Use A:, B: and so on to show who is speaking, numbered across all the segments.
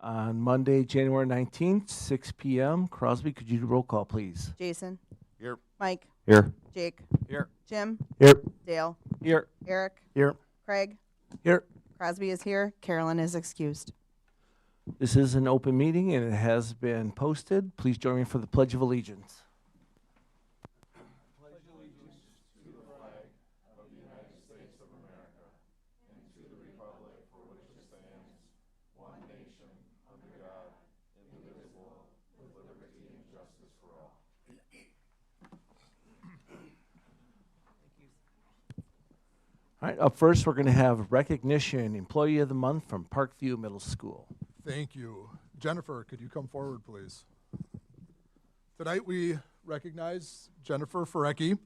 A: On Monday, January 19th, 6 p.m. Crosby, could you do roll call, please?
B: Jason.
C: Here.
B: Mike.
A: Here.
B: Jake.
C: Here.
B: Jim.
A: Here.
B: Dale.
A: Here.
B: Eric.
A: Here.
B: Craig.
A: Here.
B: Crosby is here. Carolyn is excused.
A: This is an open meeting and it has been posted. Please join me for the Pledge of Allegiance. All right, up first, we're going to have recognition, Employee of the Month from Parkview Middle School.
D: Thank you. Jennifer, could you come forward, please? Tonight we recognize Jennifer Ferecki,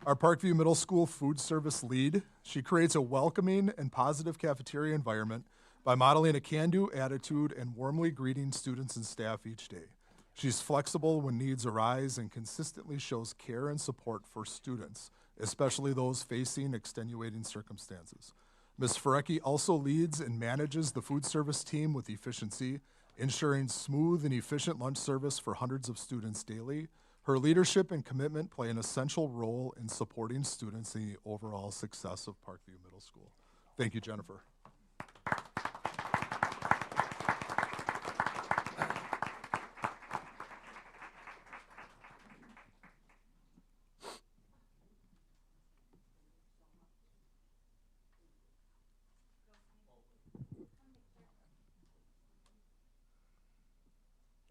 D: our Parkview Middle School food service lead. She creates a welcoming and positive cafeteria environment by modeling a can-do attitude and warmly greeting students and staff each day. She's flexible when needs arise and consistently shows care and support for students, especially those facing extenuating circumstances. Ms. Ferecki also leads and manages the food service team with efficiency, ensuring smooth and efficient lunch service for hundreds of students daily. Her leadership and commitment play an essential role in supporting students in the overall success of Parkview Middle School. Thank you, Jennifer.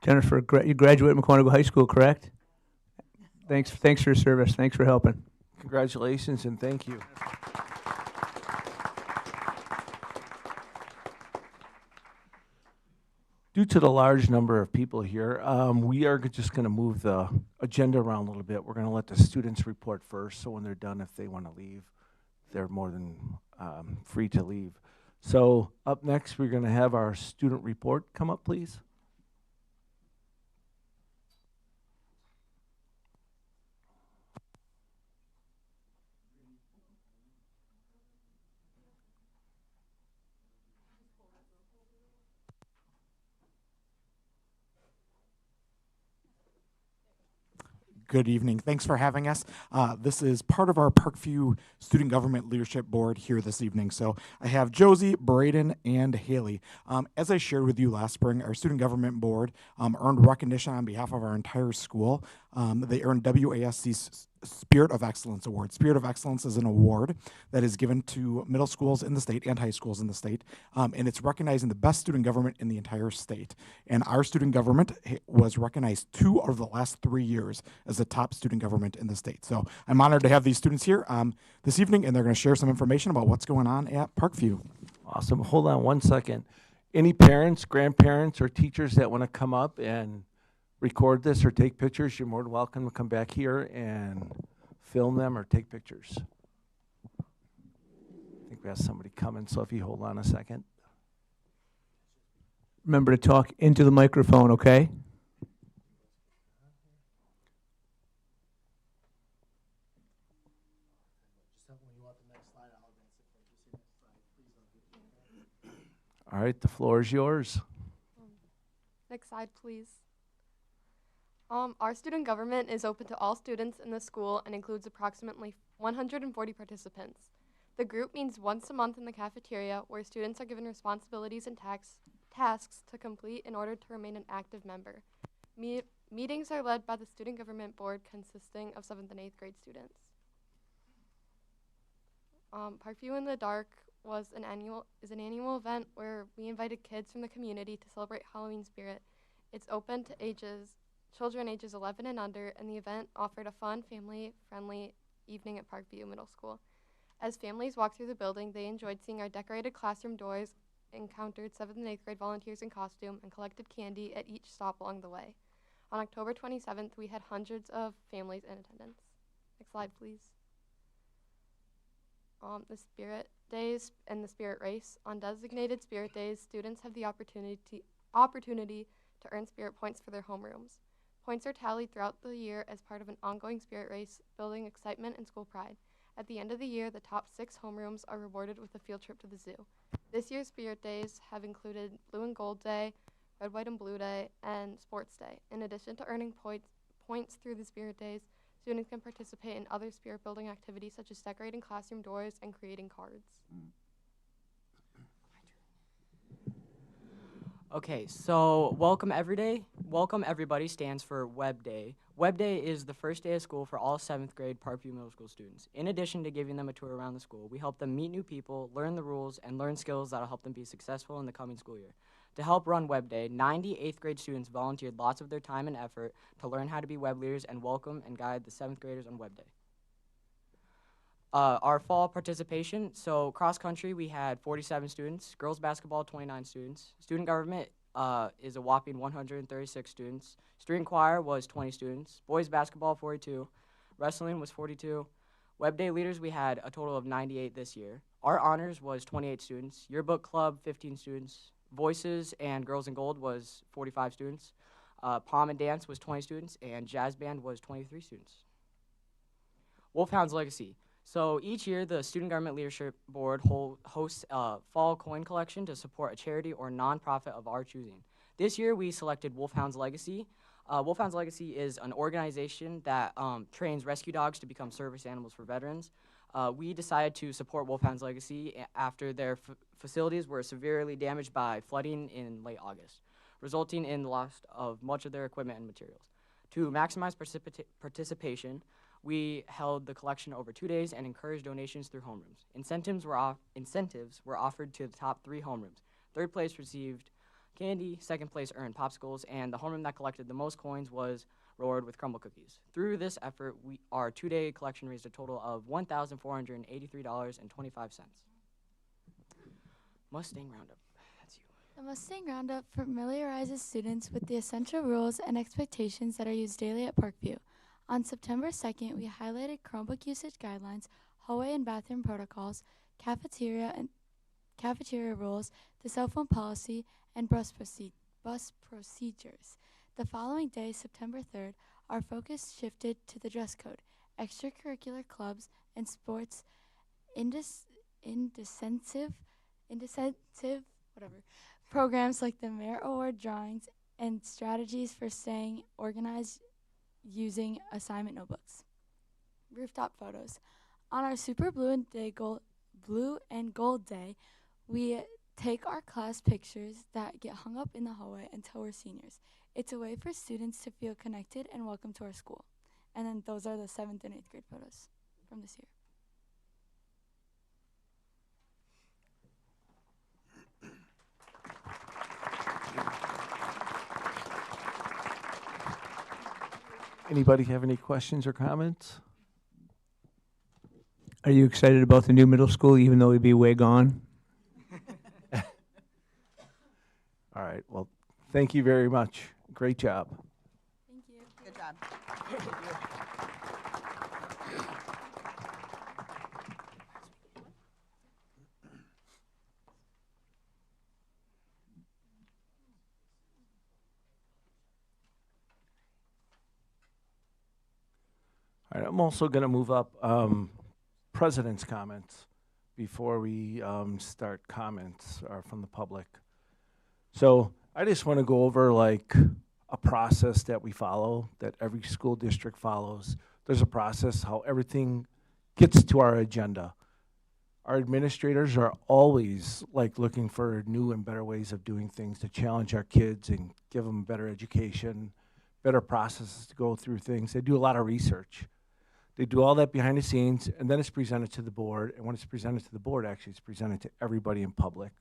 E: Jennifer, you graduated Mukwonago High School, correct? Thanks for your service. Thanks for helping.
A: Congratulations and thank you. Due to the large number of people here, we are just going to move the agenda around a little bit. We're going to let the students report first, so when they're done, if they want to leave, they're more than free to leave. So up next, we're going to have our student report. Come up, please.
F: Good evening. Thanks for having us. This is part of our Parkview Student Government Leadership Board here this evening. So I have Josie, Braden, and Haley. As I shared with you last spring, our Student Government Board earned recognition on behalf of our entire school. They earned WASC's Spirit of Excellence Award. Spirit of Excellence is an award that is given to middle schools in the state and high schools in the state, and it's recognizing the best student government in the entire state. And our student government was recognized 2 out of the last 3 years as the top student government in the state. So I'm honored to have these students here this evening, and they're going to share some information about what's going on at Parkview.
A: Awesome. Hold on one second. Any parents, grandparents, or teachers that want to come up and record this or take pictures, you're more than welcome to come back here and film them or take pictures. I think we have somebody coming, so if you hold on a second.
E: Remember to talk into the microphone, okay?
A: All right, the floor is yours.
G: Next slide, please. Our student government is open to all students in the school and includes approximately 140 participants. The group meets once a month in the cafeteria, where students are given responsibilities and tasks to complete in order to remain an active member. Meetings are led by the student government board, consisting of 7th and 8th grade students. Parkview in the Dark is an annual event where we invited kids from the community to celebrate Halloween spirit. It's open to children ages 11 and under, and the event offered a fun, family-friendly evening at Parkview Middle School. As families walked through the building, they enjoyed seeing our decorated classroom doors, encountered 7th and 8th grade volunteers in costume, and collected candy at each stop along the way. On October 27th, we had hundreds of families in attendance. Next slide, please. The Spirit Days and the Spirit Race. On designated Spirit Days, students have the opportunity to earn Spirit points for their homerooms. Points are tallied throughout the year as part of an ongoing Spirit Race, building excitement and school pride. At the end of the year, the top 6 homerooms are rewarded with a field trip to the zoo. This year's Spirit Days have included Blue and Gold Day, Red, White, and Blue Day, and Sports Day. In addition to earning points through the Spirit Days, students can participate in other spirit-building activities such as decorating classroom doors and creating cards.
C: Okay, so welcome everybody stands for Web Day. Web Day is the first day of school for all 7th grade Parkview Middle School students. In addition to giving them a tour around the school, we help them meet new people, learn the rules, and learn skills that'll help them be successful in the coming school year. To help run Web Day, 90 8th grade students volunteered lots of their time and effort to learn how to be web leaders and welcome and guide the 7th graders on Web Day. Our fall participation, so cross country we had 47 students, girls basketball 29 students, student government is a whopping 136 students, student choir was 20 students, boys basketball 42, wrestling was 42, Web Day leaders we had a total of 98 this year. Art honors was 28 students, yearbook club 15 students, voices and girls in gold was 45 students, pom and dance was 20 students, and jazz band was 23 students. Wolfhound's Legacy. So each year, the Student Government Leadership Board hosts a fall coin collection to support a charity or nonprofit of our choosing. This year, we selected Wolfhound's Legacy. Wolfhound's Legacy is an organization that trains rescue dogs to become service animals for veterans. We decided to support Wolfhound's Legacy after their facilities were severely damaged by flooding in late August, resulting in the loss of much of their equipment and materials. To maximize participation, we held the collection over 2 days and encouraged donations through homerooms. Incentives were offered to the top 3 homerooms. Third place received candy, second place earned popsicles, and the homeroom that collected the most coins was rewarded with crumble cookies. Through this effort, our 2-day collection raised a total of $1,483.25. Mustang Roundup. That's you.
H: The Mustang Roundup familiarizes students with the essential rules and expectations that are used daily at Parkview. On September 2nd, we highlighted Chromebook usage guidelines, hallway and bathroom protocols, cafeteria rules, the cell phone policy, and bus procedures. The following day, September 3rd, our focus shifted to the dress code, extracurricular clubs, and sports incentive programs like the Merit Award drawings and strategies for staying organized using assignment notebooks. Rooftop photos. On our Super Blue and Gold Day, we take our class pictures that get hung up in the hallway until we're seniors. It's a way for students to feel connected and welcome to our school. And then those are the 7th and 8th grade photos from this year.
A: Anybody have any questions or comments?
E: Are you excited about the new middle school, even though we'd be way gone?
A: All right, well, thank you very much. Great job.
B: Thank you. Good job.
A: All right, I'm also going to move up president's comments before we start comments from the public. So I just want to go over like a process that we follow, that every school district follows. There's a process how everything gets to our agenda. Our administrators are always like looking for new and better ways of doing things to challenge our kids and give them better education, better processes to go through things. They do a lot of research. They do all that behind the scenes, and then it's presented to the board. And when it's presented to the board, actually, it's presented to everybody in public.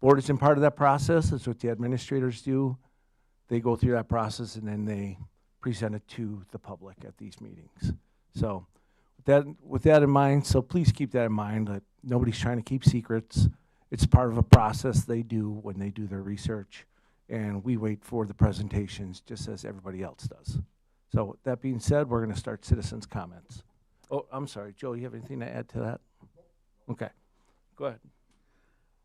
A: Board isn't part of that process. That's what the administrators do. They go through that process, and then they present it to the public at these meetings. So with that in mind, so please keep that in mind, that nobody's trying to keep secrets. It's part of a process they do when they do their research, and we wait for the presentations just as everybody else does. So with that being said, we're going to start citizens' comments. Oh, I'm sorry, Joe, you have anything to add to that? Okay, go ahead.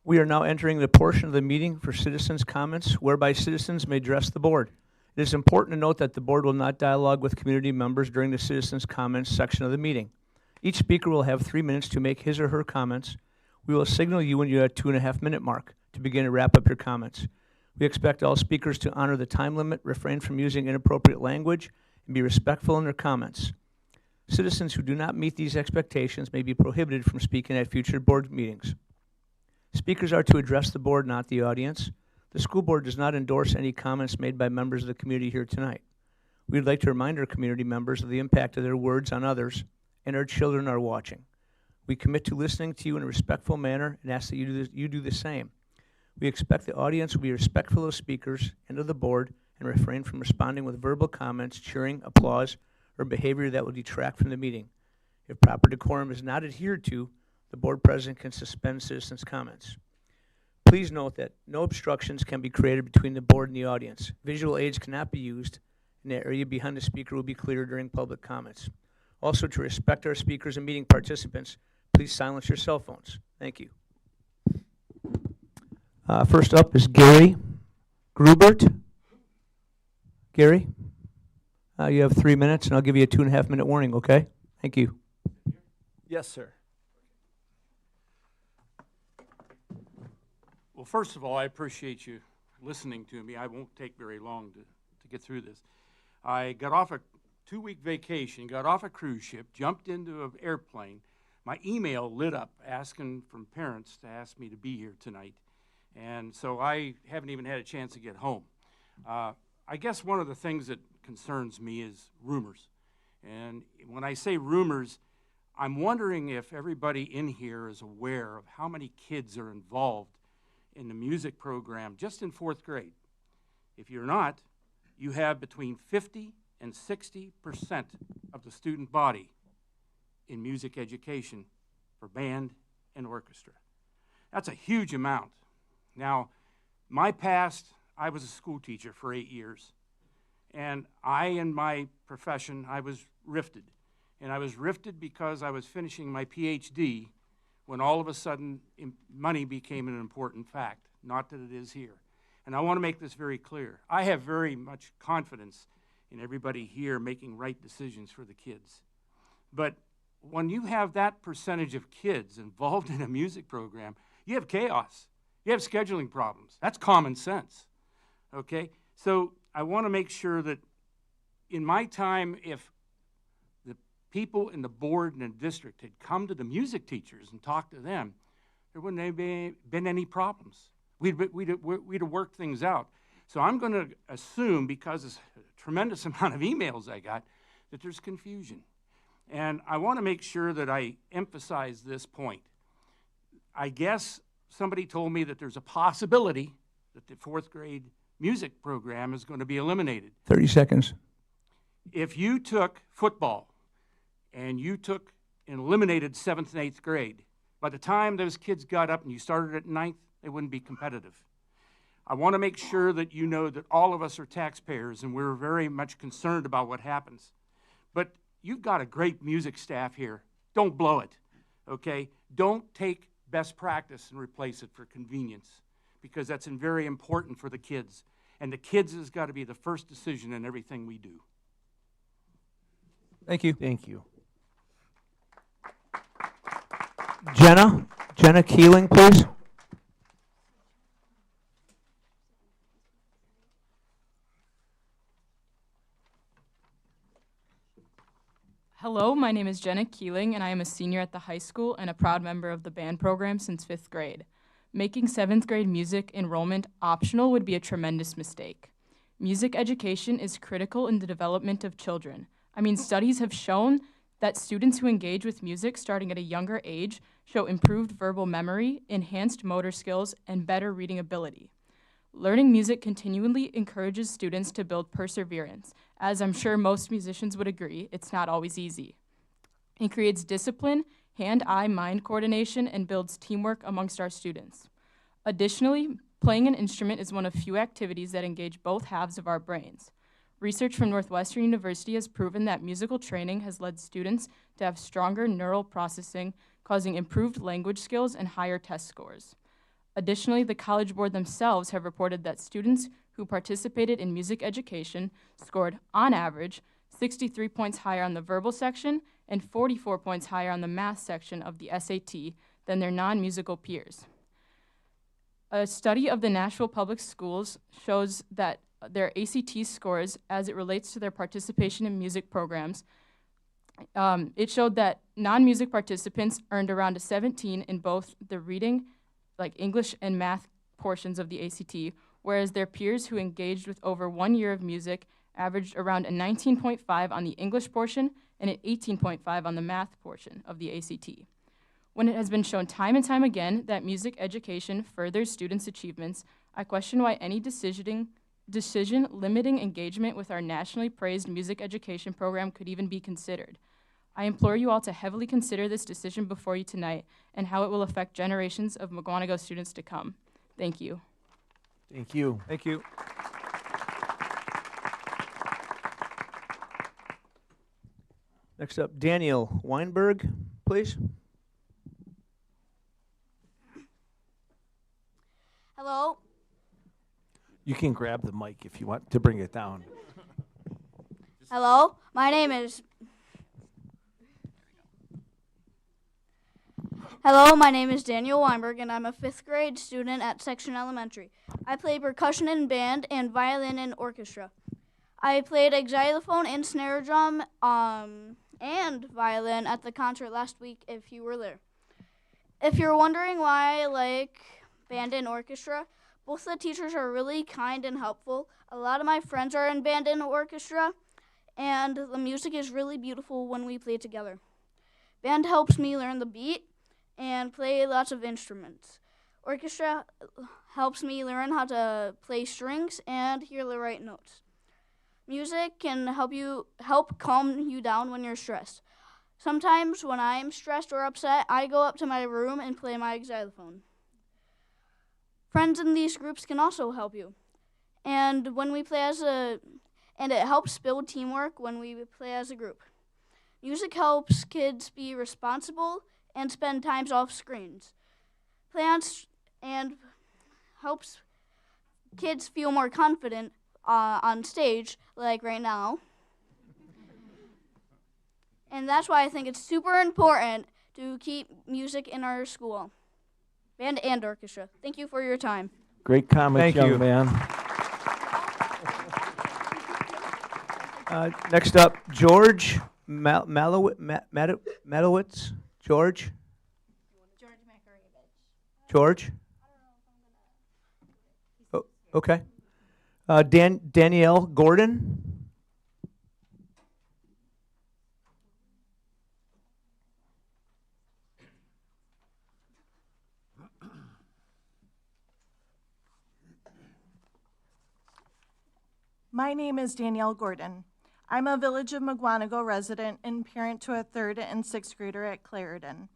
E: We are now entering the portion of the meeting for citizens' comments, whereby citizens may address the board. It is important to note that the board will not dialogue with community members during the citizens' comments section of the meeting. Each speaker will have 3 minutes to make his or her comments. We will signal you when you're at 2.5 minute mark to begin to wrap up your comments. We expect all speakers to honor the time limit, refrain from using inappropriate language, and be respectful in their comments. Citizens who do not meet these expectations may be prohibited from speaking at future board meetings. Speakers are to address the board, not the audience. The school board does not endorse any comments made by members of the community here tonight. We would like to remind our community members of the impact of their words on others, and our children are watching. We commit to listening to you in a respectful manner and ask that you do the same. We expect the audience will be respectful of speakers and of the board and refrain from responding with verbal comments, cheering, applause, or behavior that will detract from the meeting. If proper decorum is not adhered to, the board president can suspend citizens' comments. Please note that no obstructions can be created between the board and the audience. Visual aids cannot be used, and the area behind the speaker will be clear during public comments. Also, to respect our speakers and meeting participants, please silence your cell phones. Thank you. First up is Gary Grubert. Gary, you have 3 minutes, and I'll give you a 2.5-minute warning, okay? Thank you.
A: Yes, sir.
I: Well, first of all, I appreciate you listening to me. I won't take very long to get through this. I got off a 2-week vacation, got off a cruise ship, jumped into an airplane. My email lit up asking from parents to ask me to be here tonight. And so I haven't even had a chance to get home. I guess one of the things that concerns me is rumors. And when I say rumors, I'm wondering if everybody in here is aware of how many kids are involved in the music program just in 4th grade. If you're not, you have between 50 and 60% of the student body in music education for band and orchestra. That's a huge amount. Now, my past, I was a school teacher for 8 years. And in my profession, I was rifted. And I was rifted because I was finishing my PhD when all of a sudden money became an important fact, not that it is here. And I want to make this very clear. I have very much confidence in everybody here making right decisions for the kids. But when you have that percentage of kids involved in a music program, you have chaos. You have scheduling problems. That's common sense, okay? So I want to make sure that in my time, if the people in the board and the district had come to the music teachers and talked to them, there wouldn't have been any problems. We'd have worked things out. So I'm going to assume, because of a tremendous amount of emails I got, that there's confusion. And I want to make sure that I emphasize this point. I guess somebody told me that there's a possibility that the 4th grade music program is going to be eliminated.
E: 30 seconds.
I: If you took football and you took and eliminated 7th and 8th grade, by the time those kids got up and you started at 9th, they wouldn't be competitive. I want to make sure that you know that all of us are taxpayers and we're very much concerned about what happens. But you've got a great music staff here. Don't blow it, okay? Don't take best practice and replace it for convenience, because that's very important for the kids. And the kids has got to be the first decision in everything we do.
E: Thank you.
A: Thank you.
E: Jenna Keeling, please.
J: Hello, my name is Jenna Keeling, and I am a senior at the high school and a proud member of the band program since 5th grade. Making 7th grade music enrollment optional would be a tremendous mistake. Music education is critical in the development of children. Studies have shown that students who engage with music starting at a younger age show improved verbal memory, enhanced motor skills, and better reading ability. Learning music continually encourages students to build perseverance. As I'm sure most musicians would agree, it's not always easy. It creates discipline, hand-eye-mind coordination, and builds teamwork amongst our students. Additionally, playing an instrument is one of few activities that engage both halves of our brains. Research from Northwestern University has proven that musical training has led students to have stronger neural processing, causing improved language skills and higher test scores. Additionally, the College Board themselves have reported that students who participated in music education scored, on average, 63 points higher on the verbal section and 44 points higher on the math section of the SAT than their non-musical peers. A study of the Nashville Public Schools shows that their ACT scores, as it relates to their participation in music programs, it showed that non-music participants earned around a 17 in both the reading, like English and math portions of the ACT, whereas their peers who engaged with over 1 year of music averaged around a 19.5 on the English portion and an 18.5 on the math portion of the ACT. When it has been shown time and time again that music education furthers students' achievements, I question why any decision limiting engagement with our nationally praised music education program could even be considered. I implore you all to heavily consider this decision before you tonight and how it will affect generations of Mukwonago students to come. Thank you.
A: Thank you.
E: Thank you. Next up, Daniel Weinberg, please.
K: Hello.
A: You can grab the mic if you want to bring it down.
K: Hello. My name is Daniel Weinberg, and I'm a 5th grade student at Section Elementary. I play percussion in band and violin in orchestra. I played xylophone and snare drum and violin at the concert last week if you were there. If you're wondering why I like band and orchestra, both the teachers are really kind and helpful. A lot of my friends are in band and orchestra, and the music is really beautiful when we play together. Band helps me learn the beat and play lots of instruments. Orchestra helps me learn how to play strings and hear the right notes. Music can help calm you down when you're stressed. Sometimes when I'm stressed or upset, I go up to my room and play my xylophone. Friends in these groups can also help you. And it helps build teamwork when we play as a group. Music helps kids be responsible and spend times off screens. And helps kids feel more confident on stage, like right now. And that's why I think it's super important to keep music in our school. Band and orchestra. Thank you for your time.
A: Great comments,
E: Thank
A: young
E: you.
A: man.
E: Next up, George Malowitz. George? George? Oh, okay. Danielle Gordon?
L: My name is Danielle Gordon. I'm a Village of Mukwonago resident and parent to a 3rd and 6th grader at Clarendon.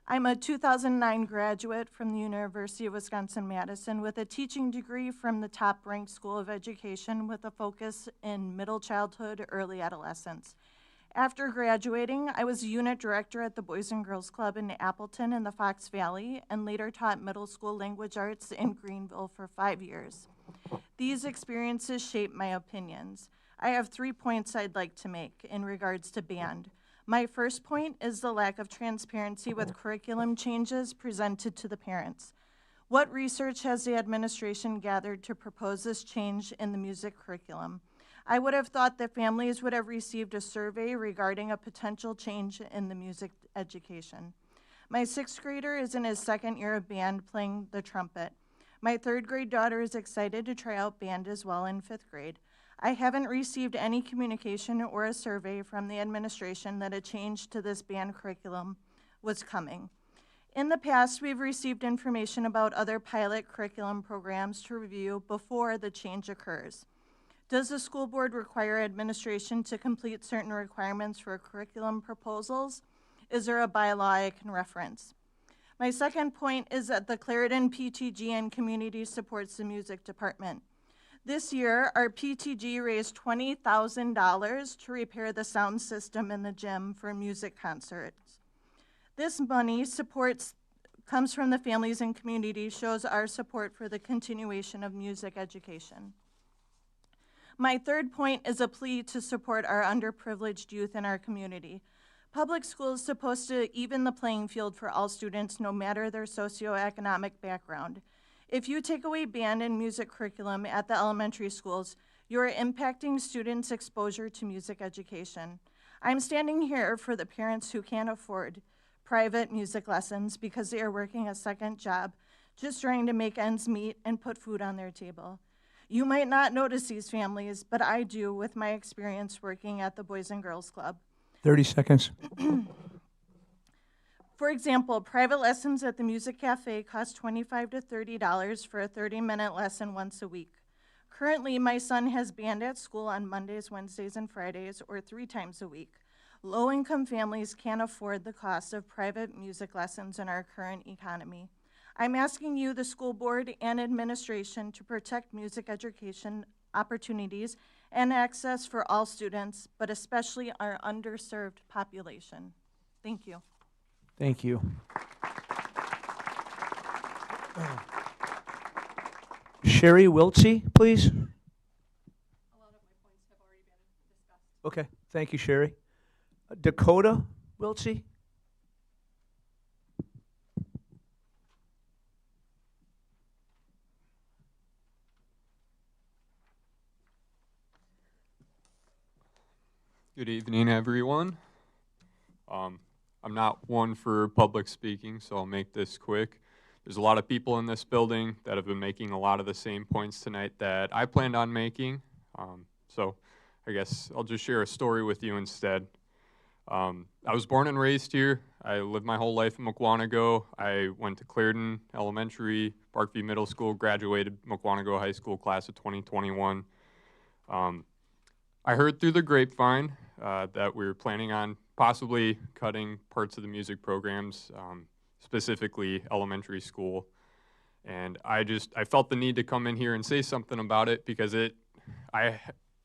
L: I'm a 2009 graduate from the University of Wisconsin-Madison with a teaching degree from the top-ranked school of education with a focus in middle childhood, early adolescence. After graduating, I was a unit director at the Boys and Girls Club in Appleton in the Fox Valley and later taught middle school language arts in Greenville for 5 years. These experiences shaped my opinions. I have 3 points I'd like to make in regards to band. My first point is the lack of transparency with curriculum changes presented to the parents. What research has the administration gathered to propose this change in the music curriculum? I would have thought that families would have received a survey regarding a potential change in the music education. My 6th grader is in his 2nd year of band playing the trumpet. My 3rd grade daughter is excited to try out band as well in 5th grade. I haven't received any communication or a survey from the administration that a change to this band curriculum was coming. In the past, we've received information about other pilot curriculum programs to review before the change occurs. Does the school board require administration to complete certain requirements for curriculum proposals? Is there a bylaw I can reference? My second point is that the Clarendon PTG and community supports the music department. This year, our PTG raised $20,000 to repair the sound system in the gym for music concerts. This money comes from the families and community, shows our support for the continuation of music education. My third point is a plea to support our underprivileged youth in our community. Public school is supposed to even the playing field for all students, no matter their socioeconomic background. If you take away band and music curriculum at the elementary schools, you are impacting students' exposure to music education. I'm standing here for the parents who can't afford private music lessons because they are working a second job, just trying to make ends meet and put food on their table. You might not notice these families, but I do with my experience working at the Boys and Girls Club.
E: 30 seconds.
L: For example, private lessons at the Music Cafe cost $25 to $30 for a 30-minute lesson once a week. Currently, my son has band at school on Mondays, Wednesdays, and Fridays, or 3 times a week. Low-income families can't afford the cost of private music lessons in our current economy. I'm asking you, the school board and administration, to protect music education opportunities and access for all students, but especially our underserved population. Thank you.
A: Thank you.
E: Sherry Wiltsey, please. Okay, thank you, Sherry. Dakota Wiltsey.
M: Good evening, everyone. I'm not one for public speaking, so I'll make this quick. There's a lot of people in this building that have been making a lot of the same points tonight that I planned on making. So I guess I'll just share a story with you instead. I was born and raised here. I lived my whole life in Mukwonago. I went to Clarendon Elementary, Parkview Middle School, graduated Mukwonago High School class of 2021. I heard through the grapevine that we were planning on possibly cutting parts of the music programs, specifically elementary school. And I felt the need to come in here and say something about it because I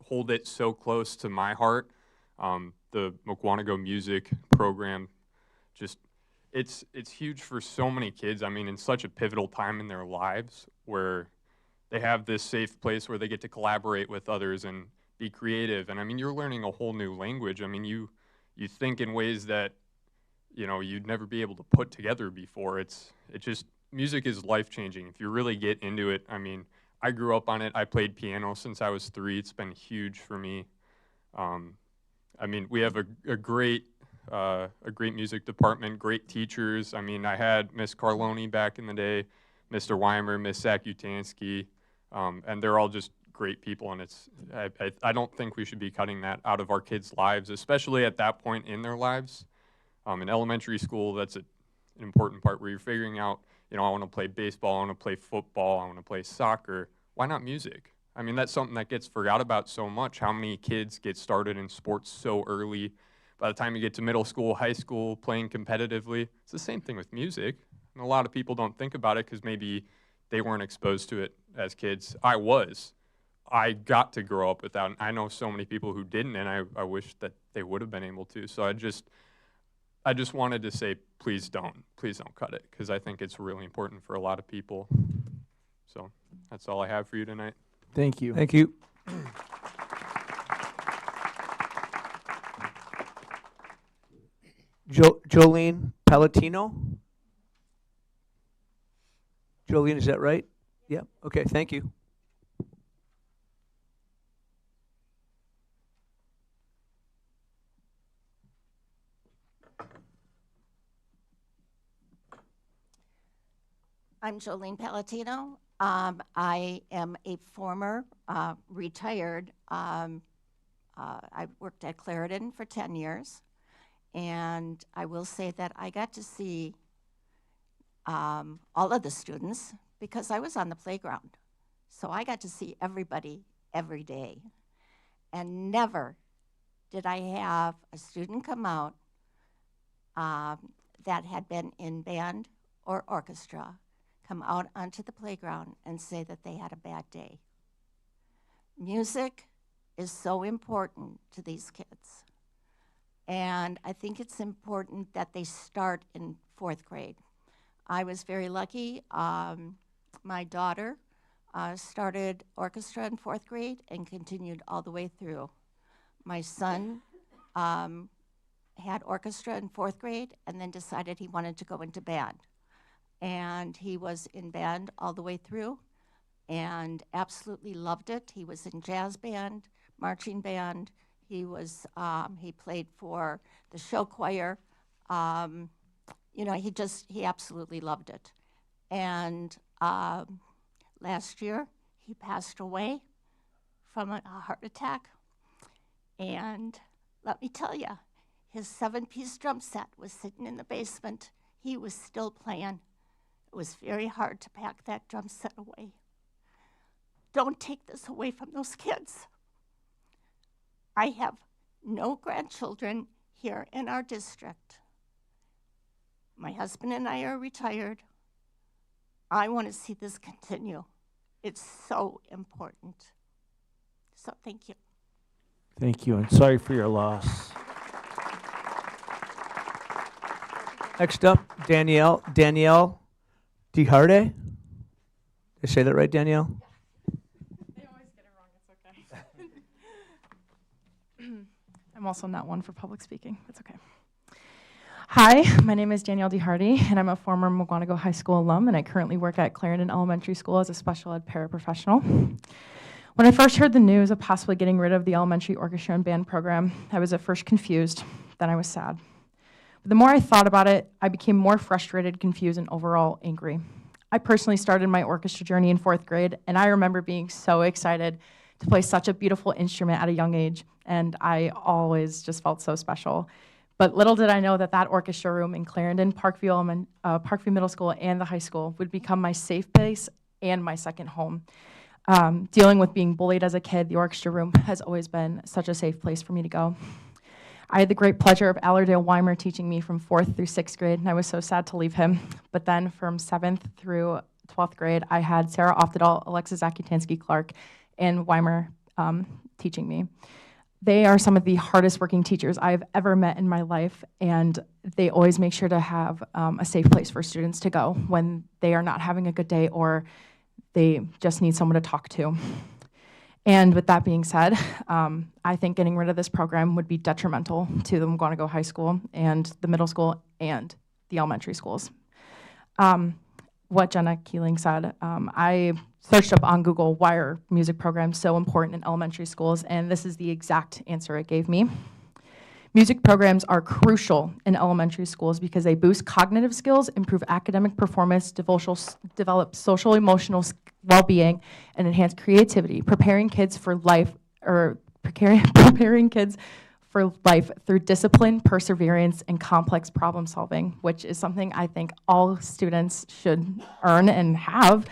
M: hold it so close to my heart. The Mukwonago music program, it's huge for so many kids. I mean, in such a pivotal time in their lives where they have this safe place where they get to collaborate with others and be creative. And I mean, you're learning a whole new language. I mean, you think in ways that, you'd never be able to put together before. Music is life-changing. If you really get into it, I mean, I grew up on it. I played piano since I was 3. It's been huge for me. I mean, we have a great music department, great teachers. I mean, I had Miss Carloni back in the day, Mr. Weimer, Miss Sakutansky, and they're all just great people, and I don't think we should be cutting that out of our kids' lives, especially at that point in their lives. In elementary school, that's an important part where you're figuring out, I want to play baseball, I want to play football, I want to play soccer. Why not music? I mean, that's something that gets forgot about so much. How many kids get started in sports so early? By the time you get to middle school, high school, playing competitively, it's the same thing with music. And a lot of people don't think about it because maybe they weren't exposed to it as kids. I was. I got to grow up with that. And I know so many people who didn't, and I wish that they would have been able to. So I just wanted to say, please don't cut it, because I think it's really important for a lot of people. So that's all I have for you tonight.
A: Thank you.
E: Thank you. Jolene Palatino. Jolene, is that right? Yeah. Okay, thank you.
N: I'm Jolene Palatino. I am a former retired, I worked at Clarendon for 10 years, and I will say that I got to see all of the students because I was on the playground. So I got to see everybody every day. And never did I have a student come out that had been in band or orchestra come out onto the playground and say that they had a bad day. Music is so important to these kids. And I think it's important that they start in 4th grade. I was very lucky. My daughter started orchestra in 4th grade and continued all the way through. My son had orchestra in 4th grade and then decided he wanted to go into band. and he was in band all the way through and absolutely loved it. He was in jazz band, marching band. He played for the show choir. You know, he absolutely loved it. And last year, he passed away from a heart attack. And let me tell you, his 7-piece drum set was sitting in the basement. He was still playing. It was very hard to pack that drum set away. Don't take this away from those kids. I have no grandchildren here in our district. My husband and I are retired. I want to see this continue. It's so important. So thank you.
A: Thank you, and sorry for your loss.
E: Next up, Danielle DeHarde. Did I say that right, Danielle?
J: They always get it wrong. It's okay. I'm also not one for public speaking. It's okay. Hi, my name is Danielle DeHarde, and I'm a former Mukwonago High School alum, and I currently work at Clarendon Elementary School as a special ed paraprofessional. When I first heard the news of possibly getting rid of the elementary orchestra and band program, I was at first confused, then I was sad. But the more I thought about it, I became more frustrated, confused, and overall angry. I personally started my orchestra journey in 4th grade, and I remember being so excited to play such a beautiful instrument at a young age, and I always just felt so special. But little did I know that that orchestra room in Clarendon, Parkview Middle School, and the high school would become my safe place and my second home. Dealing with being bullied as a kid, the orchestra room has always been such a safe place for me to go. I had the great pleasure of Allerdale Weimer teaching me from 4th through 6th grade, and I was so sad to leave him. But then from 7th through 12th grade, I had Sarah Oftedal, Alexis Akutansky-Clark, and Weimer teaching me. They are some of the hardest working teachers I've ever met in my life, and they always make sure to have a safe place for students to go when they are not having a good day or they just need someone to talk to. And with that being said, I think getting rid of this program would be detrimental to the Mukwonago High School and the middle school and the elementary schools. What Jenna Keeling said, I searched up on Google, why are music programs so important in elementary schools? And this is the exact answer it gave me. Music programs are crucial in elementary schools because they boost cognitive skills, improve academic performance, develop social emotional well-being, and enhance creativity, preparing kids for life through discipline, perseverance, and complex problem solving, which is something I think all students should earn and have.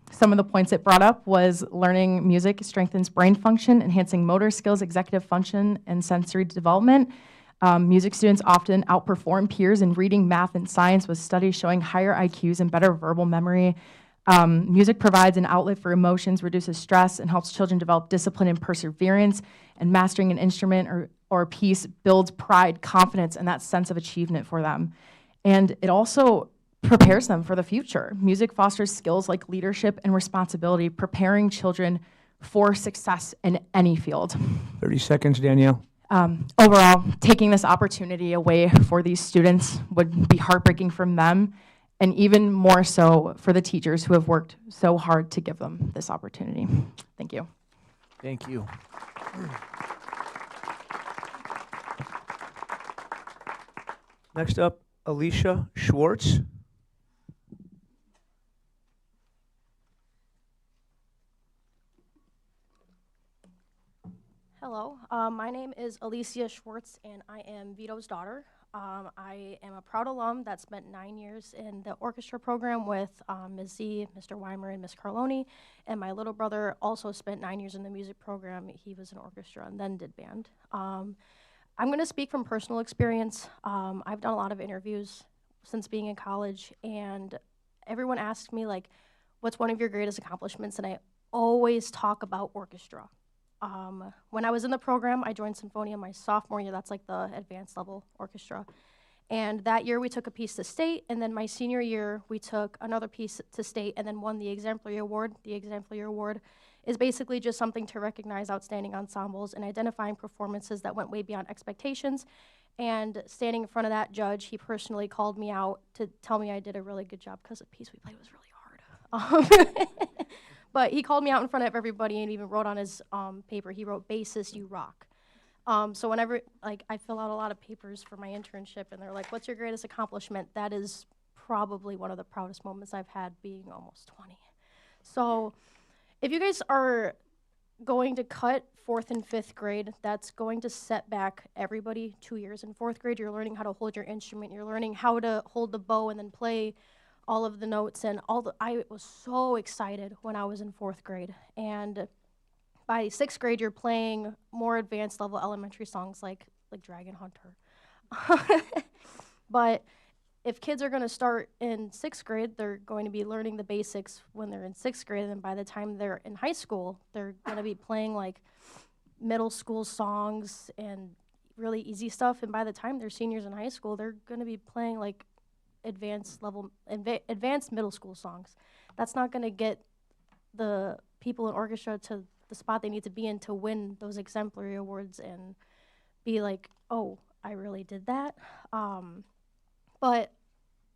J: Some of the points it brought up was learning music strengthens brain function, enhancing motor skills, executive function, and sensory development. Music students often outperform peers in reading, math, and science, with studies showing higher IQs and better verbal memory. Music provides an outlet for emotions, reduces stress, and helps children develop discipline and perseverance. And mastering an instrument or a piece builds pride, confidence, and that sense of achievement for them. And it also prepares them for the future. Music fosters skills like leadership and responsibility, preparing children for success in any field.
E: 30 seconds, Danielle.
J: Overall, taking this opportunity away for these students would be heartbreaking from them, and even more so for the teachers who have worked so hard to give them this opportunity. Thank you.
A: Thank you.
E: Next up, Alicia Schwartz.
O: Hello, my name is Alicia Schwartz, and I am Vito's daughter. I am a proud alum that spent 9 years in the orchestra program with Ms. Z, Mr. Weimer, and Ms. Carloni, and my little brother also spent 9 years in the music program. He was in orchestra and then did band. I'm going to speak from personal experience. I've done a lot of interviews since being in college, and everyone asks me, like, what's one of your greatest accomplishments? And I always talk about orchestra. When I was in the program, I joined Symphonia my sophomore year. That's like the advanced level orchestra. And that year we took a piece to state, and then my senior year we took another piece to state and then won the exemplary award. The exemplary award is basically just something to recognize outstanding ensembles and identifying performances that went way beyond expectations. And standing in front of that judge, he personally called me out to tell me I did a really good job because the piece we played was really hard. But he called me out in front of everybody and even wrote on his paper, he wrote, "Bassist, you rock." So whenever, like, I fill out a lot of papers for my internship, and they're like, "What's your greatest accomplishment?" That is probably one of the proudest moments I've had being almost 20. So if you guys are going to cut 4th and 5th grade, that's going to set back everybody 2 years. In 4th grade, you're learning how to hold your instrument, you're learning how to hold the bow and then play all of the notes and I was so excited when I was in 4th grade. And by 6th grade, you're playing more advanced level elementary songs like Dragon Hunter. But if kids are going to start in 6th grade, they're going to be learning the basics when they're in 6th grade, and then by the time they're in high school, they're going to be playing like middle school songs and really easy stuff, and by the time they're seniors in high school, they're going to be playing like advanced middle school songs. That's not going to get the people in orchestra to the spot they need to be in to win those exemplary awards and be like, oh, I really did that. But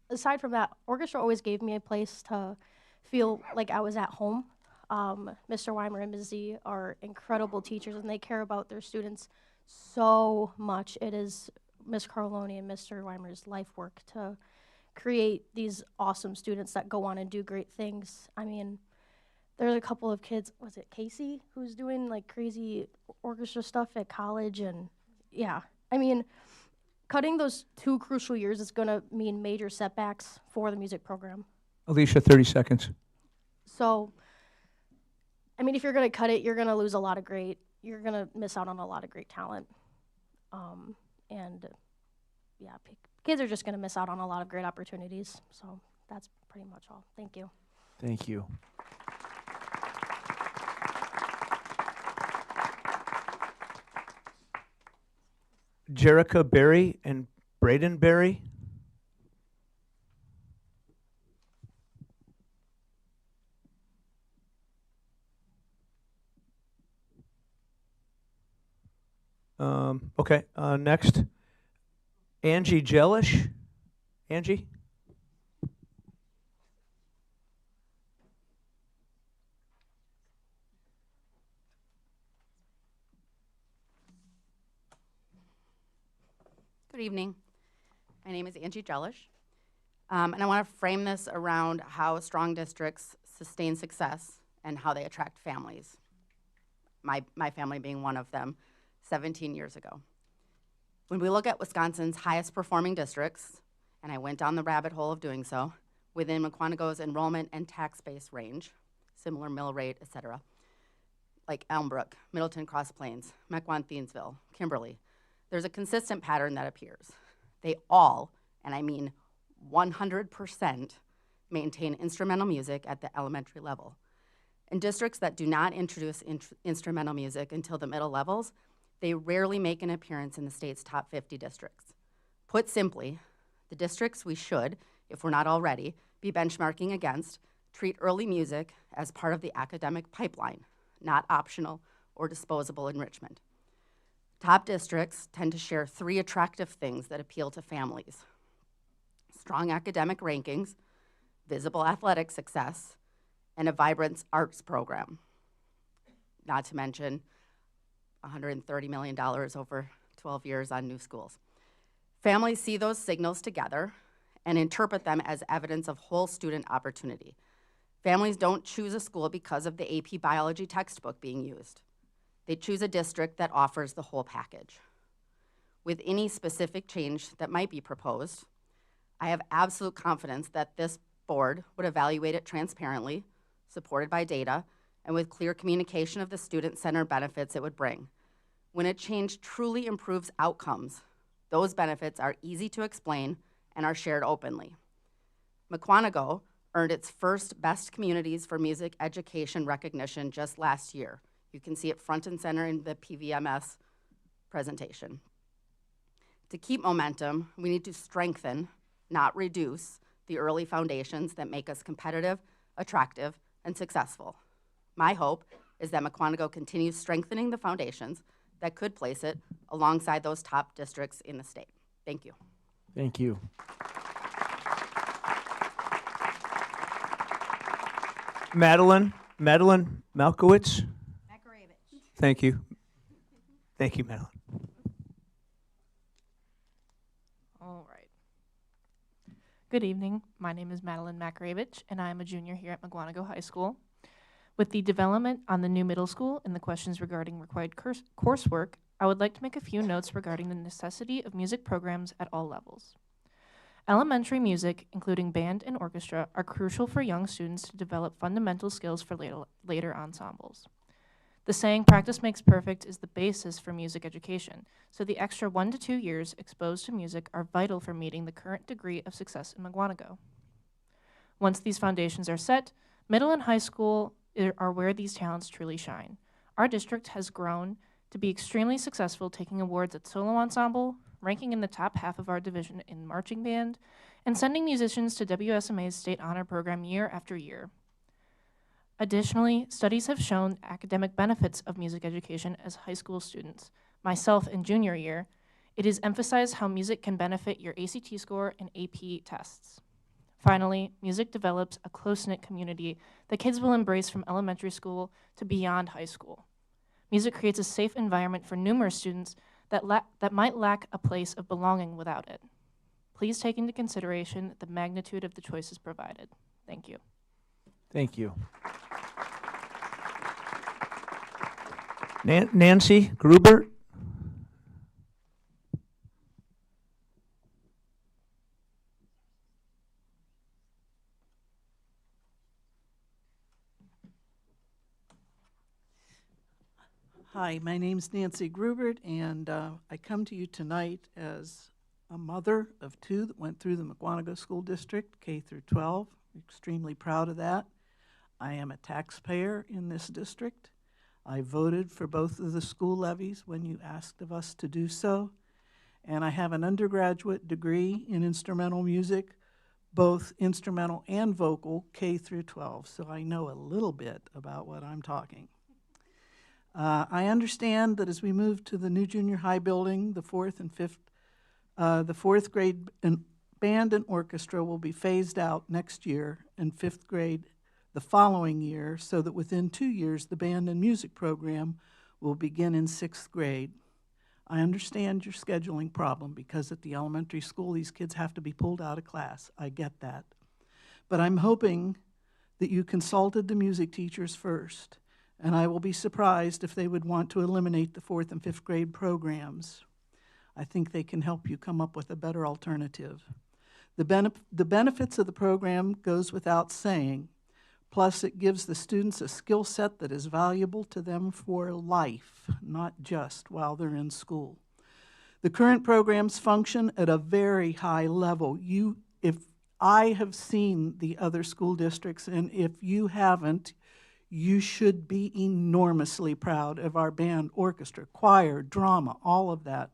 O: aside from that, orchestra always gave me a place to feel like I was at home. Mr. Weimer and Ms. Z are incredible teachers, and they care about their students so much. It is Ms. Carloni and Mr. Weimer's life work to create these awesome students that go on and do great things. I mean, there's a couple of kids, was it Casey, who's doing like crazy orchestra stuff at college, and yeah, I mean, cutting those 2 crucial years is gonna mean major setbacks for the music program.
E: Alicia, 30 seconds.
O: So, I mean, if you're gonna cut it, you're gonna lose you're gonna miss out on a lot of great talent. And yeah, kids are just gonna miss out on a lot of great opportunities. So that's pretty much all. Thank you.
A: Thank you.
E: Jerica Berry and Braden Berry. Okay, next, Angie Jellish. Angie?
P: Good evening. My name is Angie Jellish, and I want to frame this around how strong districts sustain success and how they attract families. My family being one of them 17 years ago. When we look at Wisconsin's highest performing districts, and I went down the rabbit hole of doing so, within Mukwonago's enrollment and tax base range, similar mill rate, et cetera, like Elmbrook, Middleton Cross Plains, Mequon-Thiensville, Kimberly, there's a consistent pattern that appears. They all, and I mean 100%, maintain instrumental music at the elementary level. In districts that do not introduce instrumental music until the middle levels, they rarely make an appearance in the state's top 50 districts. Put simply, the districts we should, if we're not already, be benchmarking against treat early music as part of the academic pipeline, not optional or disposable enrichment. Top districts tend to share 3 attractive things that appeal to families: strong academic rankings, visible athletic success, and a vibrant arts program. Not to mention $130 million over 12 years on new schools. Families see those signals together and interpret them as evidence of whole student opportunity. Families don't choose a school because of the AP biology textbook being used. They choose a district that offers the whole package. With any specific change that might be proposed, I have absolute confidence that this board would evaluate it transparently, supported by data, and with clear communication of the student-centered benefits it would bring. When a change truly improves outcomes, those benefits are easy to explain and are shared openly. Mukwonago earned its first Best Communities for Music Education recognition just last year. You can see it front and center in the PVMS presentation. To keep momentum, we need to strengthen, not reduce, the early foundations that make us competitive, attractive, and successful. My hope is that Mukwonago continues strengthening the foundations that could place it alongside those top districts in the state. Thank you.
A: Thank you.
E: Madeline Malkowitz. Thank you. Thank you, Madeline.
Q: All right. Good evening. My name is Madeline Makaravich, and I am a junior here at Mukwonago High School. With the development on the new middle school and the questions regarding required coursework, I would like to make a few notes regarding the necessity of music programs at all levels. Elementary music, including band and orchestra, are crucial for young students to develop fundamental skills for later ensembles. The saying, "practice makes perfect," is the basis for music education, so the extra 1 to 2 years exposed to music are vital for meeting the current degree of success in Mukwonago. Once these foundations are set, middle and high school are where these talents truly shine. Our district has grown to be extremely successful, taking awards at solo ensemble, ranking in the top half of our division in marching band, and sending musicians to WSMA's state honor program year after year. Additionally, studies have shown academic benefits of music education as high school students. Myself in junior year, it is emphasized how music can benefit your ACT score and AP tests. Finally, music develops a close-knit community that kids will embrace from elementary school to beyond high school. Music creates a safe environment for numerous students that might lack a place of belonging without it. Please take into consideration the magnitude of the choices provided. Thank you.
A: Thank you.
E: Nancy Gruber.
R: Hi, my name's Nancy Grubert, and I come to you tonight as a mother of 2 that went through the Mukwonago School District, K through 12. Extremely proud of that. I am a taxpayer in this district. I voted for both of the school levies when you asked of us to do so, and I have an undergraduate degree in instrumental music, both instrumental and vocal, K through 12, so I know a little bit about what I'm talking. I understand that as we move to the new junior high building, the fourth grade band and orchestra will be phased out next year, and 5th grade the following year, so that within 2 years the band and music program will begin in 6th grade. I understand your scheduling problem because at the elementary school these kids have to be pulled out of class. I get that. But I'm hoping that you consulted the music teachers first, and I will be surprised if they would want to eliminate the 4th and 5th grade programs. I think they can help you come up with a better alternative. The benefits of the program goes without saying. Plus, it gives the students a skill set that is valuable to them for life, not just while they're in school. The current programs function at a very high level. If I have seen the other school districts, and if you haven't, you should be enormously proud of our band, orchestra, choir, drama, all of that.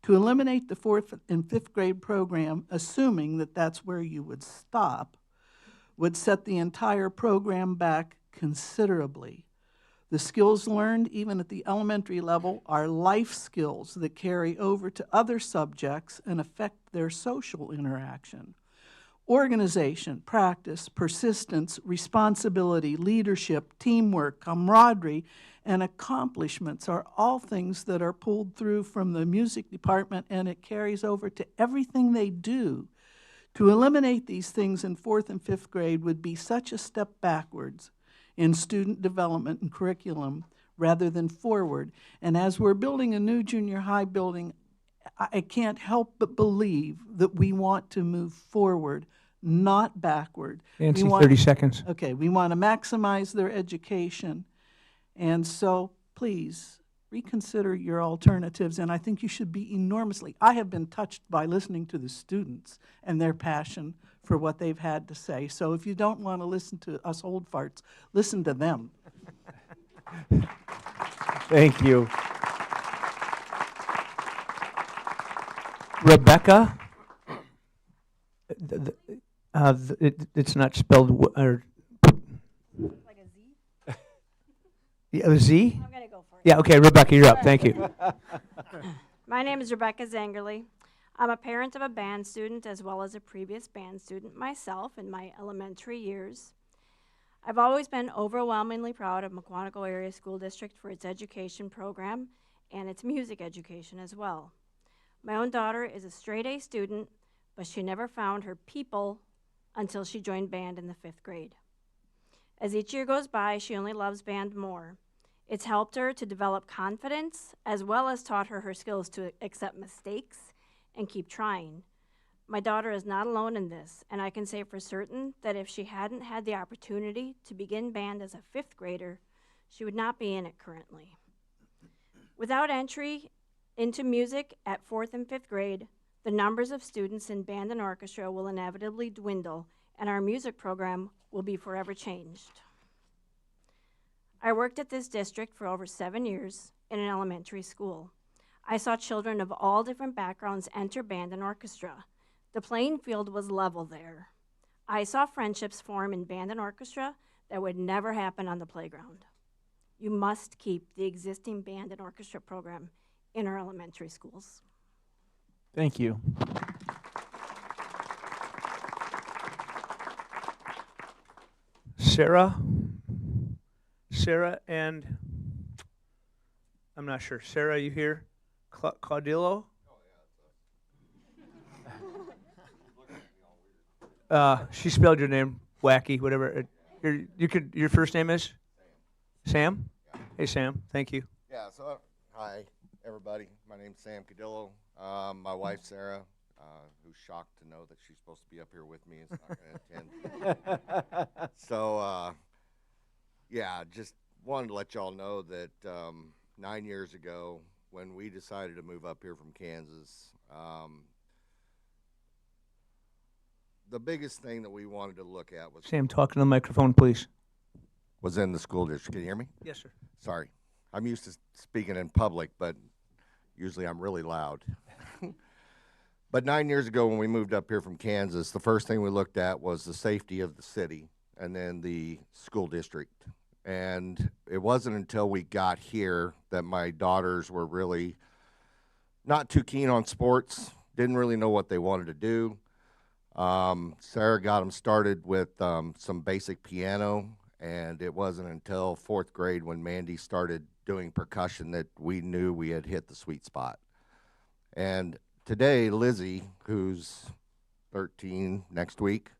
R: To eliminate the 4th and 5th grade program, assuming that that's where you would stop, would set the entire program back considerably. The skills learned, even at the elementary level, are life skills that carry over to other subjects and affect their social interaction. Organization, practice, persistence, responsibility, leadership, teamwork, camaraderie, and accomplishments are all things that are pulled through from the music department, and it carries over to everything they do. To eliminate these things in 4th and 5th grade would be such a step backwards in student development and curriculum rather than forward. And as we're building a new junior high building, I can't help but believe that we want to move forward, not backward.
E: Nancy, 30 seconds.
R: Okay, we want to maximize their education. And so please reconsider your alternatives, and I think you should be enormously. I have been touched by listening to the students and their passion for what they've had to say. So if you don't want to listen to us old farts, listen to them.
A: Thank you.
E: Rebecca. It's not spelled or
S: Like a Z?
E: yeah, a Z?
S: I'm gonna go for it.
E: Yeah, okay, Rebecca, you're up. Thank you.
S: My name is Rebecca Zangerly. I'm a parent of a band student as well as a previous band student myself in my elementary years. I've always been overwhelmingly proud of Mukwonago Area School District for its education program and its music education as well. My own daughter is a straight A student, but she never found her people until she joined band in the 5th grade. As each year goes by, she only loves band more. It's helped her to develop confidence as well as taught her skills to accept mistakes and keep trying. My daughter is not alone in this, and I can say for certain that if she hadn't had the opportunity to begin band as a 5th grader, she would not be in it currently. Without entry into music at 4th and 5th grade, the numbers of students in band and orchestra will inevitably dwindle, and our music program will be forever changed. I worked at this district for over 7 years in an elementary school. I saw children of all different backgrounds enter band and orchestra. The playing field was level there. I saw friendships form in band and orchestra that would never happen on the playground. You must keep the existing band and orchestra program in our elementary schools.
A: Thank you.
E: Sarah and, I'm not sure. Sarah, you here? Caudillo? She spelled your name wacky, whatever. Your first name is? Sam? Yeah. Hey, Sam. Thank you.
T: Yeah, so, hi, everybody. My name's Sam Cadillo. My wife, Sarah, who's shocked to know that she's supposed to be up here with me, is not going to attend. So, yeah, just wanted to let y'all know that 9 years ago, when we decided to move up here from Kansas, the biggest thing that we wanted to look at was
E: Sam, talk to the microphone, please.
T: Was in the school district. Can you hear me?
E: Yes, sir.
T: Sorry. I'm used to speaking in public, but usually I'm really loud. But 9 years ago when we moved up here from Kansas, the first thing we looked at was the safety of the city and then the school district. And it wasn't until we got here that my daughters were really not too keen on sports, didn't really know what they wanted to do. Sarah got them started with some basic piano, and it wasn't until 4th grade when Mandy started doing percussion that we knew we had hit the sweet spot. And today, Lizzie, who's 13 next week,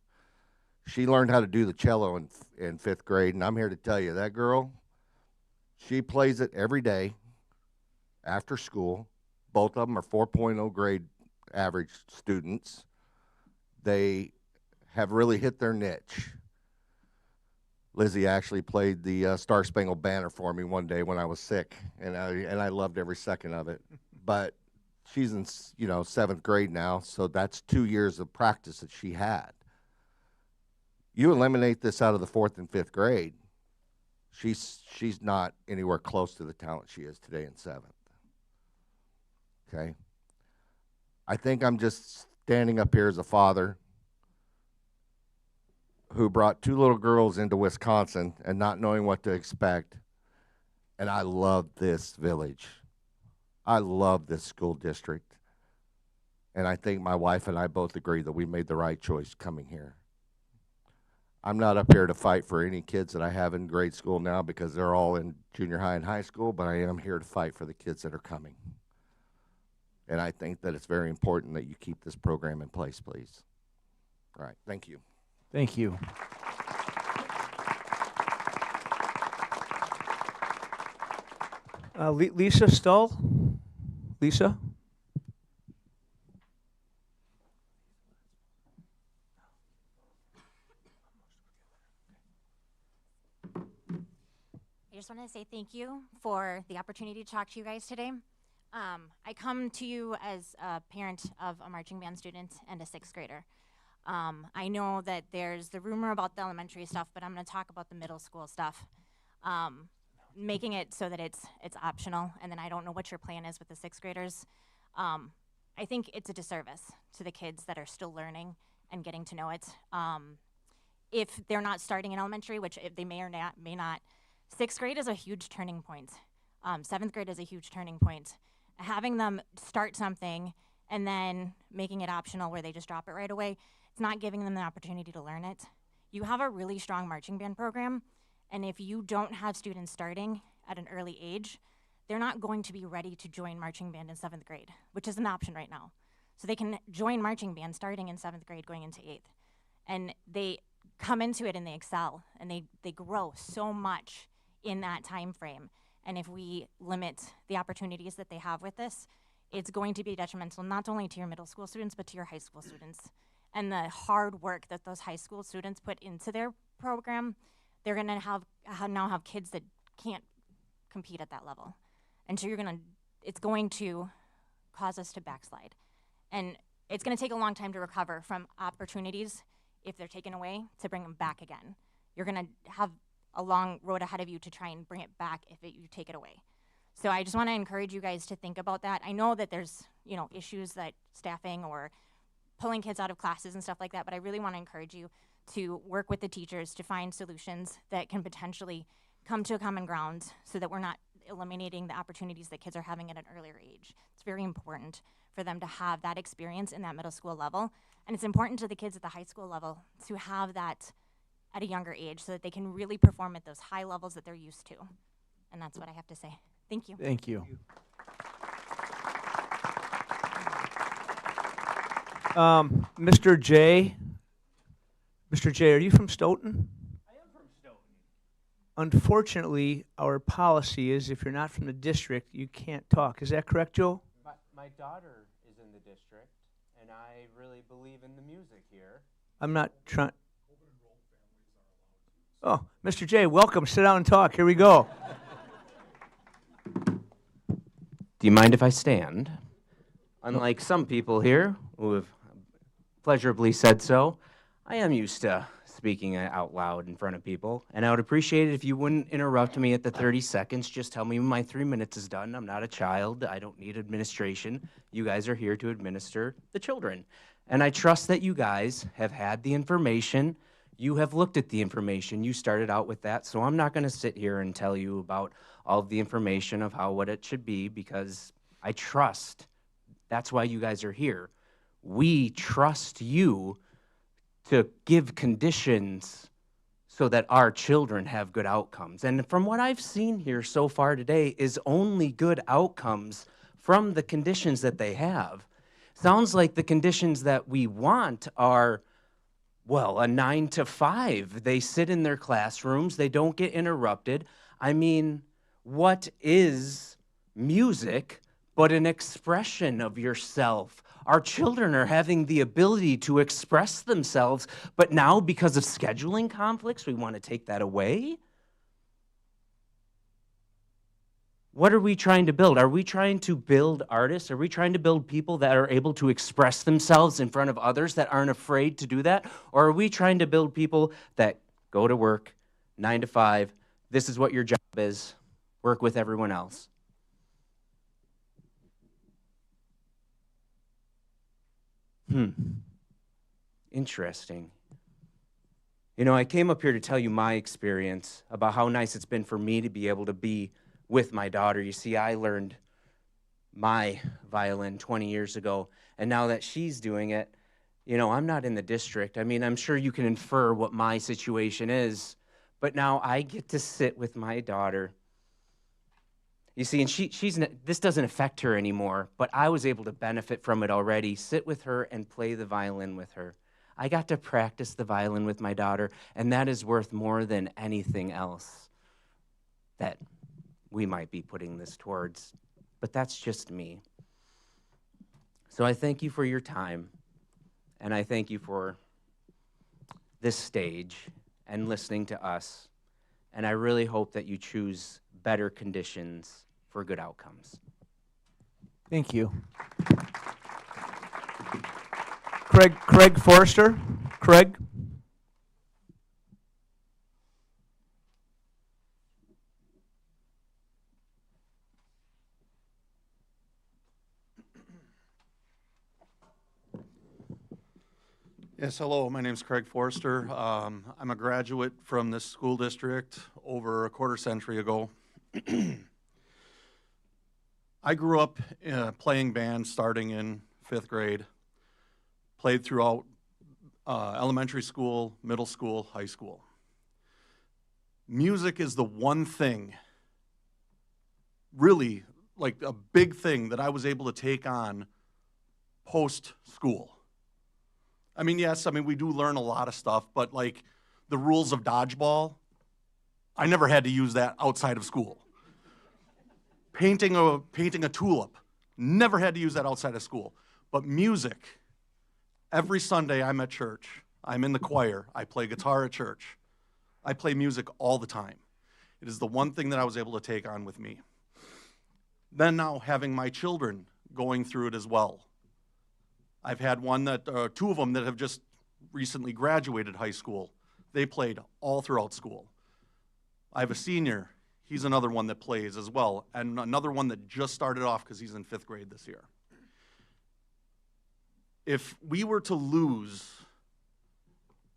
T: she learned how to do the cello in 5th grade, and I'm here to tell you, that girl, she plays it every day after school. Both of them are 4.0 grade average students. They have really hit their niche. Lizzie actually played the Star Spangled Banner for me one day when I was sick, and I loved every second of it. But she's in 7th grade now, so that's 2 years of practice that she had. You eliminate this out of the 4th and 5th grade, she's not anywhere close to the talent she is today in 7th. Okay? I think I'm just standing up here as a father who brought 2 little girls into Wisconsin and not knowing what to expect, and I love this village. I love this school district, and I think my wife and I both agree that we made the right choice coming here. I'm not up here to fight for any kids that I have in grade school now because they're all in junior high and high school, but I am here to fight for the kids that are coming. And I think that it's very important that you keep this program in place, please. All right, thank you.
A: Thank you.
E: Lisa Stull? Lisa?
U: I just want to say thank you for the opportunity to talk to you guys today. I come to you as a parent of a marching band student and a 6th grader. I know that there's the rumor about the elementary stuff, but I'm going to talk about the middle school stuff. Making it so that it's optional, and then I don't know what your plan is with the 6th graders. I think it's a disservice to the kids that are still learning and getting to know it. If they're not starting in elementary, which if they may or may not, 6th grade is a huge turning point. Seventh grade is a huge turning point. Having them start something and then making it optional where they just drop it right away, it's not giving them the opportunity to learn it. You have a really strong marching band program, and if you don't have students starting at an early age, they're not going to be ready to join marching band in 7th grade, which is an option right now. So they can join marching band starting in 7th grade going into 8th. And they come into it and they excel, and they grow so much in that time frame. And if we limit the opportunities that they have with this, it's going to be detrimental not only to your middle school students, but to your high school students. And the hard work that those high school students put into their program, they're gonna now have kids that can't compete at that level. And so it's going to cause us to backslide. And it's gonna take a long time to recover from opportunities if they're taken away to bring them back again. You're gonna have a long road ahead of you to try and bring it back if you take it away. So I just wanna encourage you guys to think about that. I know that there's issues that staffing or pulling kids out of classes and stuff like that, but I really wanna encourage you to work with the teachers to find solutions that can potentially come to a common ground so that we're not eliminating the opportunities that kids are having at an earlier age. It's very important for them to have that experience in that middle school level. And it's important to the kids at the high school level to have that at a younger age so that they can really perform at those high levels that they're used to. And that's what I have to say. Thank you.
A: Thank you.
E: Mr. J. Mr. J, are you from Stoughton?
D: I am from Stoughton.
E: Unfortunately, our policy is if you're not from the district, you can't talk. Is that correct, Joe?
D: My daughter is in the district, and I really believe in the music here.
E: I'm not trying. Oh, Mr. J, welcome. Sit down and talk. Here we go.
D: Do you mind if I stand? Unlike some people here who have pleasurably said so, I am used to speaking out loud in front of people, and I would appreciate it if you wouldn't interrupt me at the 30 seconds. Just tell me when my 3 minutes is done. I'm not a child. I don't need administration. You guys are here to administer the children. And I trust that you guys have had the information. You have looked at the information. You started out with that, so I'm not going to sit here and tell you about all of the information of what it should be, because I trust. That's why you guys are here. We trust you to give conditions so that our children have good outcomes. And from what I've seen here so far today is only good outcomes from the conditions that they have. Sounds like the conditions that we want are, well, a 9 to 5. They sit in their classrooms. They don't get interrupted. I mean, what is music but an expression of yourself? Our children are having the ability to express themselves, but now because of scheduling conflicts, we want to take that away? What are we trying to build? Are we trying to build artists? Are we trying to build people that are able to express themselves in front of others that aren't afraid to do that? Or are we trying to build people that go to work, 9 to 5, this is what your job is, work with everyone else? Interesting. I came up here to tell you my experience about how nice it's been for me to be able to be with my daughter. You see, I learned my violin 20 years ago, and now that she's doing it, I'm not in the district. I mean, I'm sure you can infer what my situation is, but now I get to sit with my daughter. You see, and this doesn't affect her anymore, but I was able to benefit from it already, sit with her and play the violin with her. I got to practice the violin with my daughter, and that is worth more than anything else that we might be putting this towards. But that's just me. So I thank you for your time, and I thank you for this stage and listening to us, and I really hope that you choose better conditions for good outcomes.
A: Thank you.
E: Craig Forrester. Craig.
V: Yes, hello, my name is Craig Forrester. I'm a graduate from this school district over a quarter century ago. I grew up playing band starting in 5th grade, played throughout elementary school, middle school, high school. Music is the one thing, really, like a big thing that I was able to take on post-school. I mean, yes, I mean, we do learn a lot of stuff, but like the rules of dodgeball, I never had to use that outside of school. Painting a tulip, never had to use that outside of school. But music, every Sunday I'm at church, I'm in the choir, I play guitar at church. I play music all the time. It is the one thing that I was able to take on with me. Then now having my children going through it as well. I've had two of them that have just recently graduated high school. They played all throughout school. I have a senior, he's another one that plays as well, and another one that just started off because he's in 5th grade this year. If we were to lose,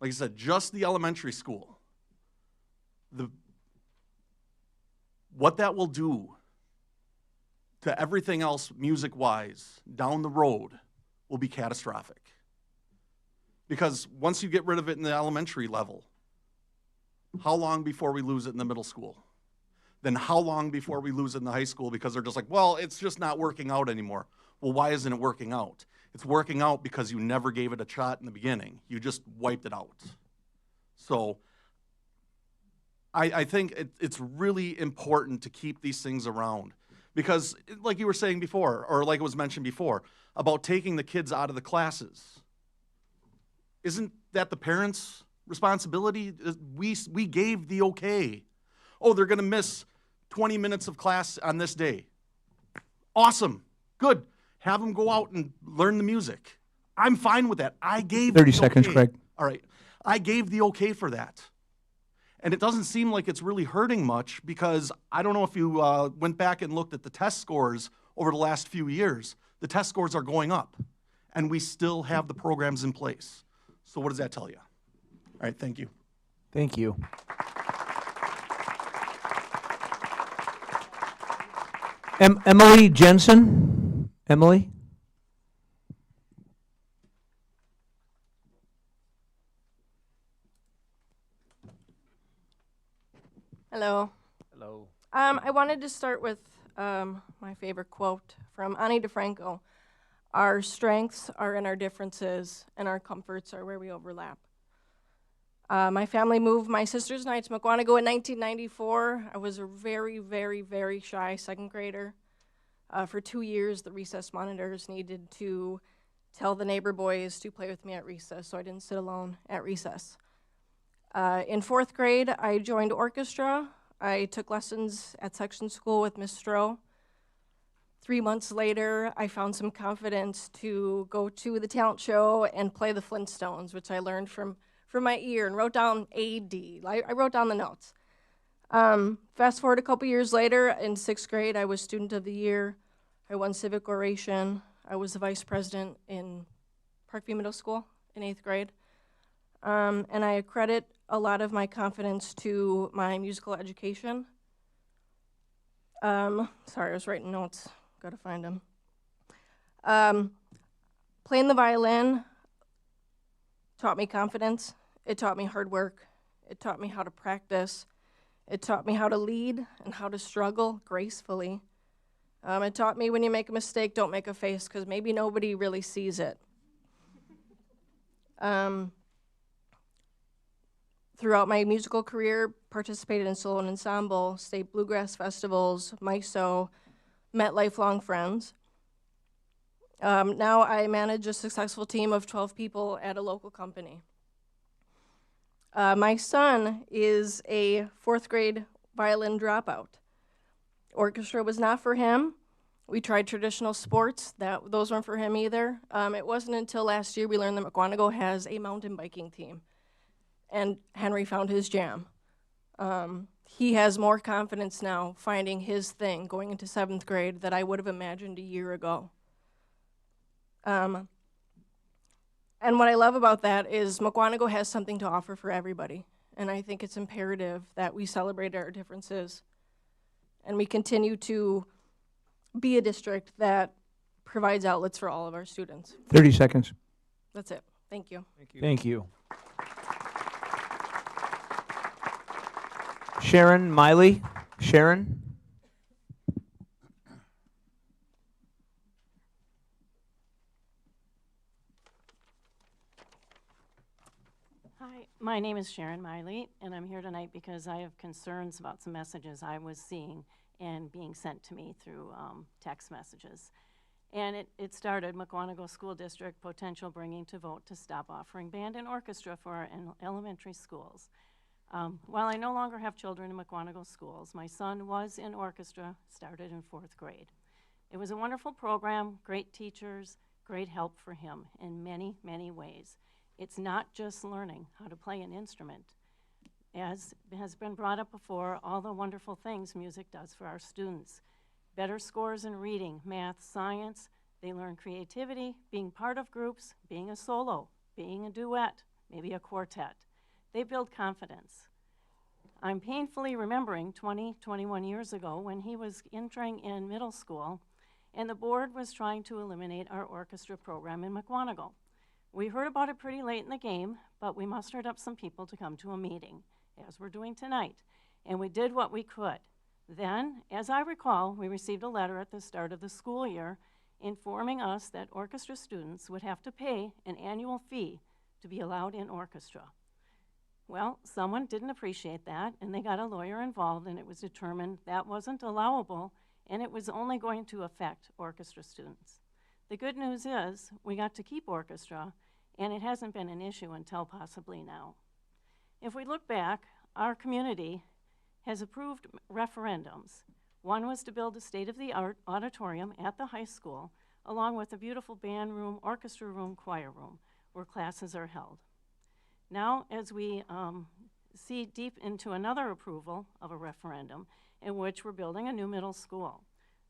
V: like I said, just the elementary school, what that will do to everything else music-wise down the road will be catastrophic. Because once you get rid of it in the elementary level, how long before we lose it in the middle school? Then how long before we lose it in the high school because they're just like, well, it's just not working out anymore. Well, why isn't it working out? It's working out because you never gave it a shot in the beginning. You just wiped it out. So I think it's really important to keep these things around because like you were saying before, or like it was mentioned before, about taking the kids out of the classes. Isn't that the parents' responsibility? We gave the okay. Oh, they're going to miss 20 minutes of class on this day. Awesome. Good. Have them go out and learn the music. I'm fine with that. I gave
E: 30
V: the
E: seconds,
V: okay.
E: Craig.
V: All right. I gave the okay for that. And it doesn't seem like it's really hurting much because I don't know if you went back and looked at the test scores over the last few years. The test scores are going up, and we still have the programs in place. So what does that tell you? All right, thank you.
A: Thank you.
E: Emily Jensen. Emily?
F: Hello.
A: Hello.
F: I wanted to start with my favorite quote from Ani DeFranco. Our strengths are in our differences, and our comforts are where we overlap. My family moved my sisters and I to Mukwonago in 1994. I was a very, very, very shy 2nd grader. For 2 years, the recess monitors needed to tell the neighbor boys to play with me at recess, so I didn't sit alone at recess. In 4th grade, I joined orchestra. I took lessons at section school with Miss Stroh. 3 months later, I found some confidence to go to the talent show and play the Flintstones, which I learned from my ear and wrote down AD. I wrote down the notes. Fast forward a couple years later, in 6th grade, I was Student of the Year. I won Civic Oration. I was the Vice President in Parkview Middle School in 8th grade. And I accredit a lot of my confidence to my musical education. Sorry, I was writing notes. Gotta find them. Playing the violin taught me confidence. It taught me hard work. It taught me how to practice. It taught me how to lead and how to struggle gracefully. It taught me when you make a mistake, don't make a face, because maybe nobody really sees it. Throughout my musical career, participated in solo and ensemble, state bluegrass festivals, MISO, met lifelong friends. Now I manage a successful team of 12 people at a local company. My son is a 4th grade violin dropout. Orchestra was not for him. We tried traditional sports. Those weren't for him either. It wasn't until last year we learned that Mukwonago has a mountain biking team. And Henry found his jam. He has more confidence now finding his thing going into 7th grade that I would have imagined a year ago. And what I love about that is Mukwonago has something to offer for everybody. And I think it's imperative that we celebrate our differences and we continue to be a district that provides outlets for all of our students.
E: 30 seconds.
F: That's it. Thank you.
A: Thank you.
E: Sharon Miley. Sharon?
C: Hi, my name is Sharon Miley, and I'm here tonight because I have concerns about some messages I was seeing and being sent to me through text messages. And it started Mukwonago School District potential bringing to vote to stop offering band and orchestra for our elementary schools. While I no longer have children in Mukwonago schools, my son was in orchestra, started in 4th grade. It was a wonderful program, great teachers, great help for him in many, many ways. It's not just learning how to play an instrument. As has been brought up before, all the wonderful things music does for our students. Better scores in reading, math, science. They learn creativity, being part of groups, being a solo, being a duet, maybe a quartet. They build confidence. I'm painfully remembering 21 years ago when he was entering in middle school and the board was trying to eliminate our orchestra program in Mukwonago. We heard about it pretty late in the game, but we mustered up some people to come to a meeting, as we're doing tonight, and we did what we could. Then, as I recall, we received a letter at the start of the school year informing us that orchestra students would have to pay an annual fee to be allowed in orchestra. Well, someone didn't appreciate that, and they got a lawyer involved, and it was determined that wasn't allowable, and it was only going to affect orchestra students. The good news is we got to keep orchestra, and it hasn't been an issue until possibly now. If we look back, our community has approved referendums. One was to build a state-of-the-art auditorium at the high school, along with a beautiful band room, orchestra room, choir room, where classes are held. Now, as we see deep into another approval of a referendum in which we're building a new middle school,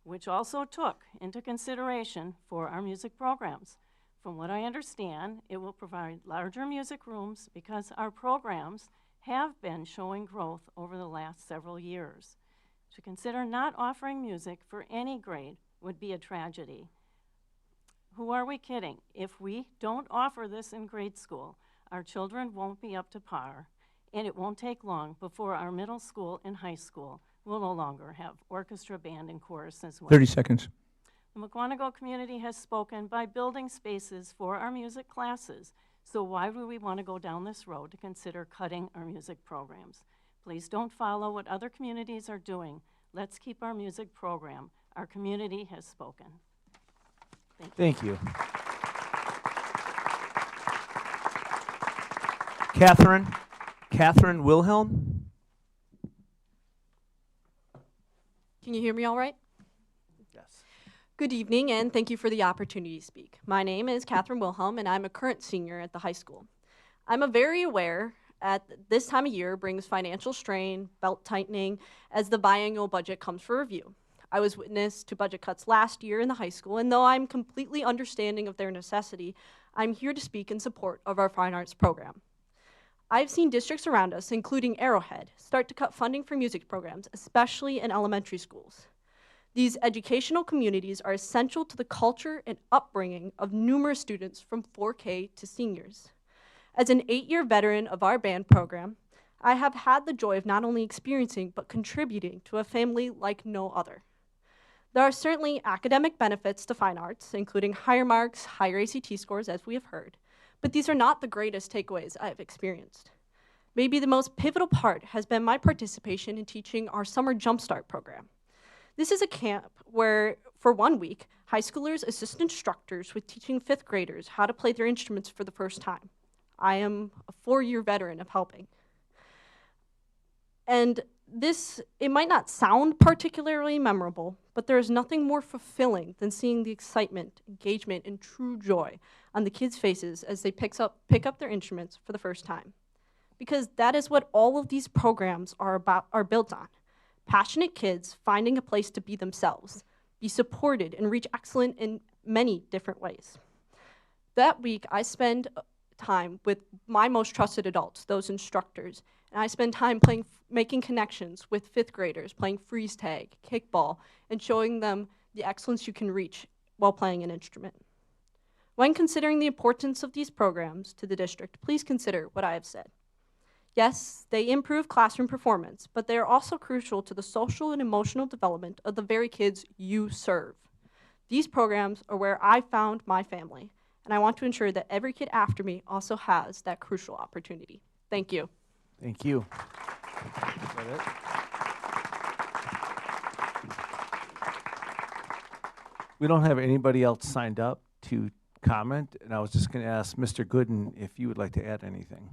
C: which also took into consideration for our music programs. From what I understand, it will provide larger music rooms because our programs have been showing growth over the last several years. To consider not offering music for any grade would be a tragedy. Who are we kidding? If we don't offer this in grade school, our children won't be up to par, and it won't take long before our middle school and high school will no longer have orchestra, band, and chorus as well.
E: 30 seconds.
C: The Mukwonago community has spoken by building spaces for our music classes, so why would we want to go down this road to consider cutting our music programs? Please don't follow what other communities are doing. Let's keep our music program. Our community has spoken.
A: Thank you.
E: Catherine Wilhelm.
G: Can you hear me all right?
A: Yes.
G: Good evening, and thank you for the opportunity to speak. My name is Catherine Wilhelm, and I'm a current senior at the high school. I'm very aware at this time of year brings financial strain, belt tightening, as the biannual budget comes for review. I was witness to budget cuts last year in the high school, and though I'm completely understanding of their necessity, I'm here to speak in support of our fine arts program. I've seen districts around us, including Arrowhead, start to cut funding for music programs, especially in elementary schools. These educational communities are essential to the culture and upbringing of numerous students from 4K to seniors. As an 8-year veteran of our band program, I have had the joy of not only experiencing but contributing to a family like no other. There are certainly academic benefits to fine arts, including higher marks, higher ACT scores, as we have heard, but these are not the greatest takeaways I have experienced. Maybe the most pivotal part has been my participation in teaching our Summer Jumpstart program. This is a camp where, for 1 week, high schoolers assist instructors with teaching 5th graders how to play their instruments for the first time. I am a 4-year veteran of helping. And this, it might not sound particularly memorable, but there is nothing more fulfilling than seeing the excitement, engagement, and true joy on the kids' faces as they pick up their instruments for the first time. Because that is what all of these programs are built on. Passionate kids finding a place to be themselves, be supported, and reach excellence in many different ways. That week, I spend time with my most trusted adults, those instructors, and I spend time making connections with 5th graders, playing freeze tag, kickball, and showing them the excellence you can reach while playing an instrument. When considering the importance of these programs to the district, please consider what I have said. Yes, they improve classroom performance, but they are also crucial to the social and emotional development of the very kids you serve. These programs are where I found my family, and I want to ensure that every kid after me also has that crucial opportunity. Thank you.
A: Thank you. Is that it? We don't have anybody else signed up to comment, and I was just going to ask Mr. Gooden if you would like to add anything.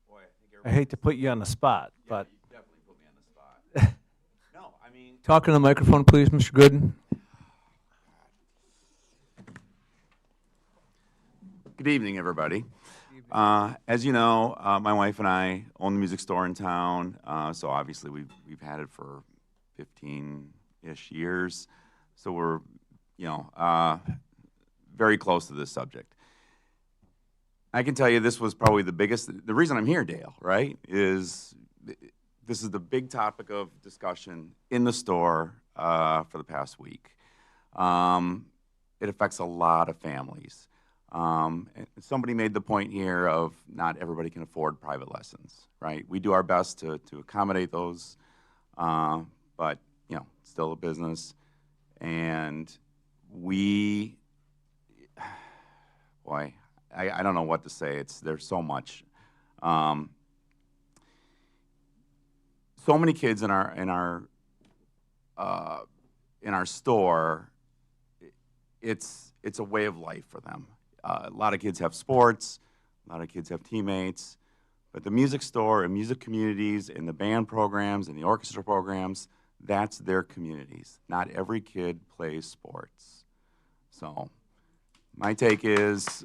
B: Boy,
A: I hate to put you on the spot, but
B: you definitely put me on the spot. No, I mean,
E: Talk in the microphone, please, Mr. Gooden.
B: good evening, everybody. As you know, my wife and I own the music store in town, so obviously we've had it for 15-ish years. So we're, very close to this subject. I can tell you this was probably the reason I'm here, Dale, right, is this is the big topic of discussion in the store for the past week. It affects a lot of families. And somebody made the point here of not everybody can afford private lessons, right? We do our best to accommodate those, but, it's still a business. And boy, I don't know what to say. There's so much. So many kids in our store. It's a way of life for them. A lot of kids have sports. A lot of kids have teammates. But the music store and music communities and the band programs and the orchestra programs, that's their communities. Not every kid plays sports. So my take is,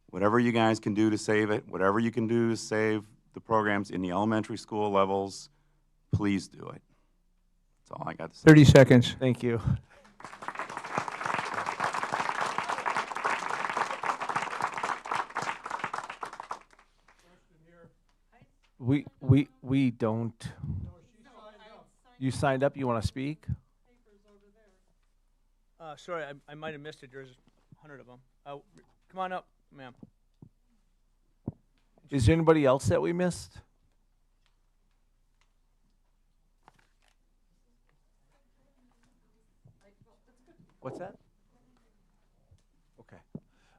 B: whatever you guys can do to save it, whatever you can do to save the programs in the elementary school levels, please do it. That's all I got to say.
E: 30 seconds.
A: thank you. We don't. You signed up, you want to speak?
E: Sorry, I might have missed it. There's 100 of them. Come on up, ma'am.
A: Is there anybody else that we missed? What's that? Okay.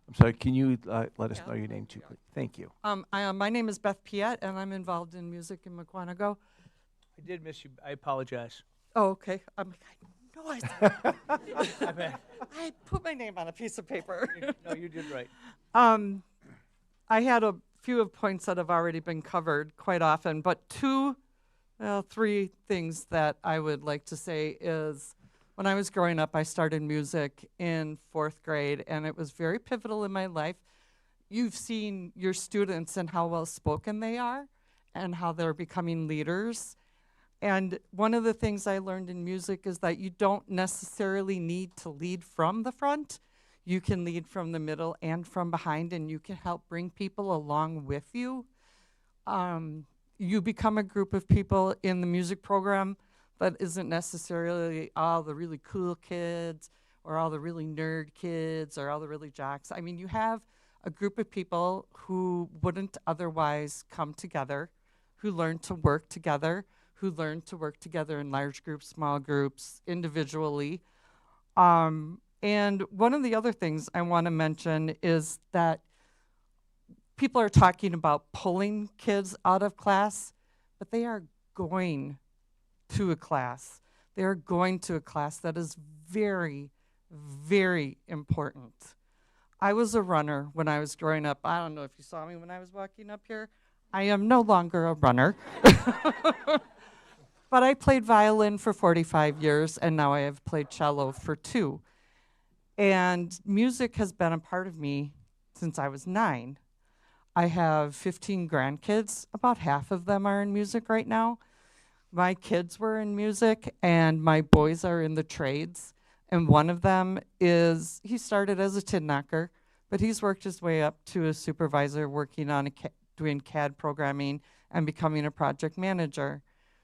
A: I'm sorry, can you let us know your name too, please? Thank you.
H: My name is Beth Piet, and I'm involved in music in Mukwonago.
E: I did miss you. I apologize.
H: Oh, okay. I'm like, I know I put my name on a piece of paper.
E: No, you did right.
H: I had a few of points that have already been covered quite often, but three things that I would like to say is when I was growing up, I started music in 4th grade, and it was very pivotal in my life. You've seen your students and how well-spoken they are and how they're becoming leaders. And one of the things I learned in music is that you don't necessarily need to lead from the front. You can lead from the middle and from behind, and you can help bring people along with you. You become a group of people in the music program that isn't necessarily all the really cool kids or all the really nerd kids or all the really jocks. I mean, you have a group of people who wouldn't otherwise come together, who learn to work together, who learn to work together in large groups, small groups, individually. And one of the other things I want to mention is that people are talking about pulling kids out of class, but they are going to a class. They are going to a class that is very, very important. I was a runner when I was growing up. I don't know if you saw me when I was walking up here. I am no longer a runner. But I played violin for 45 years, and now I have played cello for 2. And music has been a part of me since I was 9. I have 15 grandkids. About half of them are in music right now. My kids were in music, and my boys are in the trades. And one of them he started as a tin knocker, but he's worked his way up to a supervisor working on doing CAD programming and becoming a project manager.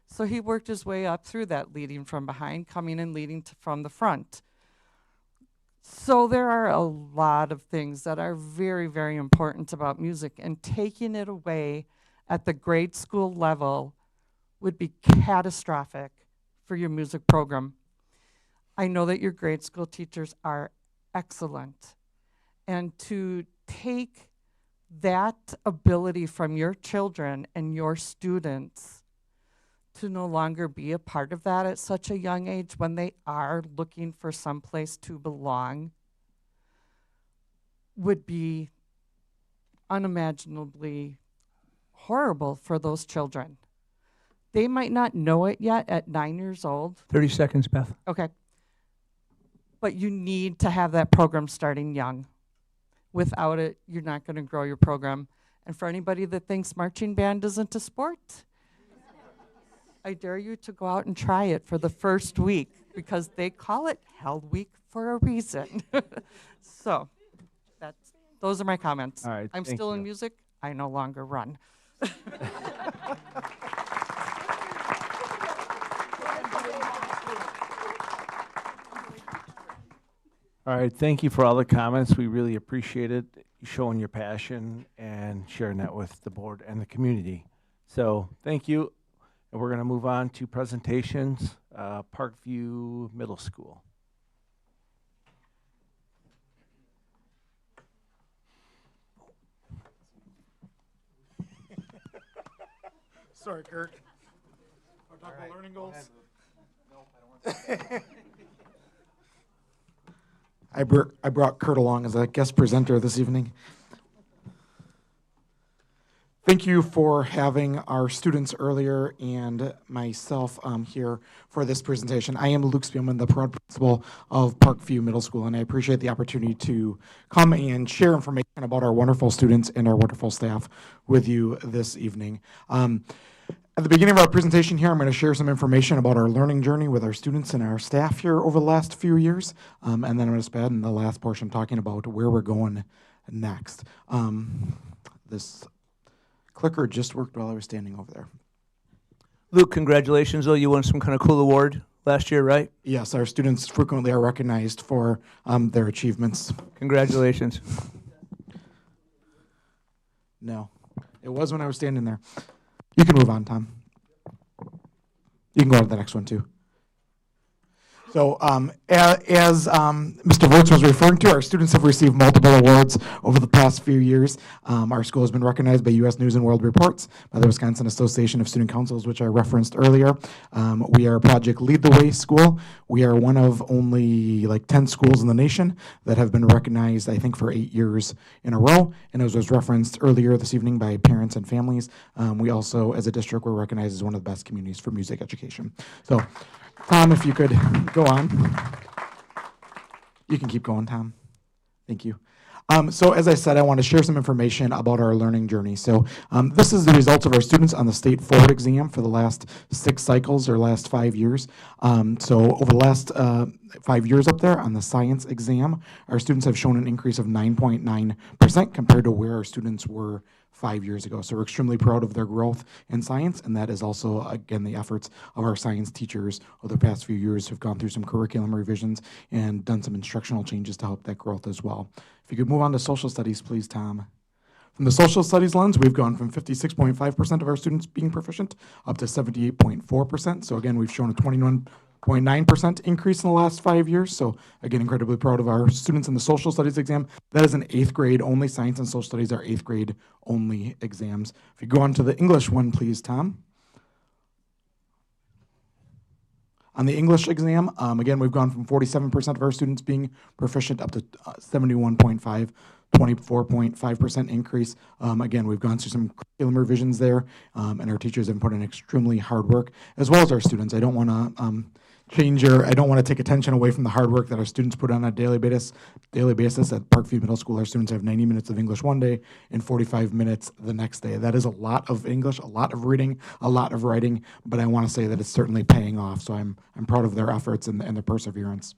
H: So he worked his way up through that leading from behind, coming and leading from the front. So there are a lot of things that are very, very important about music, and taking it away at the grade school level would be catastrophic for your music program. I know that your grade school teachers are excellent, and to take that ability from your children and your students to no longer be a part of that at such a young age when they are looking for some place to belong would be unimaginably horrible for those children. They might not know it yet at 9 years old.
E: 30 seconds, Beth.
H: Okay. But you need to have that program starting young. Without it, you're not going to grow your program. And for anybody that thinks marching band isn't a sport, I dare you to go out and try it for the first week, because they call it Hell Week for a reason. So those are my comments.
A: All right,
H: I'm
A: thank
H: still in
A: you.
H: music. I no longer run.
A: All right, thank you for all the comments. We really appreciate it, showing your passion and sharing that with the board and the community. So thank you. And we're going to move on to presentations, Parkview Middle School.
I: Sorry, Kirk. Want to talk about learning goals? I brought Kurt along as a guest presenter this evening. Thank you for having our students earlier and myself here for this presentation. I am Luke Spielman, the proud principal of Parkview Middle School, and I appreciate the opportunity to come and share information about our wonderful students and our wonderful staff with you this evening. At the beginning of our presentation here, I'm going to share some information about our learning journey with our students and our staff here over the last few years, and then I'm going to spend the last portion talking about where we're going next. This clicker just worked while I was standing over there.
E: Luke, congratulations, though. You won some kind of cool award last year, right?
I: Yes, our students frequently are recognized for their achievements.
E: Congratulations.
I: No, it was when I was standing there. You can move on, Tom. You can go on to the next one, too. So as Mr. Wirtz was referring to, our students have received multiple awards over the past few years. Our school has been recognized by U.S. News and World Reports, by the Wisconsin Association of Student Councils, which I referenced earlier. We are Project Lead the Way school. We are one of only like 10 schools in the nation that have been recognized, I think, for 8 years in a row. And as was referenced earlier this evening by parents and families, we also, as a district, were recognized as one of the best communities for music education. So, Tom, if you could go on. You can keep going, Tom. Thank you. So as I said, I want to share some information about our learning journey. So this is the results of our students on the state forward exam for the last 6 cycles or last 5 years. So over the last 5 years up there on the science exam, our students have shown an increase of 9.9% compared to where our students were 5 years ago. So we're extremely proud of their growth in science, and that is also, again, the efforts of our science teachers over the past few years who've gone through some curriculum revisions and done some instructional changes to help that growth as well. If you could move on to social studies, please, Tom. From the social studies lens, we've gone from 56.5% of our students being proficient up to 78.4%. So again, we've shown a 21.9% increase in the last 5 years. So again, incredibly proud of our students in the social studies exam. That is an 8th grade only. Science and social studies are 8th grade only exams. If you go on to the English one, please, Tom. On the English exam, again, we've gone from 47% of our students being proficient up to 71.5%. 24.5% increase. Again, we've gone through some curriculum revisions there, and our teachers have put in extremely hard work, as well as our students. I don't want to I don't want to take attention away from the hard work that our students put on a daily basis. At Parkview Middle School, our students have 90 minutes of English one day and 45 minutes the next day. That is a lot of English, a lot of reading, a lot of writing, but I want to say that it's certainly paying off. So I'm proud of their efforts and their perseverance.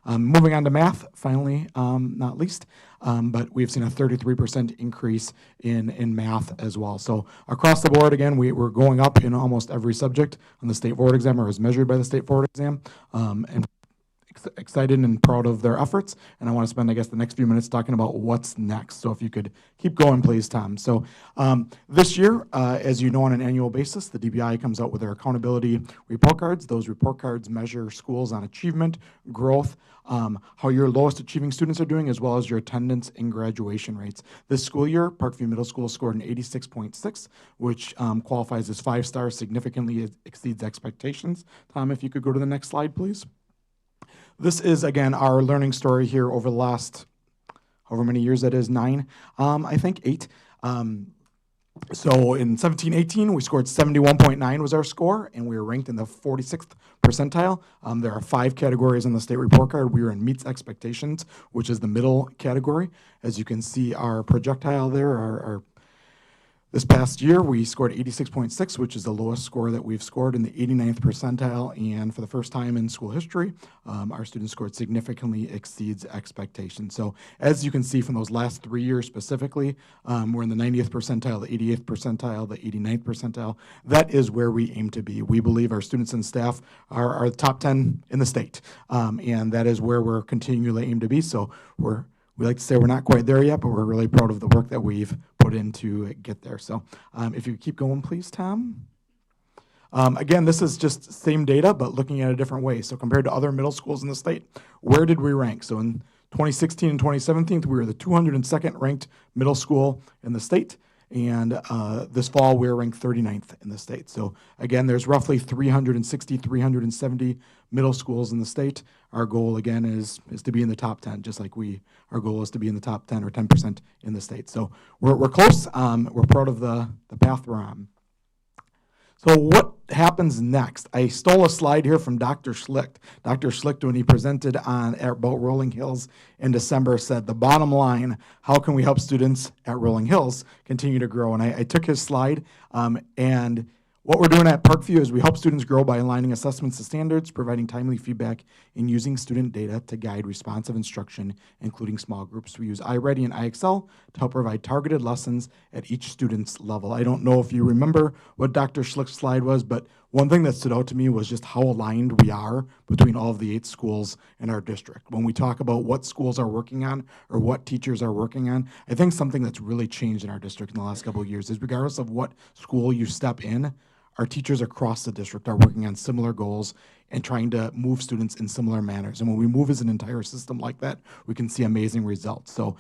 I: Moving on to math, finally, not least, but we've seen a 33% increase in math as well. So across the board, again, we're going up in almost every subject on the state board exam or as measured by the state board exam. And excited and proud of their efforts, and I want to spend, I guess, the next few minutes talking about what's next. So if you could keep going, please, Tom. So this year, as you know, on an annual basis, the DBI comes out with their accountability report cards. Those report cards measure schools on achievement, growth, how your lowest achieving students are doing, as well as your attendance and graduation rates. This school year, Parkview Middle School scored an 86.6, which qualifies as 5 stars, significantly exceeds expectations. Tom, if you could go to the next slide, please. This is, again, our learning story here over the last, however many years that is, 9, I think 8. So in 17-18, we scored 71.9 was our score, and we were ranked in the 46th percentile. There are 5 categories on the state report card. We were in meets expectations, which is the middle category. As you can see, our projectile there, this past year, we scored 86.6, which is the lowest score that we've scored in the 89th percentile. And for the first time in school history, our students scored significantly exceeds expectations. So as you can see from those last 3 years specifically, we're in the 90th percentile, the 88th percentile, the 89th percentile. That is where we aim to be. We believe our students and staff are the top 10 in the state. And that is where we're continually aim to be. So we like to say we're not quite there yet, but we're really proud of the work that we've put in to get there. So if you keep going, please, Tom. Again, this is just same data, but looking at a different way. So compared to other middle schools in the state, where did we rank? So in 2016 and 2017, we were the 202nd ranked middle school in the state. And this fall, we're ranked 39th in the state. So again, there's roughly 360, 370 middle schools in the state. Our goal, again, is to be in the top 10, just like our goal is to be in the top 10 or 10% in the state. So we're close. We're proud of the path we're on. So what happens next? I stole a slide here from Dr. Schlicht. Dr. Schlicht, when he presented about Rolling Hills in December, said the bottom line, how can we help students at Rolling Hills continue to grow? And I took his slide, and what we're doing at Parkview is we help students grow by aligning assessments to standards, providing timely feedback, and using student data to guide responsive instruction, including small groups. We use iReady and iExcel to help provide targeted lessons at each student's level. I don't know if you remember what Dr. Schlicht's slide was, but one thing that stood out to me was just how aligned we are between all of the 8 schools in our district. When we talk about what schools are working on or what teachers are working on, I think something that's really changed in our district in the last couple of years is regardless of what school you step in, our teachers across the district are working on similar goals and trying to move students in similar manners. And when we move as an entire system like that, we can see amazing results. So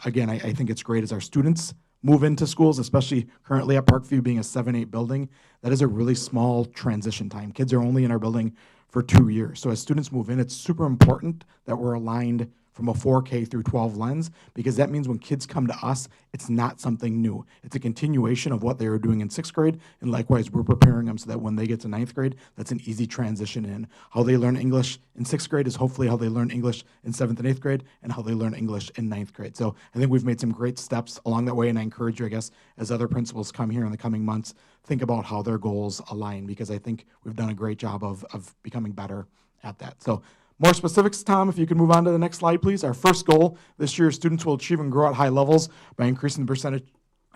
I: again, I think it's great as our students move into schools, especially currently at Parkview being a 7-8 building. That is a really small transition time. Kids are only in our building for 2 years. So as students move in, it's super important that we're aligned from a 4K through 12 lens, because that means when kids come to us, it's not something new. It's a continuation of what they were doing in 6th grade, and likewise, we're preparing them so that when they get to 9th grade, that's an easy transition in. How they learn English in 6th grade is hopefully how they learn English in 7th and 8th grade, and how they learn English in 9th grade. So I think we've made some great steps along that way, and I encourage you, I guess, as other principals come here in the coming months, think about how their goals align, because I think we've done a great job of becoming better at that. So more specifics, Tom, if you could move on to the next slide, please. Our first goal this year, students will achieve and grow at high levels by increasing the percentage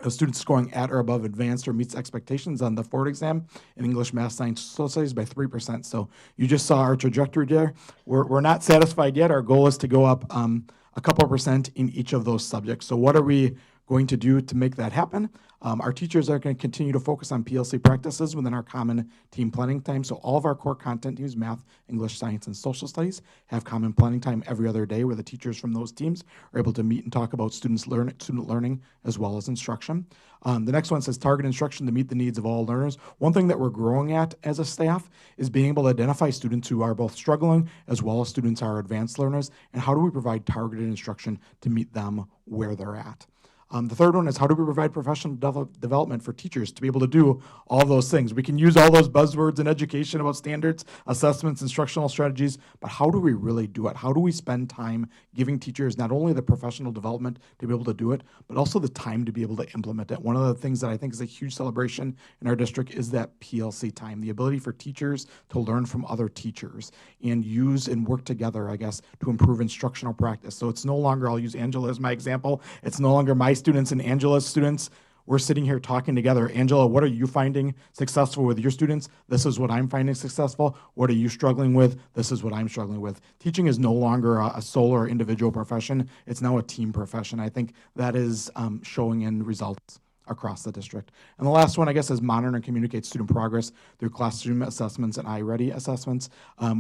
I: of students scoring at or above advanced or meets expectations on the Ford exam in English, Math, Science, Social Studies by 3%. So you just saw our trajectory there. We're not satisfied yet. Our goal is to go up a couple % in each of those subjects. So what are we going to do to make that happen? Our teachers are going to continue to focus on PLC practices within our common team planning time. So all of our core content teams, math, English, science, and social studies, have common planning time every other day where the teachers from those teams are able to meet and talk about student learning as well as instruction. The next one says target instruction to meet the needs of all learners. One thing that we're growing at as a staff is being able to identify students who are both struggling as well as students who are advanced learners, and how do we provide targeted instruction to meet them where they're at. The third one is how do we provide professional development for teachers to be able to do all those things? We can use all those buzzwords in education about standards, assessments, instructional strategies, but how do we really do it? How do we spend time giving teachers not only the professional development to be able to do it, but also the time to be able to implement it? One of the things that I think is a huge celebration in our district is that PLC time, the ability for teachers to learn from other teachers and use and work together, I guess, to improve instructional practice. So it's no longer, I'll use Angela as my example, it's no longer my students and Angela's students. We're sitting here talking together. Angela, what are you finding successful with your students? This is what I'm finding successful. What are you struggling with? This is what I'm struggling with. Teaching is no longer a solo or individual profession. It's now a team profession. I think that is showing in results across the district. And the last one, I guess, is monitor and communicate student progress through classroom assessments and iReady assessments.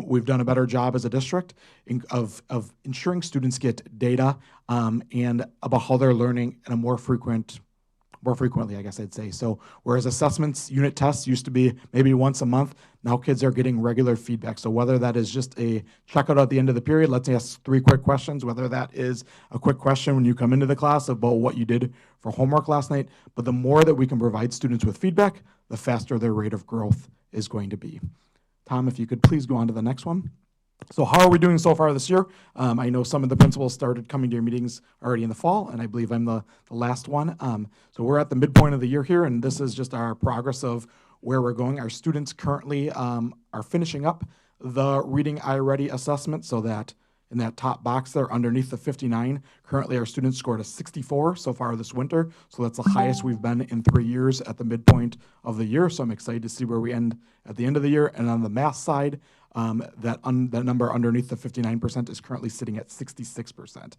I: We've done a better job as a district of ensuring students get data and about how they're learning in a more frequently, I guess I'd say. So whereas assessments, unit tests used to be maybe once a month, now kids are getting regular feedback. So whether that is just a checkout at the end of the period, let's ask 3 quick questions, whether that is a quick question when you come into the class about what you did for homework last night, but the more that we can provide students with feedback, the faster their rate of growth is going to be. Tom, if you could please go on to the next one. So how are we doing so far this year? I know some of the principals started coming to your meetings already in the fall, and I believe I'm the last one. So we're at the midpoint of the year here, and this is just our progress of where we're going. Our students currently are finishing up the Reading iReady assessment, so that in that top box there underneath the 59, currently our students scored a 64 so far this winter, so that's the highest we've been in 3 years at the midpoint of the year, so I'm excited to see where we end at the end of the year. And on the math side, that number underneath the 59% is currently sitting at 66%.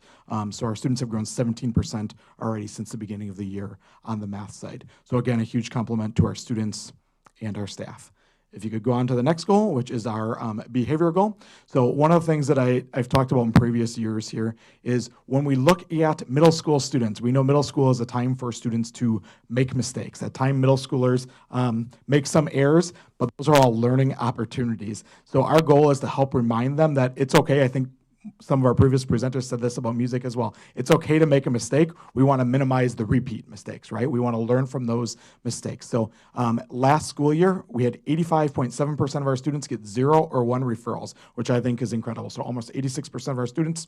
I: So our students have grown 17% already since the beginning of the year on the math side. So again, a huge compliment to our students and our staff. If you could go on to the next goal, which is our behavior goal. So one of the things that I've talked about in previous years here is when we look at middle school students, we know middle school is a time for students to make mistakes. At time, middle schoolers make some errors, but those are all learning opportunities. So our goal is to help remind them that it's okay. I think some of our previous presenters said this about music as well. It's okay to make a mistake. We want to minimize the repeat mistakes, right? We want to learn from those mistakes. So last school year, we had 85.7% of our students get 0 or 1 referrals, which I think is incredible. So almost 86% of our students,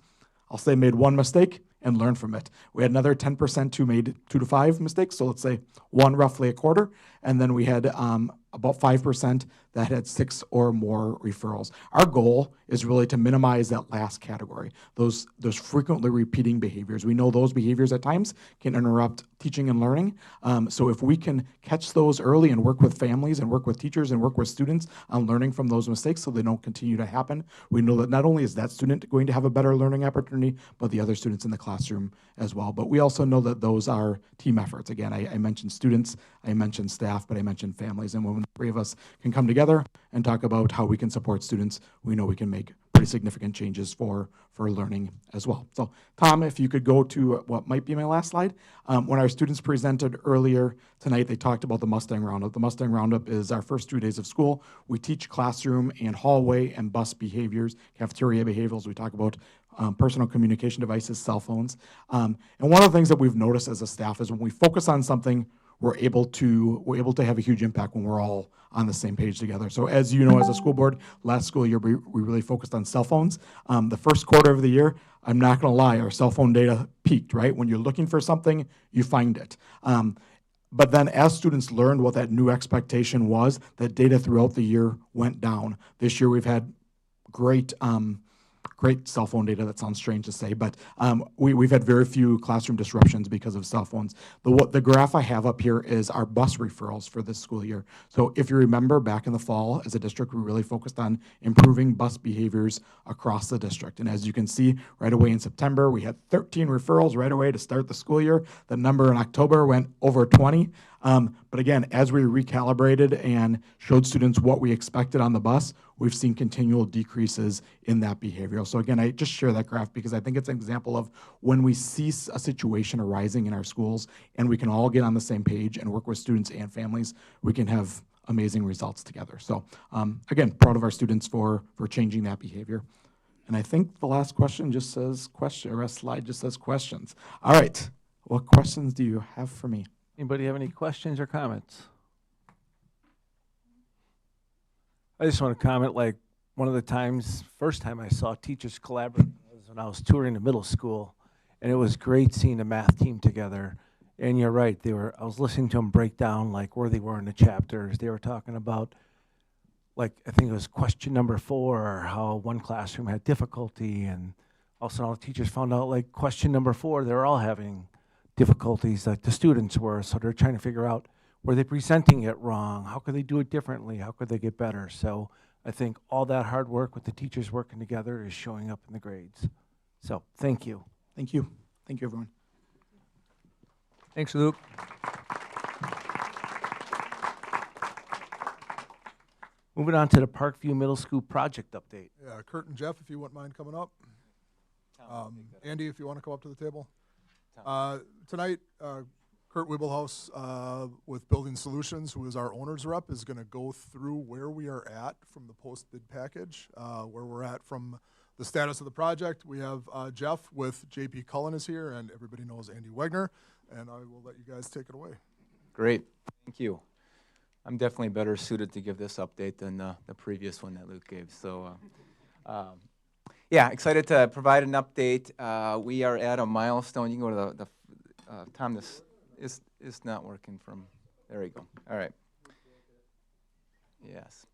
I: I'll say, made 1 mistake and learned from it. We had another 10% who made 2 to 5 mistakes, so let's say 1 roughly a quarter. And then we had about 5% that had 6 or more referrals. Our goal is really to minimize that last category, those frequently repeating behaviors. We know those behaviors at times can interrupt teaching and learning. So if we can catch those early and work with families and work with teachers and work with students on learning from those mistakes so they don't continue to happen, we know that not only is that student going to have a better learning opportunity, but the other students in the classroom as well. But we also know that those are team efforts. Again, I mentioned students, I mentioned staff, but I mentioned families. And when the 3 of us can come together and talk about how we can support students, we know we can make pretty significant changes for learning as well. So Tom, if you could go to what might be my last slide. When our students presented earlier tonight, they talked about the Mustang Roundup. The Mustang Roundup is our first 2 days of school. We teach classroom and hallway and bus behaviors, cafeteria behaviors. We talk about personal communication devices, cell phones. And one of the things that we've noticed as a staff is when we focus on something, we're able to have a huge impact when we're all on the same page together. So as you know, as a school board, last school year, we really focused on cell phones. The first quarter of the year, I'm not gonna lie, our cell phone data peaked, right? When you're looking for something, you find it. But then as students learned what that new expectation was, that data throughout the year went down. This year we've had great cell phone data. That sounds strange to say, but we've had very few classroom disruptions because of cell phones. The graph I have up here is our bus referrals for this school year. So if you remember, back in the fall, as a district, we really focused on improving bus behaviors across the district. And as you can see, right away in September, we had 13 referrals right away to start the school year. The number in October went over 20. But again, as we recalibrated and showed students what we expected on the bus, we've seen continual decreases in that behavioral. So again, I just share that graph because I think it's an example of when we see a situation arising in our schools and we can all get on the same page and work with students and families, we can have amazing results together. So again, proud of our students for changing that behavior. And I think the last question just says question, or a slide just says questions. All right. What questions do you have for me?
A: Anybody have any questions or comments? I just want to comment, like, one of the times, first time I saw teachers collaborate was when I was touring the middle school, and it was great seeing the math team together. And you're right, I was listening to them break down, like, where they were in the chapters. They were talking about, like, I think it was question number 4, how one classroom had difficulty, and also all the teachers found out, like, question number 4, they were all having difficulties, like the students were, so they're trying to figure out, were they presenting it wrong? How could they do it differently? How could they get better? So I think all that hard work with the teachers working together is showing up in the grades. So thank you.
I: Thank you. Thank you, everyone.
E: Thanks, Luke.
A: Moving on to the Parkview Middle School project update.
K: Yeah, Kurt and Jeff, if you wouldn't mind coming up. Andy, if you want to come up to the table. Tonight, Kurt Wiebelhaus with Building Solutions, who is our owner's rep, is going to go through where we are at from the post-bid package, where we're at from the status of the project. We have Jeff with JP Cullen is here, and everybody knows Andy Wegner, and I will let you guys take it away.
L: Great, thank you. I'm definitely better suited to give this update than the previous one that Luke gave. So, yeah, excited to provide an update. We are at a milestone. You can go to the Tom, this is not working from, there we go. All right. Yes.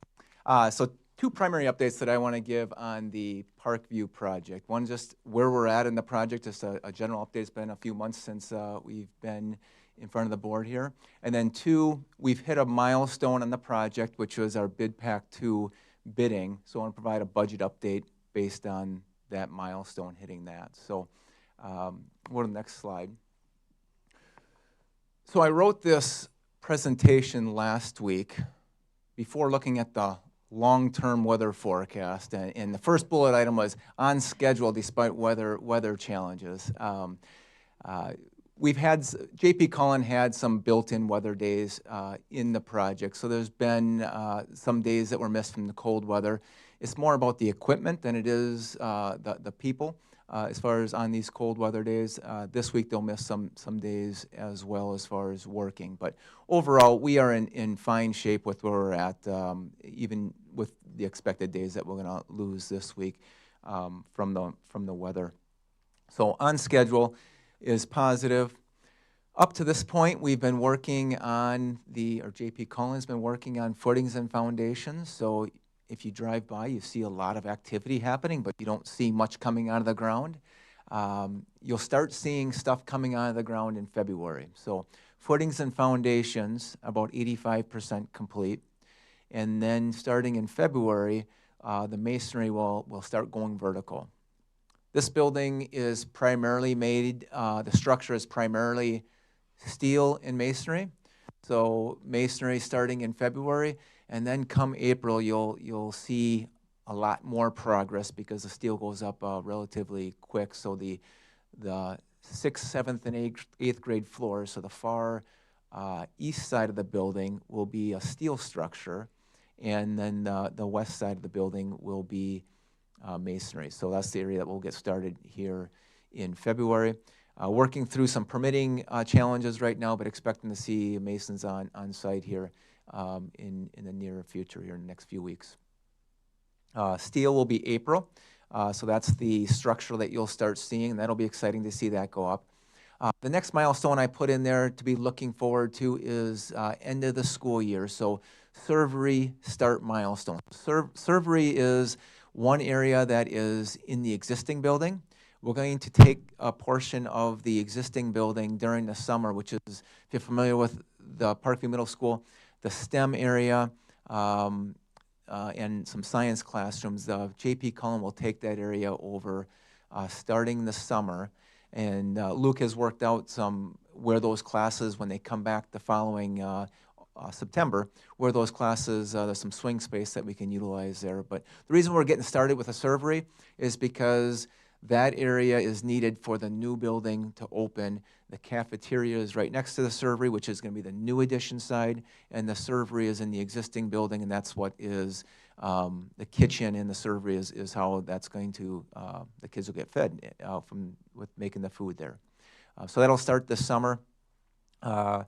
L: So 2 primary updates that I want to give on the Parkview project. One, just where we're at in the project, just a general update. It's been a few months since we've been in front of the board here. And then 2, we've hit a milestone on the project, which was our Bid Pack 2 bidding. So I want to provide a budget update based on that milestone, hitting that. So go to the next slide. So I wrote this presentation last week before looking at the long-term weather forecast, and the first bullet item was on schedule despite weather challenges. We've had, JP Cullen had some built-in weather days in the project, so there's been some days that were missed from the cold weather. It's more about the equipment than it is the people. As far as on these cold weather days, this week they'll miss some days as well as far as working. But overall, we are in fine shape with where we're at, even with the expected days that we're going to lose this week from the weather. So on schedule is positive. Up to this point, we've been working on JP Cullen's been working on footings and foundations. So if you drive by, you see a lot of activity happening, but you don't see much coming out of the ground. You'll start seeing stuff coming out of the ground in February. So footings and foundations, about 85% complete. And then starting in February, the masonry will start going vertical. This building is primarily made, the structure is primarily steel and masonry. So masonry starting in February. And then come April, you'll see a lot more progress because the steel goes up relatively quick. So the 6th, 7th, and 8th grade floors, so the far east side of the building will be a steel structure, and then the west side of the building will be masonry. So that's the area that will get started here in February. Working through some permitting challenges right now, but expecting to see masons on site here in the near future here in the next few weeks. Steel will be April, so that's the structure that you'll start seeing, and that'll be exciting to see that go up. The next milestone I put in there to be looking forward to is end of the school year, so servery start milestone. Servery is one area that is in the existing building. We're going to take a portion of the existing building during the summer, which is, if you're familiar with the Parkview Middle School, the STEM area and some science classrooms. JP Cullen will take that area over starting the summer. And Luke has worked out where those classes, when they come back the following September, where those classes, there's some swing space that we can utilize there. But the reason we're getting started with a servery is because that area is needed for the new building to open. The cafeteria is right next to the servery, which is going to be the new addition side, and the servery is in the existing building, and that's what is the kitchen in the servery is how that's going to, the kids will get fed with making the food there. So that'll start this summer. And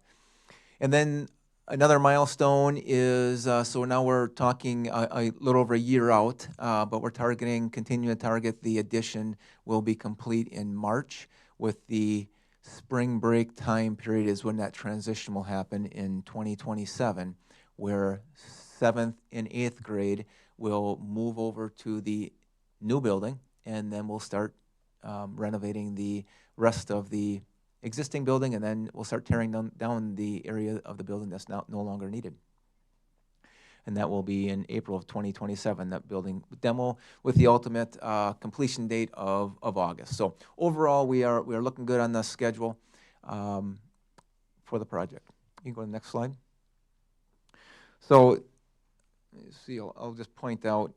L: then another milestone is, so now we're talking a little over a year out, but we're continuing to target the addition will be complete in March, with the spring break time period is when that transition will happen in 2027, where 7th and 8th grade will move over to the new building, and then we'll start renovating the rest of the existing building, and then we'll start tearing down the area of the building that's no longer needed. And that will be in April of 2027, that building demo, with the ultimate completion date of August. So overall, we are looking good on the schedule for the project. You can go to the next slide. So let me see, I'll just point out,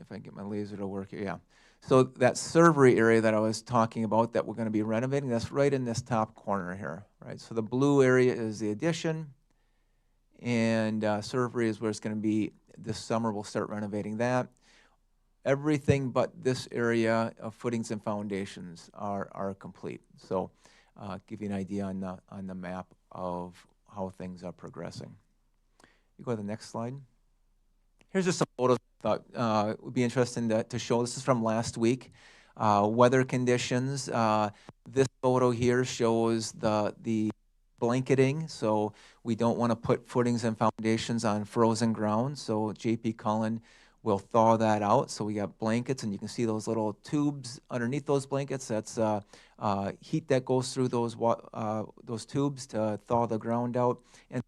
L: if I can get my laser to work here, yeah. So that servery area that I was talking about that we're going to be renovating, that's right in this top corner here, right? So the blue area is the addition, and servery is where it's going to be this summer. We'll start renovating that. Everything but this area of footings and foundations are complete. So give you an idea on the map of how things are progressing. You go to the next slide. Here's just some photos I thought would be interesting to show. This is from last week. Weather conditions. This photo here shows the blanketing. So we don't want to put footings and foundations on frozen ground. So J.P. Cullen will thaw that out. So we got blankets, and you can see those little tubes underneath those blankets. That's heat that goes through those tubes to thaw the ground out. And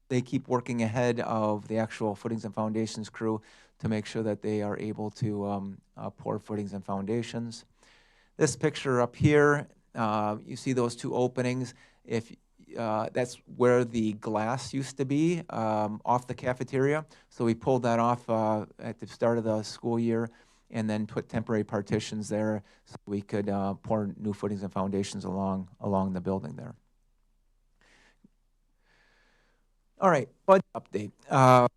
L: they keep working ahead of the actual footings and foundations crew to make sure that they are able to pour footings and foundations. This picture up here, you see those two openings. That's where the glass used to be off the cafeteria. So we pulled that off at the start of the school year, and then put temporary partitions there so we could pour new footings and foundations along the building there. All right, budget update. A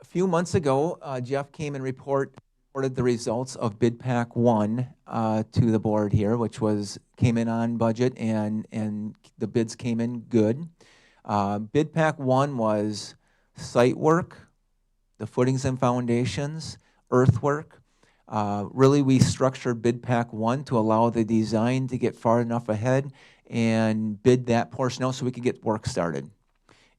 L: few months ago, Jeff came and reported the results of Bid Pack 1 to the board here, which came in on budget, and the bids came in good. Bid Pack 1 was site work, the footings and foundations, earthwork. Really, we structured Bid Pack 1 to allow the design to get far enough ahead and bid that portion out so we could get work started.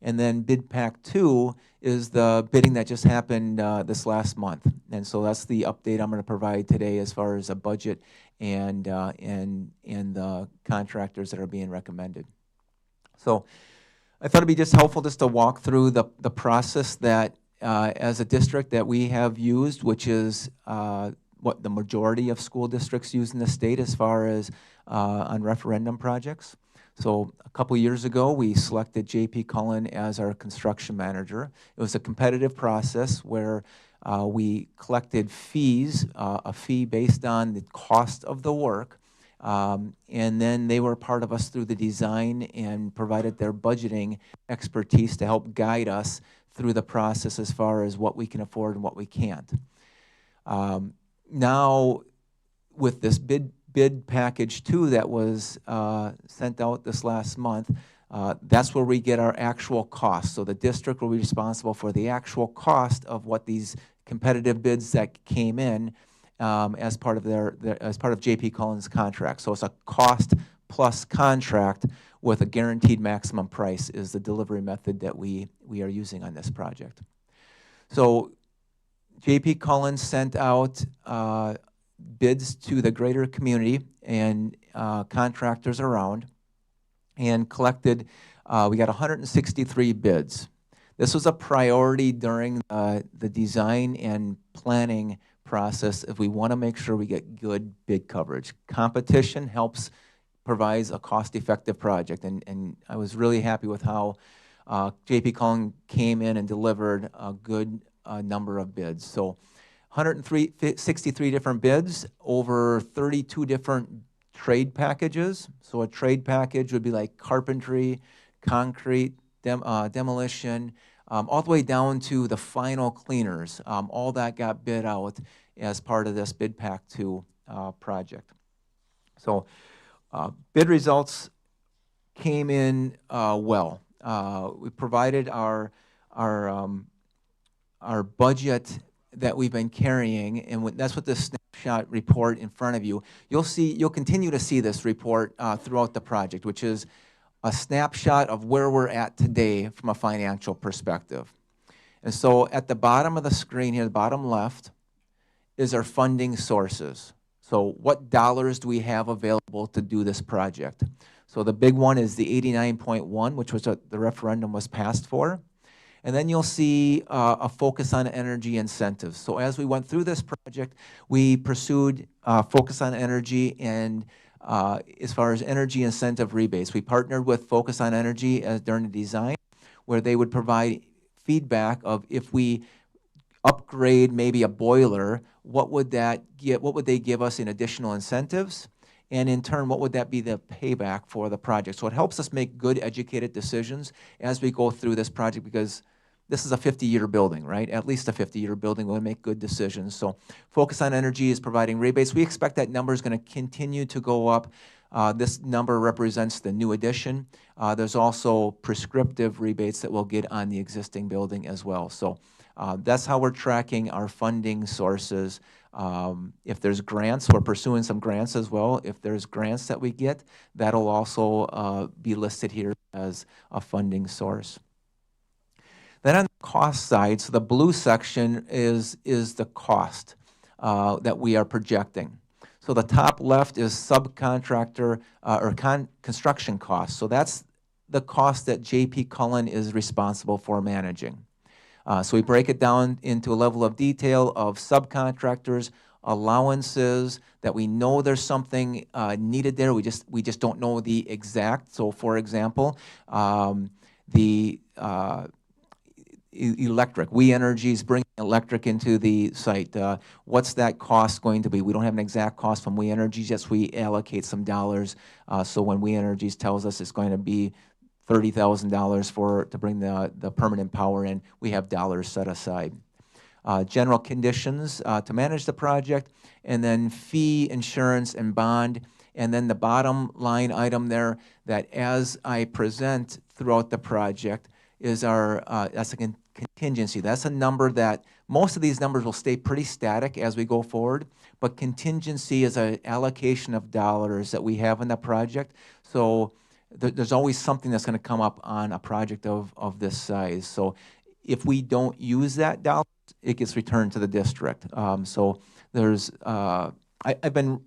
L: And then Bid Pack 2 is the bidding that just happened this last month. And so that's the update I'm going to provide today as far as a budget and the contractors that are being recommended. So I thought it'd be just helpful just to walk through the process that as a district that we have used, which is what the majority of school districts use in the state as far as on referendum projects. So a couple years ago, we selected J.P. Cullen as our construction manager. It was a competitive process where we collected fees, a fee based on the cost of the work, and then they were part of us through the design and provided their budgeting expertise to help guide us through the process as far as what we can afford and what we can't. Now, with this bid package 2 that was sent out this last month, that's where we get our actual costs. So the district will be responsible for the actual cost of what these competitive bids that came in as part of J.P. Cullen's contract. So it's a cost plus contract with a guaranteed maximum price is the delivery method that we are using on this project. So J.P. Cullen sent out bids to the greater community and contractors around, and collected, we got 163 bids. This was a priority during the design and planning process if we want to make sure we get good bid coverage. Competition provides a cost-effective project, and I was really happy with how J.P. Cullen came in and delivered a good number of bids. So 163 different bids, over 32 different trade packages. So a trade package would be like carpentry, concrete, demolition, all the way down to the final cleaners. All that got bid out as part of this Bid Pack 2 project. So Bid results came in well. We provided our budget that we've been carrying, and that's what this snapshot report in front of you. You'll continue to see this report throughout the project, which is a snapshot of where we're at today from a financial perspective. And so at the bottom of the screen here, the bottom left, is our funding sources. So what dollars do we have available to do this project? So the big one is the 89.1, which was what the referendum was passed for. And then you'll see a focus on energy incentives. So as we went through this project, we pursued focus on energy and as far as energy incentive rebates. We partnered with Focus on Energy during the design, where they would provide feedback of if we upgrade maybe a boiler, what would they give us in additional incentives? And in turn, what would that be the payback for the project? So it helps us make good, educated decisions as we go through this project, because this is a 50-year building, right? At least a 50-year building. We'll make good decisions. So Focus on Energy is providing rebates. We expect that number is going to continue to go up. This number represents the new addition. There's also prescriptive rebates that we'll get on the existing building as well. So that's how we're tracking our funding sources. If there's grants, we're pursuing some grants as well. If there's grants that we get, that'll also be listed here as a funding source. Then on the cost side, so the blue section is the cost that we are projecting. So the top left is subcontractor or construction costs. So that's the cost that J.P. Cullen is responsible for managing. So we break it down into a level of detail of subcontractors, allowances, that we know there's something needed there. We just don't know the exact. So for example, the electric. We Energy is bringing electric into the site. What's that cost going to be? We don't have an exact cost from We Energy, just we allocate some dollars. So when We Energies tells us it's going to be $30,000 to bring the permanent power in, we have dollars set aside. General conditions to manage the project, and then fee, insurance, and bond. And then the bottom line item there that as I present throughout the project is our, that's a contingency. That's a number that, most of these numbers will stay pretty static as we go forward, but contingency is an allocation of dollars that we have in the project. So there's always something that's going to come up on a project of this size. So if we don't use that dollar, it gets returned to the district. So there's, I've been,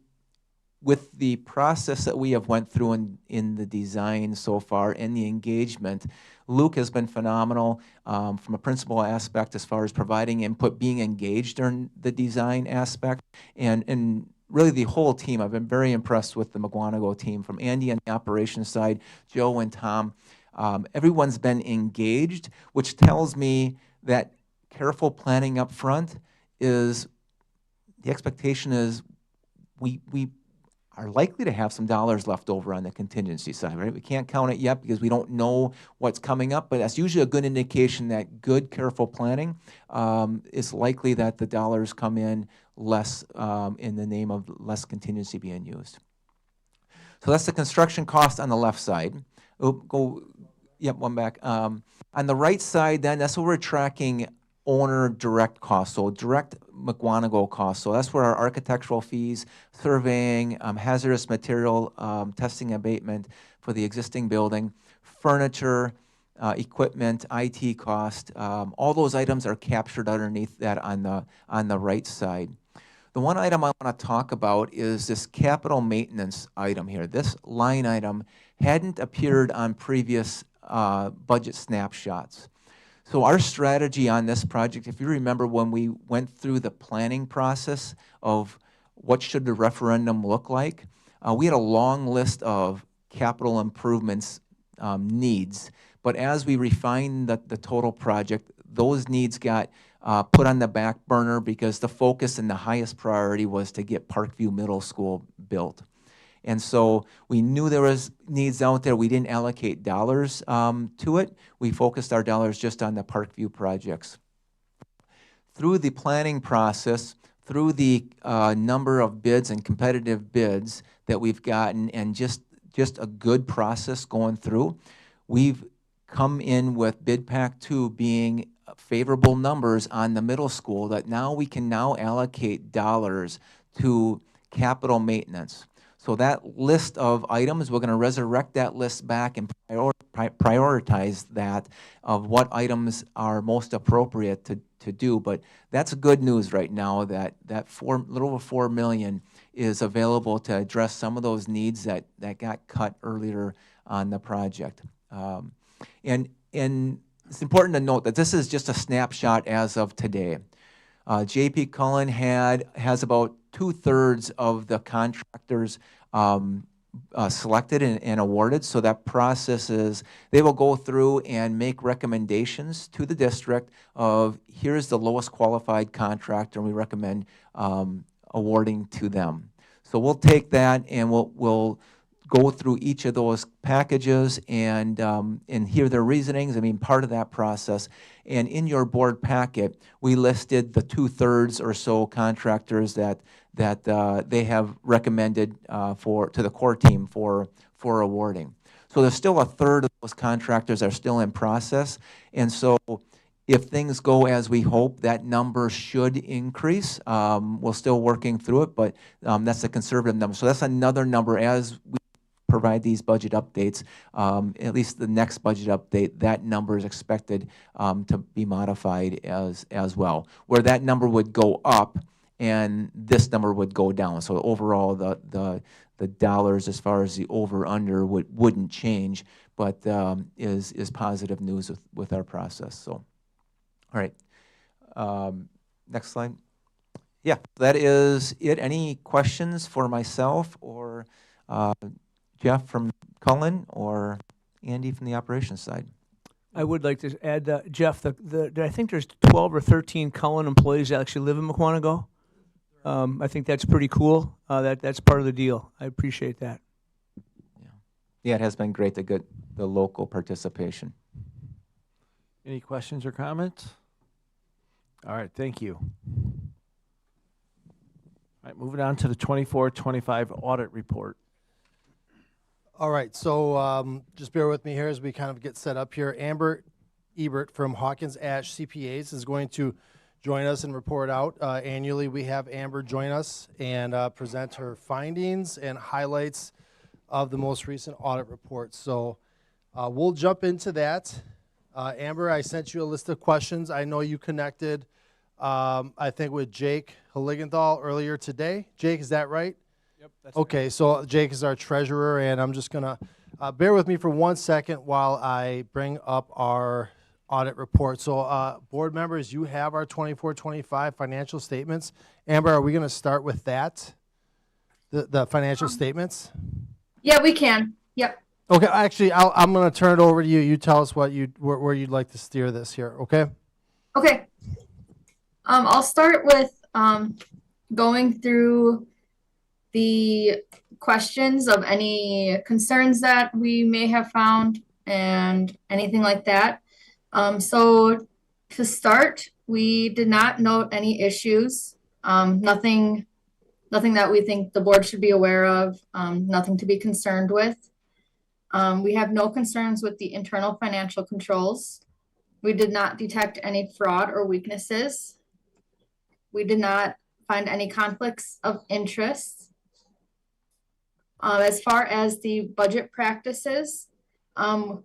L: with the process that we have went through in the design so far and the engagement, Luke has been phenomenal from a principal aspect as far as providing input, being engaged during the design aspect, and really the whole team. I've been very impressed with the Mukwonago team, from Andy on the operations side, Joe and Tom. Everyone's been engaged, which tells me that careful planning up front is, the expectation is we are likely to have some dollars left over on the contingency side, right? We can't count it yet because we don't know what's coming up, but that's usually a good indication that good, careful planning is likely that the dollars come in less in the name of less contingency being used. So that's the construction cost on the left side. Yep, one back. On the right side then, that's where we're tracking owner direct costs, so direct Mukwonago costs. So that's where our architectural fees, surveying, hazardous material testing abatement for the existing building, furniture, equipment, IT cost, all those items are captured underneath that on the right side. The one item I want to talk about is this capital maintenance item here. This line item hadn't appeared on previous budget snapshots. So our strategy on this project, if you remember when we went through the planning process of what should the referendum look like, we had a long list of capital improvements needs. But as we refined the total project, those needs got put on the back burner because the focus and the highest priority was to get Parkview Middle School built. And so we knew there was needs out there. We didn't allocate dollars to it. We focused our dollars just on the Parkview projects. Through the planning process, through the number of bids and competitive bids that we've gotten and just a good process going through, we've come in with bid pack 2 being favorable numbers on the middle school that now we can now allocate dollars to capital maintenance. So that list of items, we're going to resurrect that list back and prioritize that of what items are most appropriate to do. But that's good news right now that little over $4 million is available to address some of those needs that got cut earlier on the project. And it's important to note that this is just a snapshot as of today. J.P. Cullen has about 2/3 of the contractors selected and awarded. So that process is they will go through and make recommendations to the district of here's the lowest qualified contractor, and we recommend awarding to them. So we'll take that and we'll go through each of those packages and hear their reasonings. I mean, part of that process. And in your board packet, we listed the 2/3 or so contractors that they have recommended to the core team for awarding. So there's still 1/3 of those contractors are still in process. And so if things go as we hope, that number should increase. We're still working through it, but that's a conservative number. So that's another number as we provide these budget updates, at least the next budget update, that number is expected to be modified as well, where that number would go up and this number would go down. So overall, the dollars as far as the over/under wouldn't change, but is positive news with our process. So, all right, next slide. Yeah, that is it. Any questions for myself or Jeff from Cullen or Andy from the operations side?
E: I would like to add, Jeff, I think there's 12 or 13 Cullen employees that actually live in Mukwonago. I think that's pretty cool. That's part of the deal. I appreciate that.
L: Yeah, it has been great to get the local participation.
A: Any questions or comments? All right, thank you. All right, moving on to the 24-25 audit report.
M: All right, so just bear with me here as we kind of get set up here. Amber Ebert from Hawkins Ash CPAs is going to join us and report out. Annually, we have Amber join us and present her findings and highlights of the most recent audit report. So we'll jump into that. Amber, I sent you a list of questions. I know you connected, I think, with Jake Holigenthal earlier today. Jake, is that right?
E: Yep, that's
M: okay,
E: right.
M: So Jake is our treasurer, and I'm just going to bear with me for 1 second while I bring up our audit report. So board members, you have our 24-25 financial statements. Amber, are we going to start with that, the financial statements?
N: Yeah, we can. Yep.
M: Okay, actually, I'm going to turn it over to you. You tell us where you'd like to steer this here, okay?
N: Okay. I'll start with going through the questions of any concerns that we may have found and anything like that. So to start, we did not note any issues, nothing that we think the board should be aware of, nothing to be concerned with. We have no concerns with the internal financial controls. We did not detect any fraud or weaknesses. We did not find any conflicts of interest. As far as the budget practices,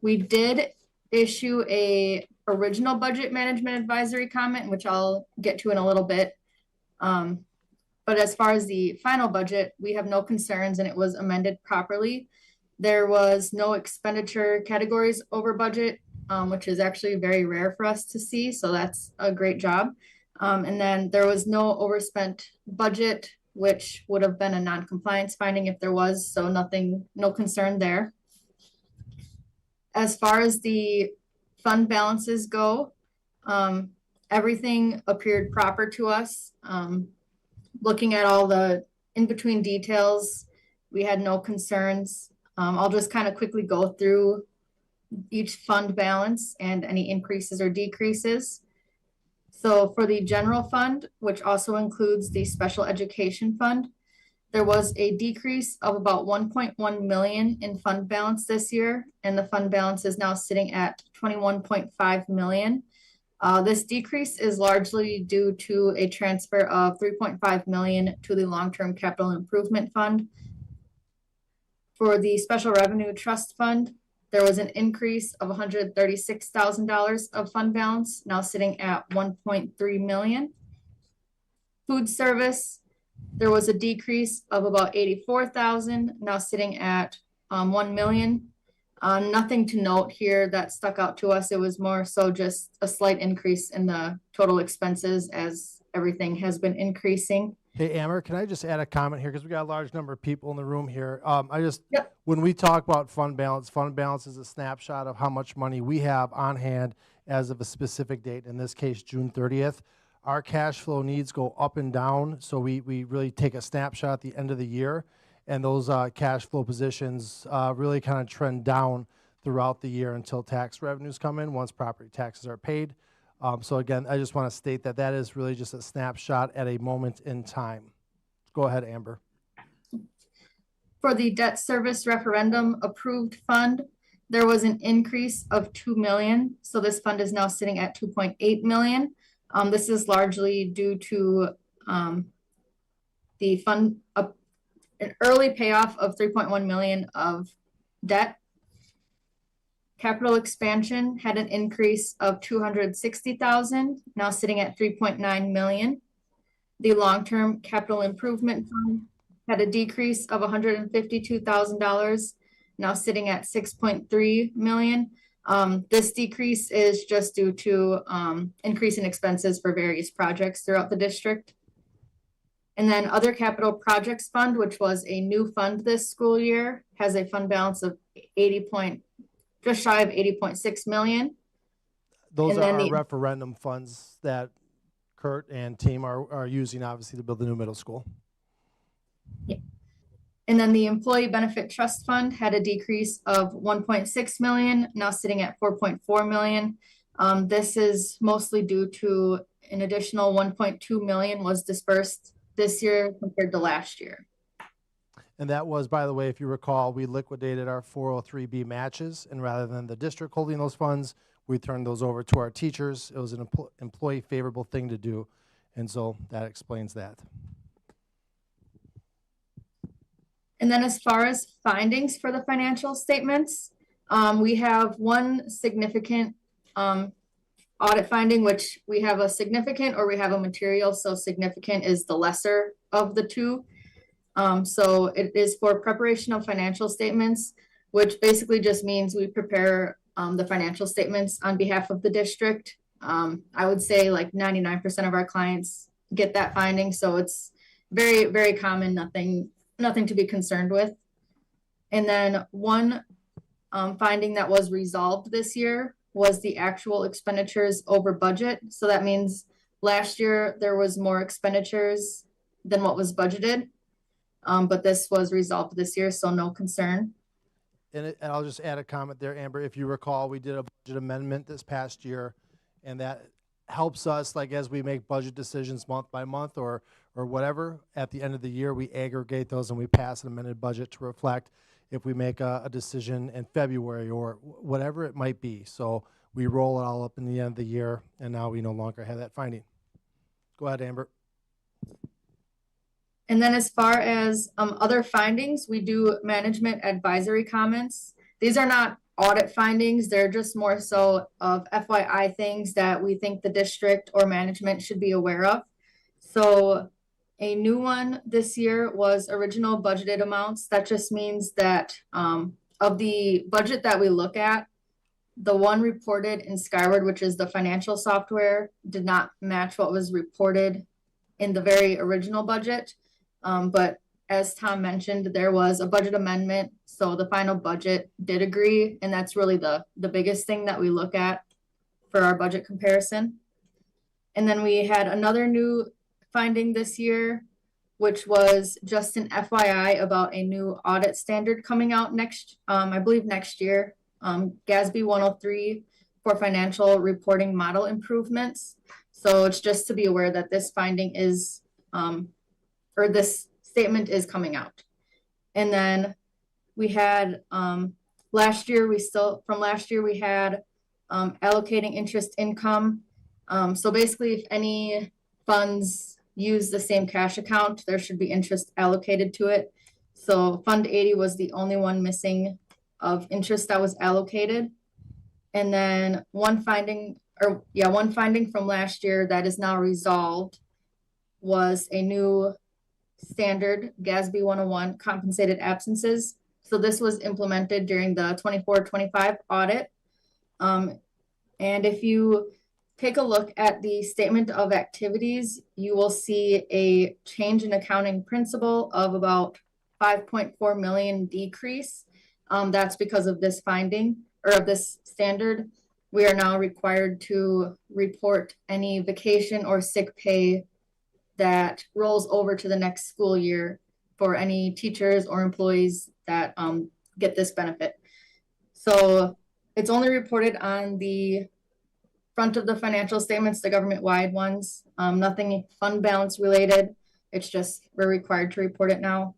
N: we did issue a original budget management advisory comment, which I'll get to in a little bit. But as far as the final budget, we have no concerns and it was amended properly. There was no expenditure categories over budget, which is actually very rare for us to see. So that's a great job. And then there was no overspent budget, which would have been a non-compliance finding if there was, so no concern there. As far as the fund balances go, everything appeared proper to us. Looking at all the in-between details, we had no concerns. I'll just kind of quickly go through each fund balance and any increases or decreases. So for the general fund, which also includes the special education fund, there was a decrease of about 1.1 million in fund balance this year, and the fund balance is now sitting at 21.5 million. This decrease is largely due to a transfer of 3.5 million to the long-term capital improvement fund. For the special revenue trust fund, there was an increase of $136,000 of fund balance, now sitting at 1.3 million. Food service, there was a decrease of about 84,000, now sitting at 1 million. Nothing to note here that stuck out to us. It was more so just a slight increase in the total expenses as everything has been increasing.
M: Hey, Amber, can I just add a comment here? Because we got a large number of people in the room here. When we talk about fund balance is a snapshot of how much money we have on hand as of a specific date, in this case, June 30th. Our cash flow needs go up and down, so we really take a snapshot at the end of the year, and those cash flow positions really kind of trend down throughout the year until tax revenues come in, once property taxes are paid. So again, I just want to state that that is really just a snapshot at a moment in time. Go ahead, Amber.
N: For the debt service referendum approved fund, there was an increase of 2 million. So this fund is now sitting at 2.8 million. This is largely due to the fund, an early payoff of 3.1 million of debt. Capital expansion had an increase of 260,000, now sitting at 3.9 million. The long-term capital improvement fund had a decrease of $152,000, now sitting at 6.3 million. This decrease is just due to increase in expenses for various projects throughout the district. And then other capital projects fund, which was a new fund this school year, has a fund balance of just shy of 80.6 million.
M: Those are our referendum funds that Kurt and team are using, obviously, to build the new middle school.
N: Yeah. And then the employee benefit trust fund had a decrease of 1.6 million, now sitting at 4.4 million. This is mostly due to an additional 1.2 million was dispersed this year compared to last year.
M: And that was, by the way, if you recall, we liquidated our 403B matches, and rather than the district holding those funds, we turned those over to our teachers. It was an employee favorable thing to do, and so that explains that.
N: And then as far as findings for the financial statements, we have one significant audit finding, which we have a significant or we have a material. So significant is the lesser of the two. So it is for preparation of financial statements, which basically just means we prepare the financial statements on behalf of the district. I would say like 99% of our clients get that finding. So it's very, very common, nothing to be concerned with. And then one finding that was resolved this year was the actual expenditures over budget. So that means last year there was more expenditures than what was budgeted. But this was resolved this year, so no concern.
M: And I'll just add a comment there, Amber. If you recall, we did a budget amendment this past year, and that helps us, like as we make budget decisions month by month or whatever, at the end of the year, we aggregate those and we pass an amended budget to reflect if we make a decision in February or whatever it might be. So we roll it all up in the end of the year, and now we no longer have that finding. Go ahead, Amber.
N: And then as far as other findings, we do management advisory comments. These are not audit findings. They're just more so of FYI things that we think the district or management should be aware of. So a new one this year was original budgeted amounts. That just means that of the budget that we look at, the one reported in Skyward, which is the financial software, did not match what was reported in the very original budget. But as Tom mentioned, there was a budget amendment, so the final budget did agree, and that's really the biggest thing that we look at for our budget comparison. And then we had another new finding this year, which was just an FYI about a new audit standard coming out I believe next year, GASB 103 for financial reporting model improvements. So it's just to be aware that this finding is, or this statement is coming out. And then we had, last year, from last year, we had allocating interest income. So basically, if any funds use the same cash account, there should be interest allocated to it. So Fund 80 was the only one missing of interest that was allocated. And then one finding from last year that is now resolved was a new standard, GASB 101, compensated absences. So this was implemented during the 24-25 audit. And if you take a look at the statement of activities, you will see a change in accounting principle of about 5.4 million decrease. That's because of this finding, or of this standard. We are now required to report any vacation or sick pay that rolls over to the next school year for any teachers or employees that get this benefit. So it's only reported on the front of the financial statements, the government-wide ones, nothing fund balance related. It's just we're required to report it now.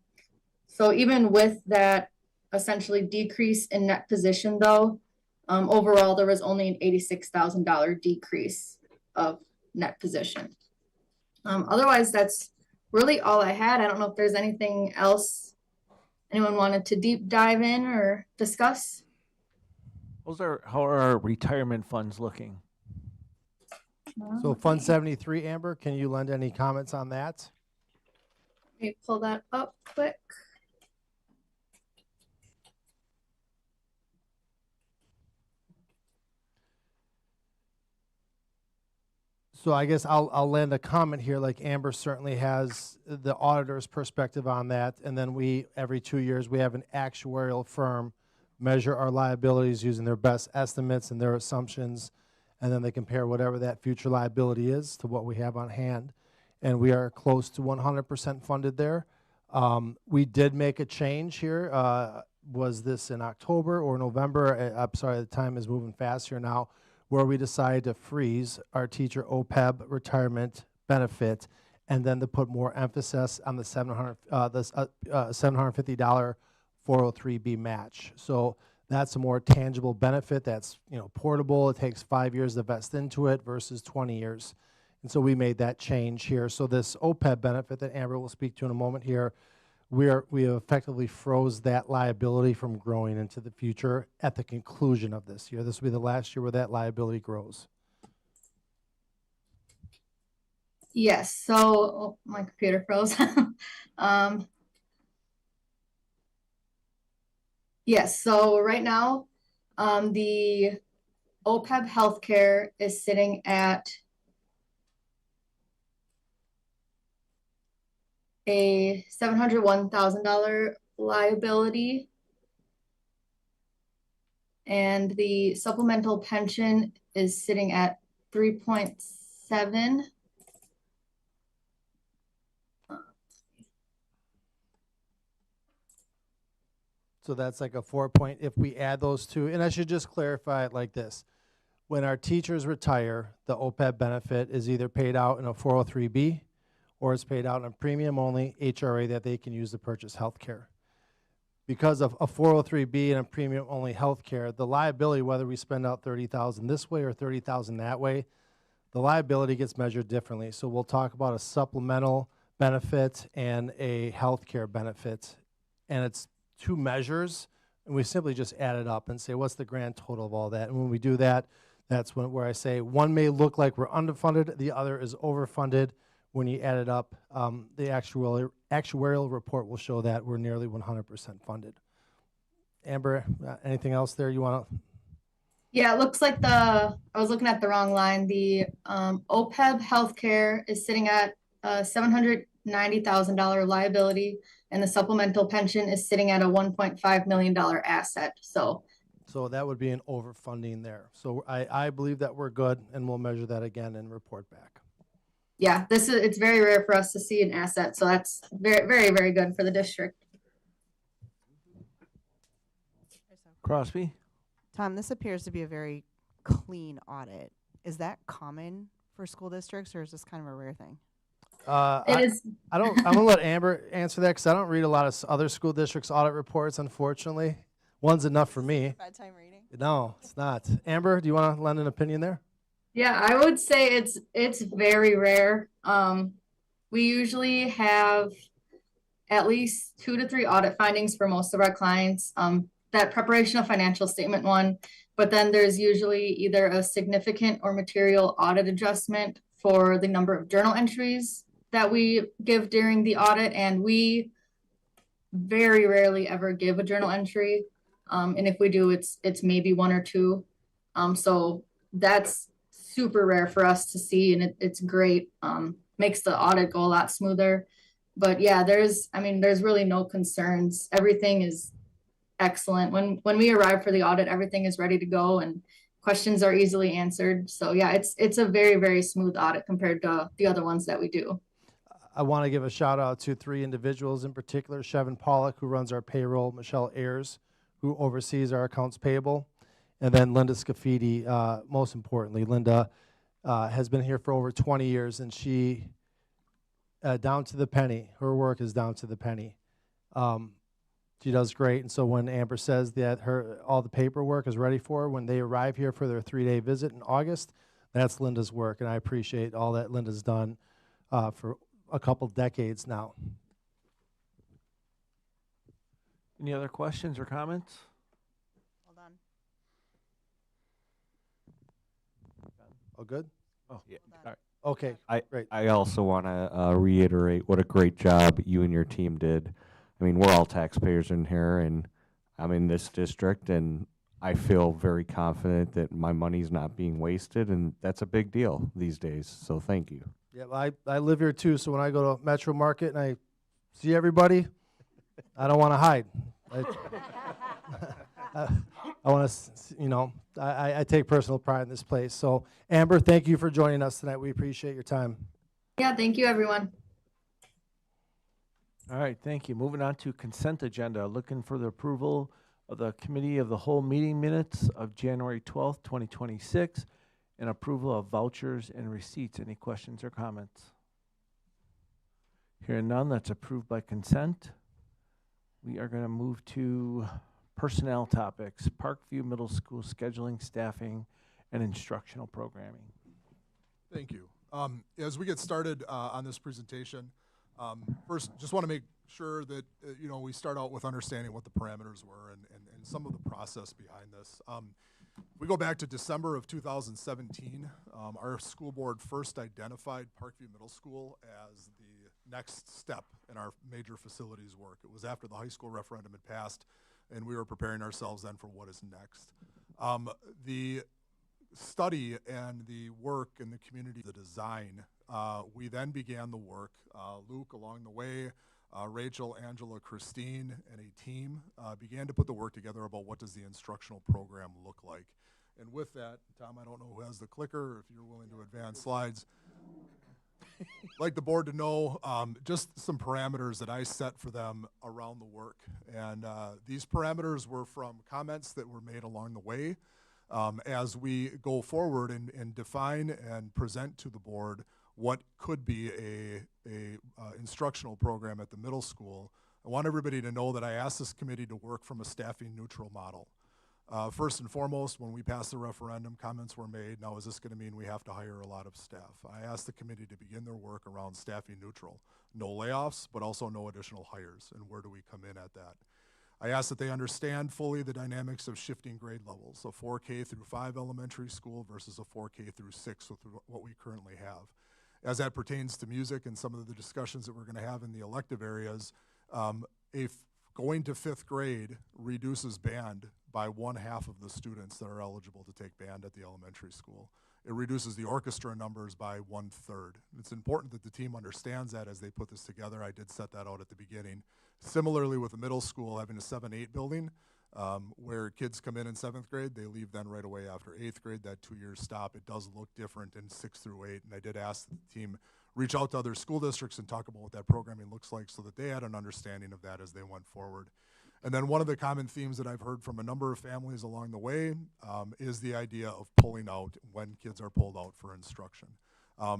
N: So even with that essentially decrease in net position though, overall there was only an $86,000 decrease of net position. Otherwise, that's really all I had. I don't know if there's anything else anyone wanted to deep dive in or discuss.
A: How are our retirement funds looking?
M: So Fund 73, Amber, can you lend any comments on that?
N: Let me pull that up quick.
M: So I guess I'll lend a comment here, like Amber certainly has the auditor's perspective on that. And then we, every 2 years, we have an actuarial firm measure our liabilities using their best estimates and their assumptions. And then they compare whatever that future liability is to what we have on hand. And we are close to 100% funded there. We did make a change here. Was this in October or November? I'm sorry, the time is moving fast here now, where we decided to freeze our teacher OPEB retirement benefit and then to put more emphasis on the $750 403B match. So that's a more tangible benefit that's portable. It takes 5 years to vest into it versus 20 years. And so we made that change here. So this OPEB benefit that Amber will speak to in a moment here, we have effectively froze that liability from growing into the future at the conclusion of this year. This will be the last year where that liability grows.
N: Yes, so my computer froze. Yes, so right now, the OPEB healthcare is sitting at a $701,000 liability, and the supplemental pension is sitting at 3.7.
M: So that's like a 4 point, if we add those two, and I should just clarify it like this. When our teachers retire, the OPEB benefit is either paid out in a 403B or it's paid out in a premium only HRA that they can use to purchase health care. Because of a 403B and a premium only health care, the liability, whether we spend out $30,000 this way or $30,000 that way, the liability gets measured differently. So we'll talk about a supplemental benefit and a health care benefit. And it's two measures, and we simply just add it up and say, what's the grand total of all that? And when we do that, that's where I say one may look like we're underfunded, the other is overfunded. When you add it up, the actuarial report will show that we're nearly 100% funded. Amber, anything else there you want to?
N: Yeah, it looks like I was looking at the wrong line. The OPEB healthcare is sitting at a $790,000 liability, and the supplemental pension is sitting at a $1.5 million asset. So
M: that would be an overfunding there. So I believe that we're good, and we'll measure that again and report back.
N: Yeah, it's very rare for us to see an asset, so that's very, very, very good for the district.
A: Crosby?
J: Tom, this appears to be a very clean audit. Is that common for school districts, or is this kind of a rare thing?
N: It is.
M: I'm gonna let Amber answer that because I don't read a lot of other school districts' audit reports. Unfortunately, one's enough for me.
J: Bedtime reading?
M: No, it's not. Amber, do you want to lend an opinion there?
N: Yeah, I would say it's very rare. We usually have at least 2 to 3 audit findings for most of our clients. That preparation of financial statement one, but then there's usually either a significant or material audit adjustment for the number of journal entries that we give during the audit, and we very rarely ever give a journal entry. And if we do, it's maybe 1 or 2. So that's super rare for us to see, and it's great. Makes the audit go a lot smoother. But yeah, there's really no concerns. Everything is excellent. When we arrive for the audit, everything is ready to go and questions are easily answered. So yeah, it's a very, very smooth audit compared to the other ones that we do.
M: I want to give a shout out to 3 individuals in particular: Chevin Pollock, who runs our payroll; Michelle Ayers, who oversees our accounts payable; and then Linda Scafidi. Most importantly, Linda has been here for over 20 years, and she, down to the penny, her work is down to the penny. She does great, and so when Amber says that all the paperwork is ready for her when they arrive here for their 3-day visit in August, that's Linda's work, and I appreciate all that Linda's done for a couple decades now.
A: Any other questions or comments?
J: Hold on.
M: All good?
A: Oh,
O: yeah.
A: all right.
M: Okay, great.
O: I also want to reiterate what a great job you and your team did. I mean, we're all taxpayers in here, and I'm in this district, and I feel very confident that my money's not being wasted, and that's a big deal these days, so thank you.
M: Yeah, I live here too, so when I go to Metro Market and I see everybody, I don't want to hide. I want to, I take personal pride in this place. So, Amber, thank you for joining us tonight. We appreciate your time.
N: Yeah, thank you, everyone.
A: All right, thank you. Moving on to consent agenda, looking for the approval of the committee of the whole meeting minutes of January 12th, 2026, and approval of vouchers and receipts. Any questions or comments? Hearing none, that's approved by consent. We are going to move to personnel topics, Parkview Middle School scheduling, staffing, and instructional programming.
K: Thank you. As we get started on this presentation, first, just want to make sure that we start out with understanding what the parameters were and some of the process behind this. We go back to December of 2017. Our school board first identified Parkview Middle School as the next step in our major facilities work. It was after the high school referendum had passed, and we were preparing ourselves then for what is next. The study and the work in the community, the design, we then began the work. Luke, along the way, Rachel, Angela, Christine, and a team began to put the work together about what does the instructional program look like. And with that, Tom, I don't know who has the clicker, or if you're willing to advance slides. I'd like the board to know just some parameters that I set for them around the work. And these parameters were from comments that were made along the way. As we go forward and define and present to the board what could be a instructional program at the middle school, I want everybody to know that I asked this committee to work from a staffing neutral model. First and foremost, when we passed the referendum, comments were made, now is this going to mean we have to hire a lot of staff? I asked the committee to begin their work around staffing neutral. No layoffs, but also no additional hires, and where do we come in at that? I asked that they understand fully the dynamics of shifting grade levels, a 4K through 5 elementary school versus a 4K through 6 with what we currently have. As that pertains to music and some of the discussions that we're going to have in the elective areas, going to 5th grade reduces band by 1/2 of the students that are eligible to take band at the elementary school. It reduces the orchestra numbers by 1/3. It's important that the team understands that as they put this together. I did set that out at the beginning. Similarly, with the middle school having a 7-8 building, where kids come in 7th grade, they leave then right away after 8th grade, that 2-year stop. It does look different in 6 through 8, and I did ask the team reach out to other school districts and talk about what that programming looks like so that they had an understanding of that as they went forward. And then one of the common themes that I've heard from a number of families along the way is the idea of pulling out when kids are pulled out for instruction.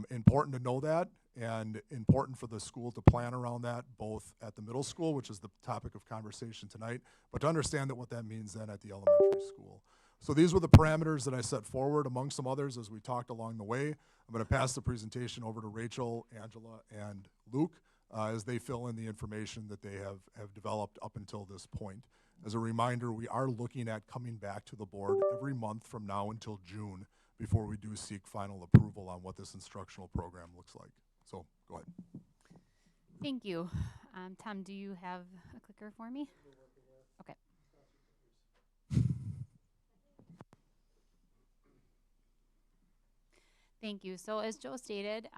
K: Important to know that, and important for the school to plan around that, both at the middle school, which is the topic of conversation tonight, but to understand that what that means then at the elementary school. So these were the parameters that I set forward, among some others, as we talked along the way. I'm going to pass the presentation over to Rachel, Angela, and Luke as they fill in the information that they have developed up until this point. As a reminder, we are looking at coming back to the board every month from now until June before we do seek final approval on what this instructional program looks like. So go ahead.
P: Thank you. Tom, do you have a clicker for me? Okay. Thank you. So as Joe stated,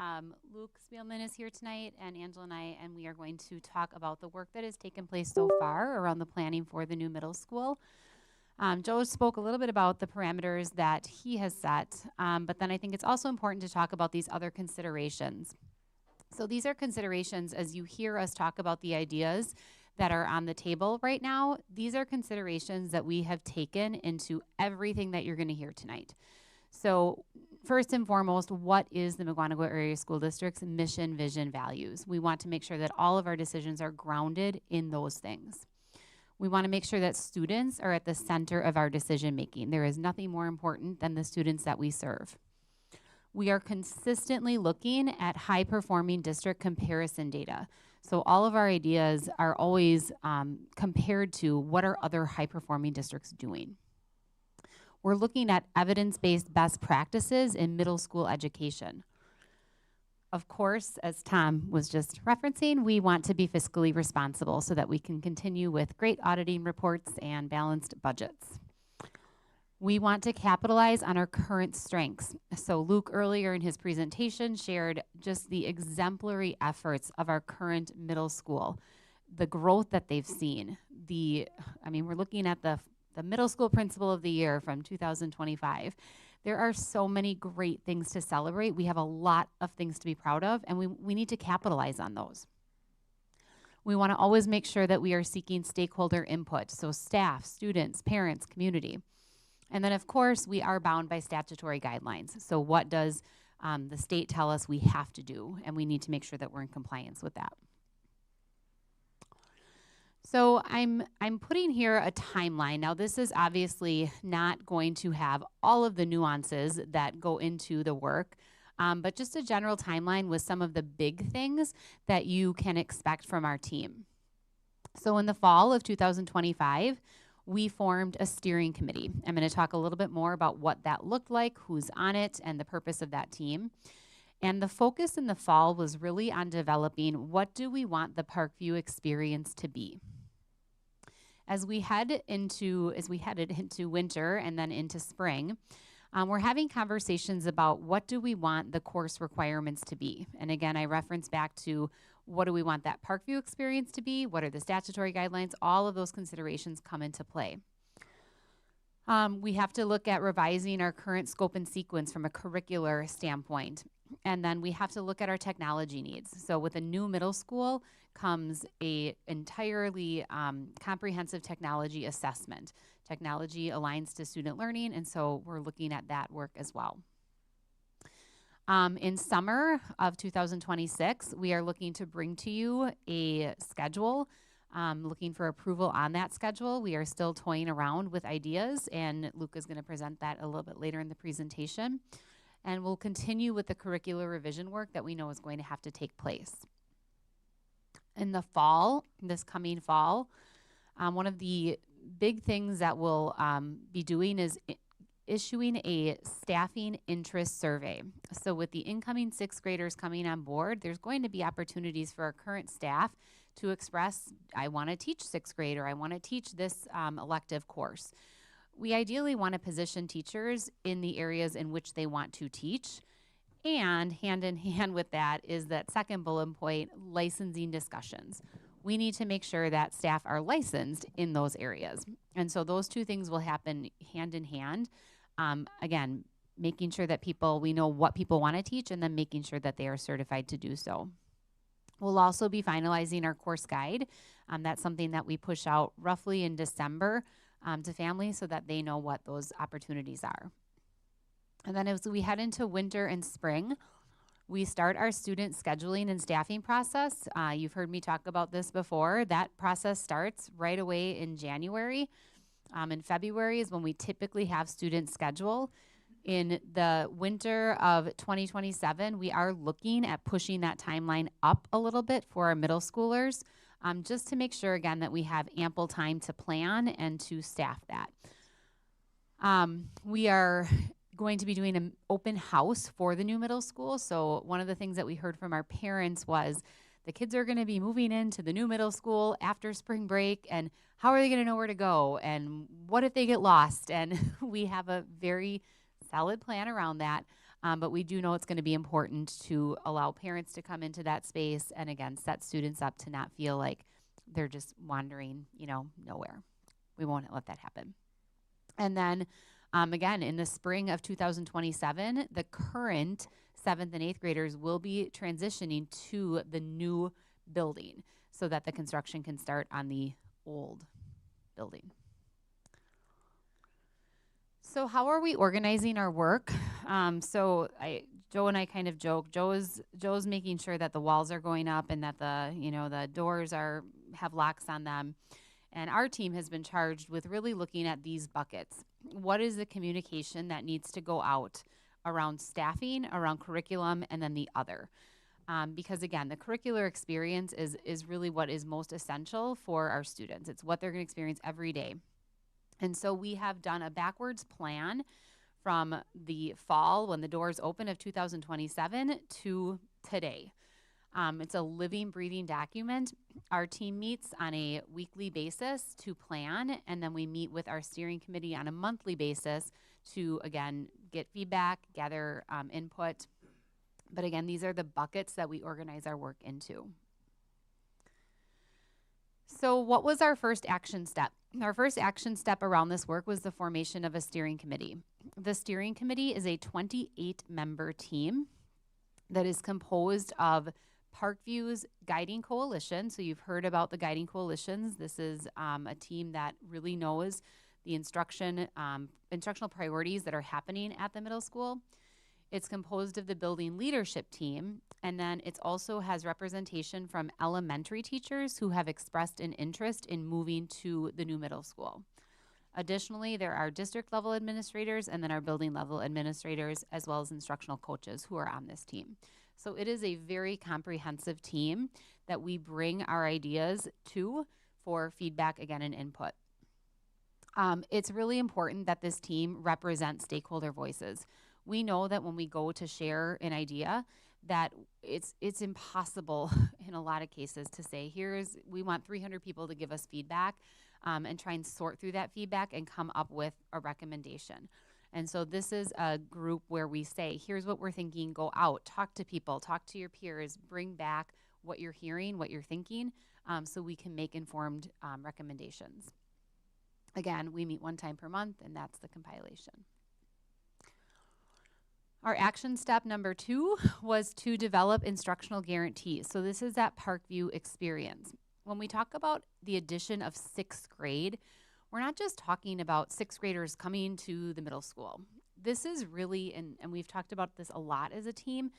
P: Luke Spielman is here tonight, and Angela and I, and we are going to talk about the work that has taken place so far around the planning for the new middle school. Joe spoke a little bit about the parameters that he has set, but then I think it's also important to talk about these other considerations. So these are considerations as you hear us talk about the ideas that are on the table right now. These are considerations that we have taken into everything that you're going to hear tonight. So first and foremost, what is the Mukwonago Area School District's mission, vision, values? We want to make sure that all of our decisions are grounded in those things. We want to make sure that students are at the center of our decision making. There is nothing more important than the students that we serve. We are consistently looking at high-performing district comparison data. So all of our ideas are always compared to what are other high-performing districts doing. We're looking at evidence-based best practices in middle school education. Of course, as Tom was just referencing, we want to be fiscally responsible so that we can continue with great auditing reports and balanced budgets. We want to capitalize on our current strengths. So Luke earlier in his presentation shared just the exemplary efforts of our current middle school, the growth that they've seen. We're looking at the middle school principal of the year from 2025. There are so many great things to celebrate. We have a lot of things to be proud of, and we need to capitalize on those. We want to always make sure that we are seeking stakeholder input, so staff, students, parents, community. And then, of course, we are bound by statutory guidelines. So what does the state tell us we have to do? And we need to make sure that we're in compliance with that. So I'm putting here a timeline. Now, this is obviously not going to have all of the nuances that go into the work, but just a general timeline with some of the big things that you can expect from our team. So in the fall of 2025, we formed a steering committee. I'm going to talk a little bit more about what that looked like, who's on it, and the purpose of that team. And the focus in the fall was really on developing what do we want the Parkview experience to be. As we headed into winter and then into spring, we're having conversations about what do we want the course requirements to be. And again, I reference back to what do we want that Parkview experience to be? What are the statutory guidelines? All of those considerations come into play. We have to look at revising our current scope and sequence from a curricular standpoint. And then we have to look at our technology needs. So with a new middle school comes a entirely comprehensive technology assessment. Technology aligns to student learning, and so we're looking at that work as well. In summer of 2026, we are looking to bring to you a schedule, looking for approval on that schedule. We are still toying around with ideas, and Luke is going to present that a little bit later in the presentation. And we'll continue with the curricular revision work that we know is going to have to take place. In the fall, this coming fall, one of the big things that we'll be doing is issuing a staffing interest survey. So with the incoming sixth graders coming on board, there's going to be opportunities for our current staff to express, I want to teach sixth grade, or I want to teach this elective course. We ideally want to position teachers in the areas in which they want to teach. And hand in hand with that is that second bullet point, licensing discussions. We need to make sure that staff are licensed in those areas. And so those two things will happen hand in hand. Again, making sure that we know what people want to teach, and then making sure that they are certified to do so. We'll also be finalizing our course guide. That's something that we push out roughly in December to families so that they know what those opportunities are. And then as we head into winter and spring, We start our student scheduling and staffing process. You've heard me talk about this before. That process starts right away in January. In February is when we typically have students schedule. In the winter of 2027, we are looking at pushing that timeline up a little bit for our middle schoolers, just to make sure, again, that we have ample time to plan and to staff that. We are going to be doing an open house for the new middle school. So one of the things that we heard from our parents was the kids are going to be moving into the new middle school after spring break, and how are they going to know where to go? And what if they get lost? And we have a very solid plan around that. But we do know it's going to be important to allow parents to come into that space and, again, set students up to not feel like they're just wandering, nowhere. We won't let that happen. And then, again, in the spring of 2027, the current 7th and 8th graders will be transitioning to the new building so that the construction can start on the old building. So how are we organizing our work? Joe and I kind of joke. Joe's making sure that the walls are going up and that the doors have locks on them. And our team has been charged with really looking at these buckets. What is the communication that needs to go out around staffing, around curriculum, and then the other? Because again, the curricular experience is really what is most essential for our students. It's what they're going to experience every day. And so we have done a backwards plan from the fall when the doors open of 2027 to today. It's a living, breathing document. Our team meets on a weekly basis to plan, and then we meet with our steering committee on a monthly basis to, again, get feedback, gather input. But again, these are the buckets that we organize our work into. So what was our first action step? Our first action step around this work was the formation of a steering committee. The steering committee is a 28-member team that is composed of Parkview's Guiding Coalition. So you've heard about the Guiding Coalitions. This is a team that really knows the instructional priorities that are happening at the middle school. It's composed of the building leadership team, and then it also has representation from elementary teachers who have expressed an interest in moving to the new middle school. Additionally, there are district level administrators and then our building level administrators, as well as instructional coaches who are on this team. So it is a very comprehensive team that we bring our ideas to for feedback, again, and input. It's really important that this team represents stakeholder voices. We know that when we go to share an idea, that it's impossible in a lot of cases to say, we want 300 people to give us feedback and try and sort through that feedback and come up with a recommendation. And so this is a group where we say, here's what we're thinking, go out, talk to people, talk to your peers, bring back what you're hearing, what you're thinking, so we can make informed recommendations. Again, we meet one time per month, and that's the compilation. Our action step number 2 was to develop instructional guarantees. So this is that Parkview experience. When we talk about the addition of 6th grade, we're not just talking about 6th graders coming to the middle school. This is really, and we've talked about this a lot as a team,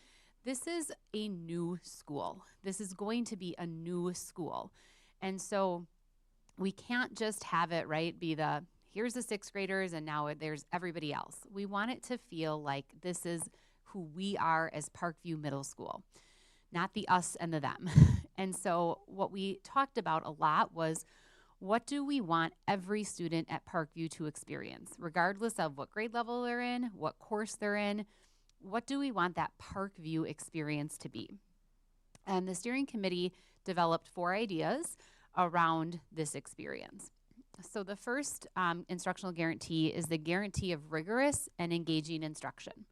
P: this is a new school. This is going to be a new school. And so we can't just have it, right, be here's the 6th graders and now there's everybody else. We want it to feel like this is who we are as Parkview Middle School, not the us and the them. And so what we talked about a lot was, what do we want every student at Parkview to experience, regardless of what grade level they're in, what course they're in? What do we want that Parkview experience to be? And the steering committee developed 4 ideas around this experience. So the first instructional guarantee is the guarantee of rigorous and engaging instruction.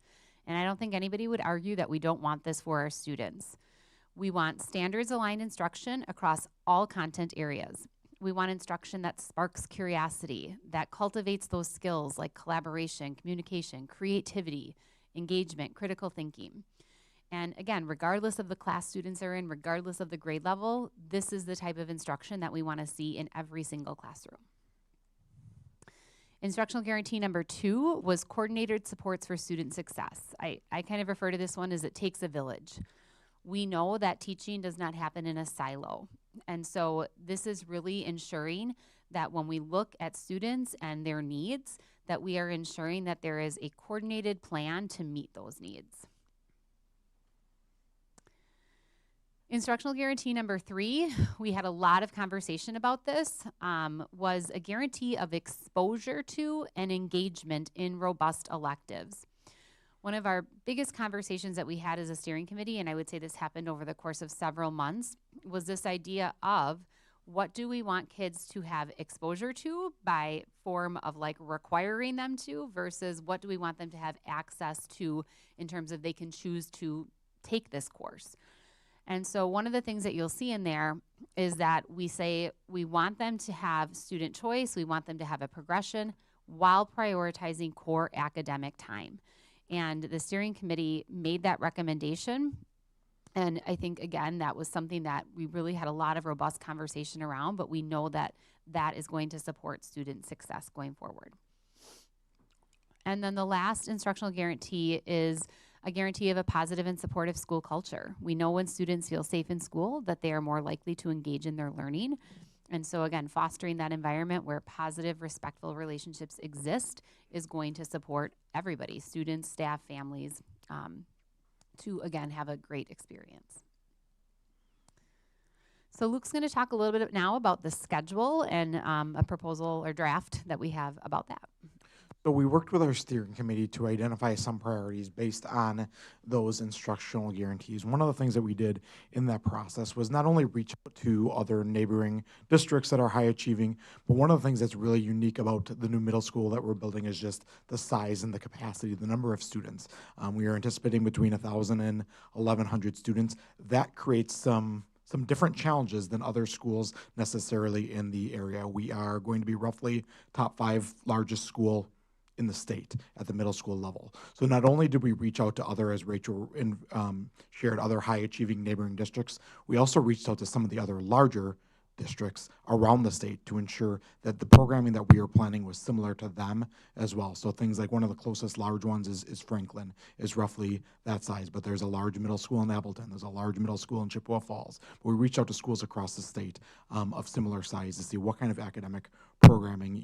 P: And I don't think anybody would argue that we don't want this for our students. We want standards-aligned instruction across all content areas. We want instruction that sparks curiosity, that cultivates those skills like collaboration, communication, creativity, engagement, critical thinking. And again, regardless of the class students are in, regardless of the grade level, this is the type of instruction that we want to see in every single classroom. Instructional guarantee number 2 was coordinated supports for student success. I kind of refer to this one as it takes a village. We know that teaching does not happen in a silo. And so this is really ensuring that when we look at students and their needs, that we are ensuring that there is a coordinated plan to meet those needs. Instructional guarantee number 3, we had a lot of conversation about this, was a guarantee of exposure to and engagement in robust electives. One of our biggest conversations that we had as a steering committee, and I would say this happened over the course of several months, was this idea of what do we want kids to have exposure to by form of like requiring them to versus what do we want them to have access to in terms of they can choose to take this course. And so one of the things that you'll see in there is that we say we want them to have student choice, we want them to have a progression while prioritizing core academic time. And the steering committee made that recommendation. And I think, again, that was something that we really had a lot of robust conversation around, but we know that that is going to support student success going forward. And then the last instructional guarantee is a guarantee of a positive and supportive school culture. We know when students feel safe in school that they are more likely to engage in their learning. And so again, fostering that environment where positive, respectful relationships exist is going to support everybody, students, staff, families, to again have a great experience. So Luke's going to talk a little bit now about the schedule and a proposal or draft that we have about that.
I: So we worked with our steering committee to identify some priorities based on those instructional guarantees. One of the things that we did in that process was not only reach out to other neighboring districts that are high achieving, but one of the things that's really unique about the new middle school that we're building is just the size and the capacity, the number of students. We are anticipating between 1,000 and 1,100 students. That creates some different challenges than other schools necessarily in the area. We are going to be roughly top 5 largest school in the state at the middle school level. So not only did we reach out to other, as Rachel shared, other high achieving neighboring districts, we also reached out to some of the other larger districts around the state to ensure that the programming that we were planning was similar to them as well. So things like one of the closest large ones is Franklin, is roughly that size, but there's a large middle school in Appleton, there's a large middle school in Chippewa Falls. But we reached out to schools across the state of similar size to see what kind of academic programming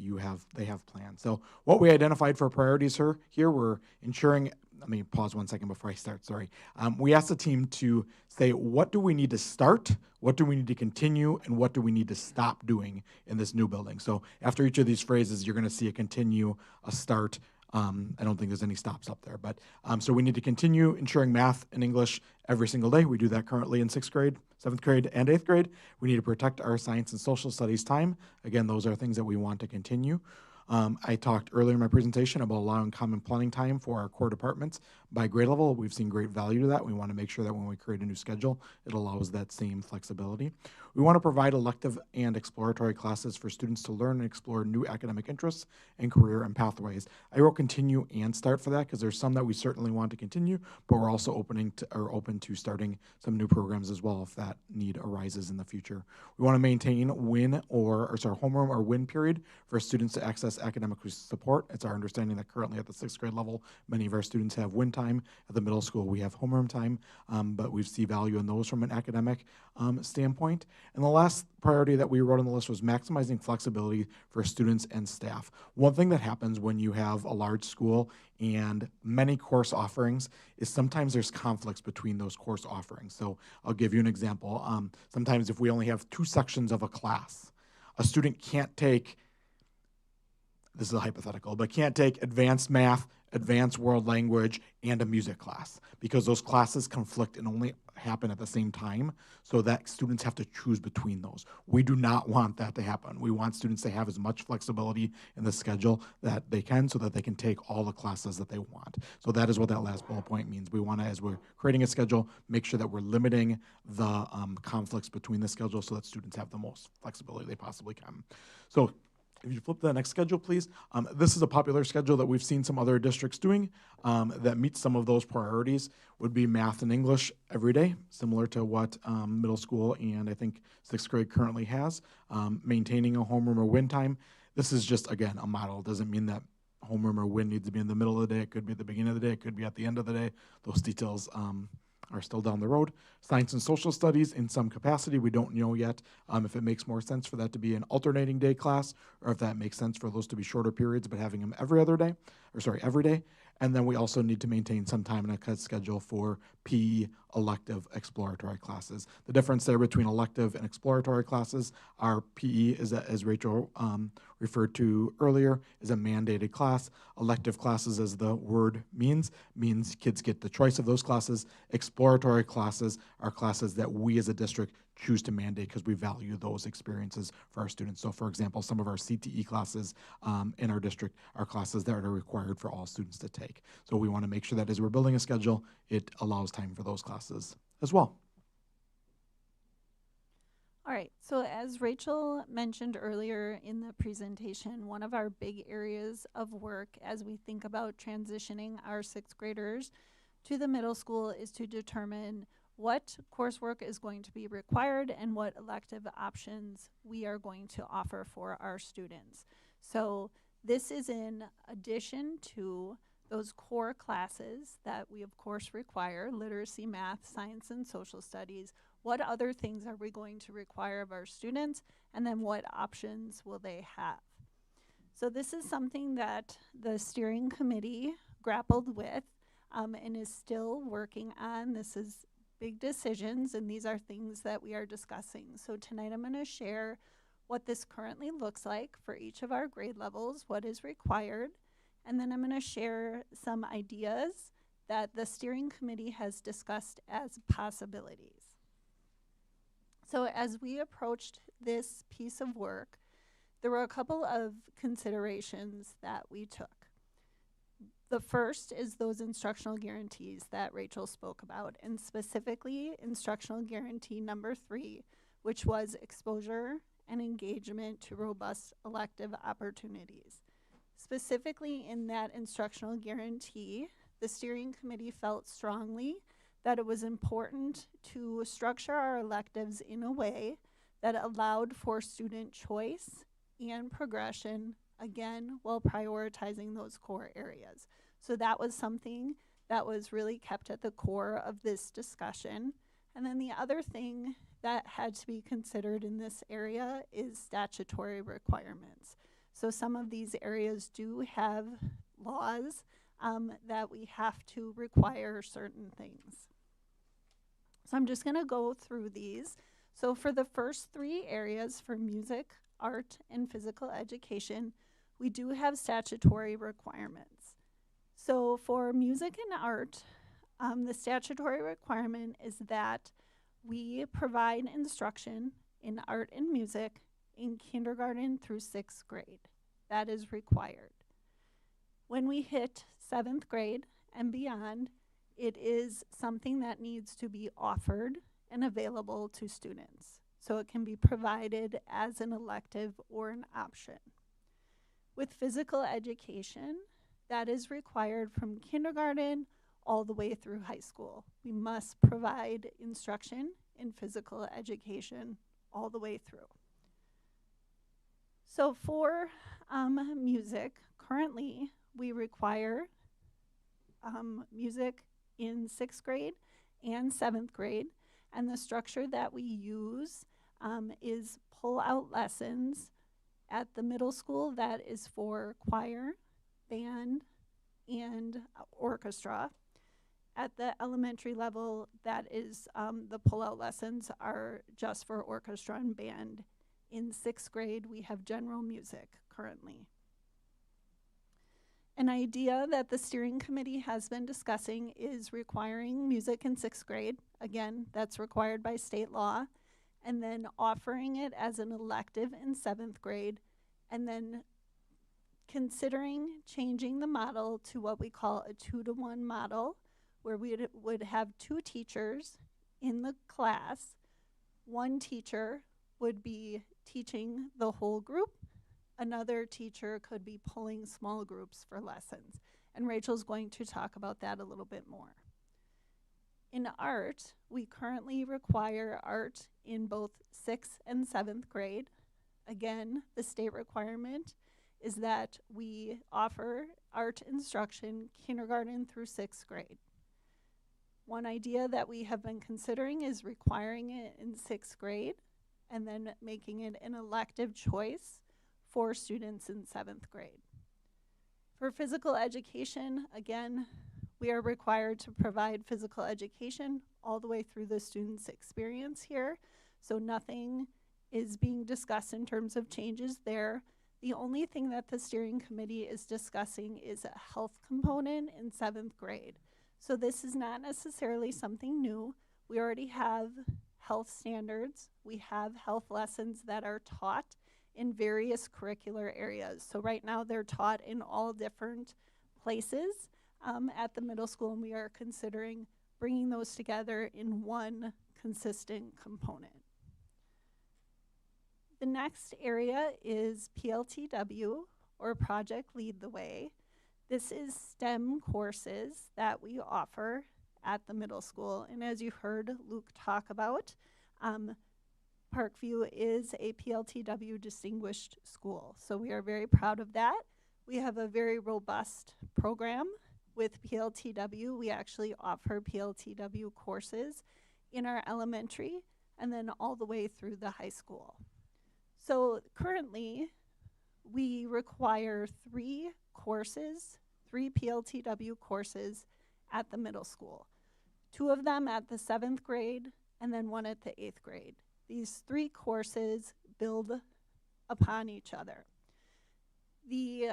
I: they have planned. So what we identified for priorities here were ensuring, let me pause 1 second before I start, sorry. We asked the team to say, what do we need to start, what do we need to continue, and what do we need to stop doing in this new building? So after each of these phrases, you're gonna see a continue, a start. I don't think there's any stops up there, but so we need to continue ensuring math and English every single day. We do that currently in 6th grade, 7th grade, and 8th grade. We need to protect our science and social studies time. Again, those are things that we want to continue. I talked earlier in my presentation about allowing common planning time for our core departments by grade level. We've seen great value to that. We want to make sure that when we create a new schedule, it allows that same flexibility. We want to provide elective and exploratory classes for students to learn and explore new academic interests and career and pathways. I wrote continue and start for that because there's some that we certainly want to continue, but we're also open to starting some new programs as well if that need arises in the future. We want to maintain homeroom or win period for students to access academic support. It's our understanding that currently at the 6th grade level, many of our students have win time. At the middle school, we have homeroom time, but we see value in those from an academic standpoint. And the last priority that we wrote on the list was maximizing flexibility for students and staff. One thing that happens when you have a large school and many course offerings is sometimes there's conflicts between those course offerings. So I'll give you an example. Sometimes if we only have 2 sections of a class, a student can't take, this is a hypothetical, but can't take advanced math, advanced world language, and a music class because those classes conflict and only happen at the same time so that students have to choose between those. We do not want that to happen. We want students to have as much flexibility in the schedule that they can so that they can take all the classes that they want. So that is what that last bullet point means. We want to, as we're creating a schedule, make sure that we're limiting the conflicts between the schedule so that students have the most flexibility they possibly can. So if you flip to the next schedule, please. This is a popular schedule that we've seen some other districts doing that meets some of those priorities. Would be math and English every day, similar to what middle school and I think 6th grade currently has. Maintaining a homeroom or win time. This is just, again, a model. It doesn't mean that homeroom or WIN needs to be in the middle of the day. It could be at the beginning of the day. It could be at the end of the day. Those details are still down the road. Science and social studies in some capacity. We don't know yet if it makes more sense for that to be an alternating day class or if that makes sense for those to be shorter periods but having them every day. And then we also need to maintain some time in a schedule for PE elective exploratory classes. The difference there between elective and exploratory classes are PE is, as Rachel referred to earlier, is a mandated class. Elective classes, as the word means kids get the choice of those classes. Exploratory classes are classes that we as a district choose to mandate because we value those experiences for our students. So for example, some of our CTE classes in our district are classes that are required for all students to take. So we want to make sure that as we're building a schedule, it allows time for those classes as well.
Q: All right, so as Rachel mentioned earlier in the presentation, one of our big areas of work as we think about transitioning our sixth graders to the middle school is to determine what coursework is going to be required and what elective options we are going to offer for our students. So this is in addition to those core classes that we of course require, literacy, math, science, and social studies. What other things are we going to require of our students, and then what options will they have? So this is something that the steering committee grappled with and is still working on. This is big decisions, and these are things that we are discussing. So tonight I'm going to share what this currently looks like for each of our grade levels, what is required, and then I'm going to share some ideas that the steering committee has discussed as possibilities. So as we approached this piece of work, there were a couple of considerations that we took. The first is those instructional guarantees that Rachel spoke about, and specifically instructional guarantee number 3, which was exposure and engagement to robust elective opportunities. Specifically in that instructional guarantee, the steering committee felt strongly that it was important to structure our electives in a way that allowed for student choice and progression, again, while prioritizing those core areas. So that was something that was really kept at the core of this discussion. And then the other thing that had to be considered in this area is statutory requirements. So some of these areas do have laws that we have to require certain things. So I'm just going to go through these. So for the first 3 areas, for music, art, and physical education, we do have statutory requirements. So for music and art, the statutory requirement is that we provide instruction in art and music in kindergarten through 6th grade. That is required. When we hit 7th grade and beyond, it is something that needs to be offered and available to students. So it can be provided as an elective or an option. With physical education, that is required from kindergarten all the way through high school. We must provide instruction in physical education all the way through. So for music, currently we require music in 6th grade and 7th grade, and the structure that we use is pull-out lessons. At the middle school, that is for choir, band, and orchestra. At the elementary level, that is the pull-out lessons are just for orchestra and band. In 6th grade, we have general music currently. An idea that the steering committee has been discussing is requiring music in 6th grade. Again, that's required by state law. And then offering it as an elective in 7th grade. And then considering changing the model to what we call a 2-to-1 model, where we would have 2 teachers in the class. One teacher would be teaching the whole group. Another teacher could be pulling small groups for lessons. And Rachel's going to talk about that a little bit more. In art, we currently require art in both 6th and 7th grade. Again, the state requirement is that we offer art instruction kindergarten through 6th grade. One idea that we have been considering is requiring it in 6th grade and then making it an elective choice for students in 7th grade. For physical education, again, we are required to provide physical education all the way through the student's experience here. So nothing is being discussed in terms of changes there. The only thing that the steering committee is discussing is a health component in 7th grade. So this is not necessarily something new. We already have health standards. We have health lessons that are taught in various curricular areas. So right now they're taught in all different places at the middle school, and we are considering bringing those together in one consistent component. The next area is PLTW, or Project Lead the Way. This is STEM courses that we offer at the middle school. And as you heard Luke talk about, Parkview is a PLTW distinguished school. So we are very proud of that. We have a very robust program with PLTW. We actually offer PLTW courses in our elementary and then all the way through the high school. So currently, we require 3 PLTW courses at the middle school. 2 of them at the 7th grade and then 1 at the 8th grade. These 3 courses build upon each other. The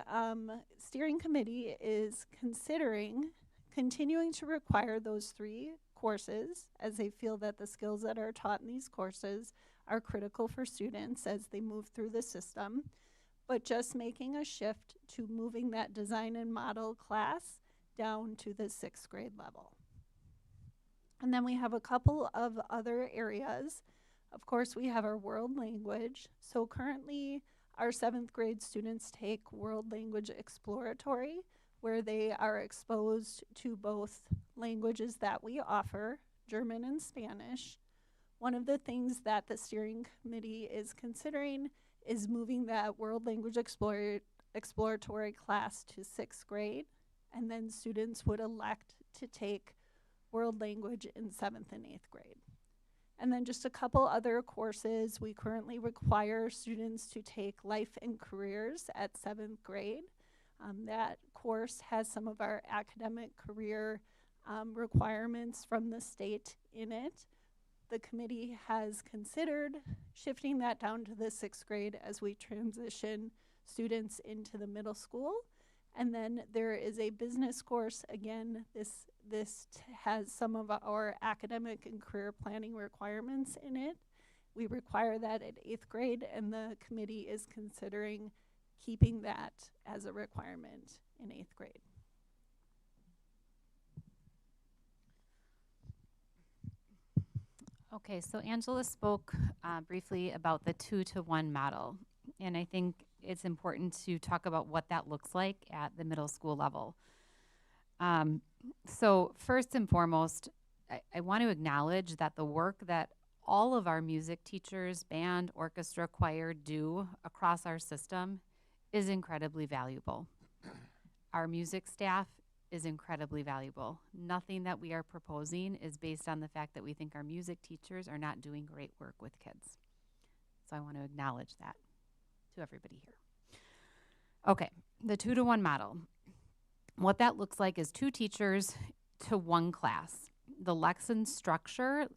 Q: steering committee is considering continuing to require those 3 courses as they feel that the skills that are taught in these courses are critical for students as they move through the system, but just making a shift to moving that design and model class down to the 6th grade level. And then we have a couple of other areas. Of course, we have our world language. So currently, our 7th grade students take world language exploratory, where they are exposed to both languages that we offer, German and Spanish. One of the things that the steering committee is considering is moving that world language exploratory class to 6th grade, and then students would elect to take world language in 7th and 8th grade. And then just a couple other courses. We currently require students to take life and careers at 7th grade. That course has some of our academic career requirements from the state in it. The committee has considered shifting that down to the 6th grade as we transition students into the middle school. And then there is a business course. Again, this has some of our academic and career planning requirements in it. We require that at 8th grade, and the committee is considering keeping that as a requirement in 8th grade.
P: Okay, so Angela spoke briefly about the 2-to-1 model, and I think it's important to talk about what that looks like at the middle school level. So first and foremost, I want to acknowledge that the work that all of our music teachers, band, orchestra, choir do across our system is incredibly valuable. Our music staff is incredibly valuable. Nothing that we are proposing is based on the fact that we think our music teachers are not doing great work with kids. So I want to acknowledge that to everybody here. Okay, the 2-to-1 model. What that looks like is 2 teachers to 1 class. The lesson structure,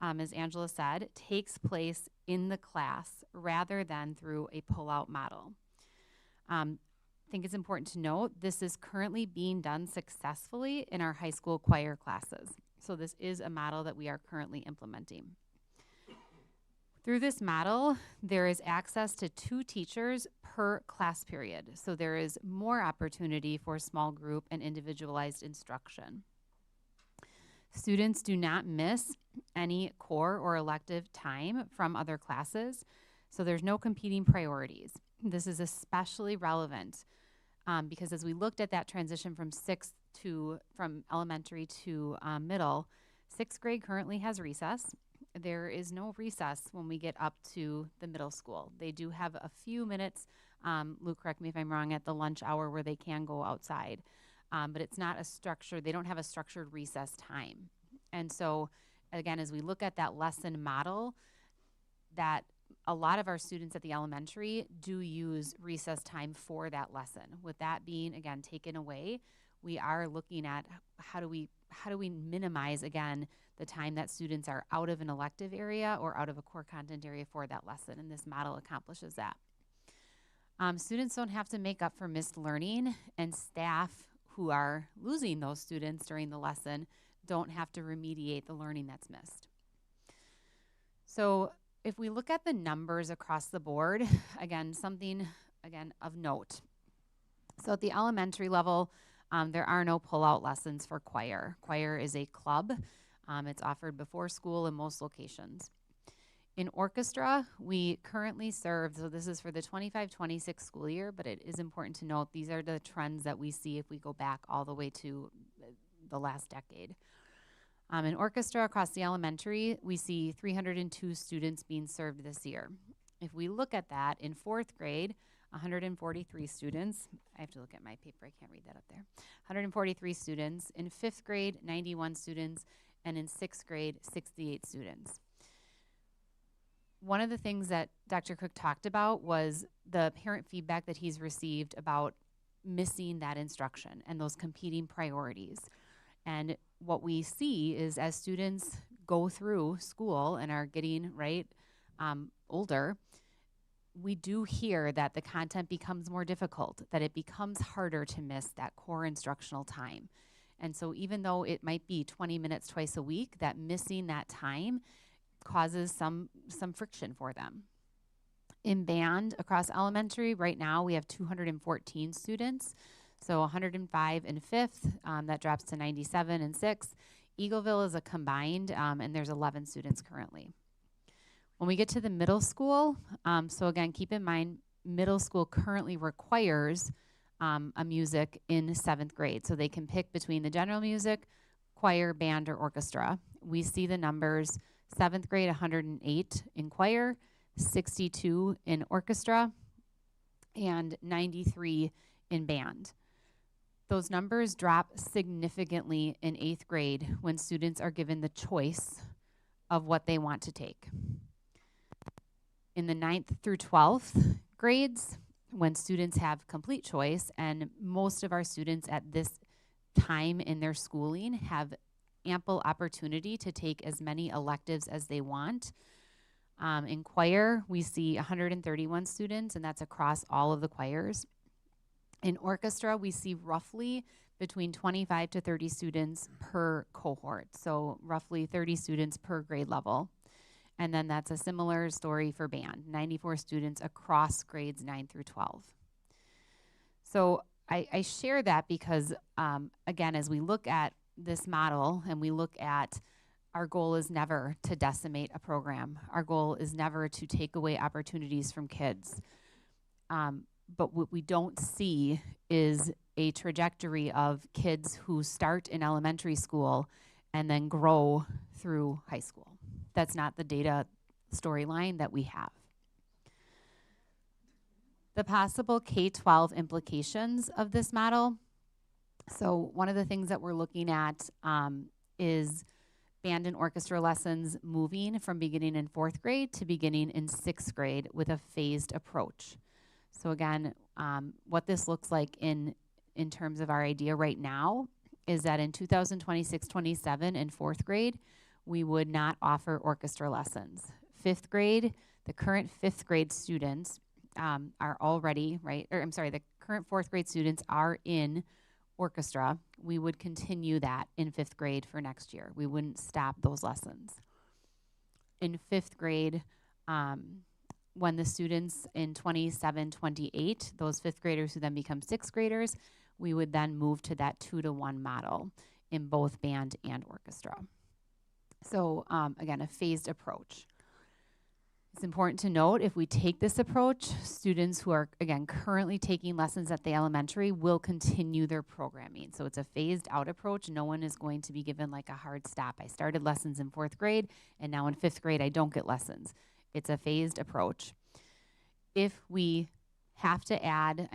P: as Angela said, takes place in the class rather than through a pull-out model. I think it's important to note this is currently being done successfully in our high school choir classes. So this is a model that we are currently implementing. Through this model, there is access to 2 teachers per class period. So there is more opportunity for small group and individualized instruction. Students do not miss any core or elective time from other classes, so there's no competing priorities. This is especially relevant because as we looked at that transition from elementary to middle, 6th grade currently has recess. There is no recess when we get up to the middle school. They do have a few minutes Luke, correct me if I'm wrong, at the lunch hour where they can go outside. But it's not a structured, they don't have a structured recess time. And so, again, as we look at that lesson model, that a lot of our students at the elementary do use recess time for that lesson. With that being, again, taken away, we are looking at how do we minimize, again, the time that students are out of an elective area or out of a core content area for that lesson, and this model accomplishes that. Students don't have to make up for missed learning, and staff who are losing those students during the lesson don't have to remediate the learning that's missed. So if we look at the numbers across the board, again, something, again, of note. So at the elementary level, there are no pull-out lessons for choir. Choir is a club. It's offered before school in most locations. In orchestra, we currently serve, so this is for the 25-26 school year, but it is important to note these are the trends that we see if we go back all the way to the last decade. In orchestra across the elementary, we see 302 students being served this year. If we look at that, in 4th grade, 143 students. I have to look at my paper, I can't read that up there. 143 students. In 5th grade, 91 students. And in 6th grade, 68 students. One of the things that Dr. Cook talked about was the parent feedback that he's received about missing that instruction and those competing priorities. And what we see is as students go through school and are getting, older, we do hear that the content becomes more difficult, that it becomes harder to miss that core instructional time. And so even though it might be 20 minutes twice a week, that missing that time causes some friction for them. In band across elementary, right now we have 214 students. So 105 in 5th, that drops to 97 in 6th. Eagleville is a combined, and there's 11 students currently. When we get to the middle school, so again, keep in mind, middle school currently requires a music in 7th grade. So they can pick between the general music, choir, band, or orchestra. We see the numbers, 7th grade, 108 in choir, 62 in orchestra, and 93 in band. Those numbers drop significantly in 8th grade when students are given the choice of what they want to take. In the 9th through 12th grades, when students have complete choice, and most of our students at this time in their schooling have ample opportunity to take as many electives as they want. In choir, we see 131 students, and that's across all of the choirs. In orchestra, we see roughly between 25 to 30 students per cohort, so roughly 30 students per grade level. And then that's a similar story for band, 94 students across grades 9 through 12. So I share that because, again, as we look at this model and we look at our goal is never to decimate a program. Our goal is never to take away opportunities from kids. But what we don't see is a trajectory of kids who start in elementary school and then grow through high school. That's not the data storyline that we have. The possible K-12 implications of this model. So one of the things that we're looking at is band and orchestra lessons moving from beginning in 4th grade to beginning in 6th grade with a phased approach. So again, what this looks like in terms of our idea right now is that in 2026-27 in 4th grade, we would not offer orchestra lessons. 5th grade, the current 5th grade students are already, the current 4th grade students are in orchestra. We would continue that in 5th grade for next year. We wouldn't stop those lessons. In 5th grade, when the students in 27-28, those 5th graders who then become 6th graders, we would then move to that 2-to-1 model in both band and orchestra. So again, a phased approach. It's important to note, if we take this approach, students who are, again, currently taking lessons at the elementary will continue their programming. So it's a phased out approach. No one is going to be given like a hard stop. I started lessons in 4th grade, and now in 5th grade, I don't get lessons. It's a phased approach. If we have to add,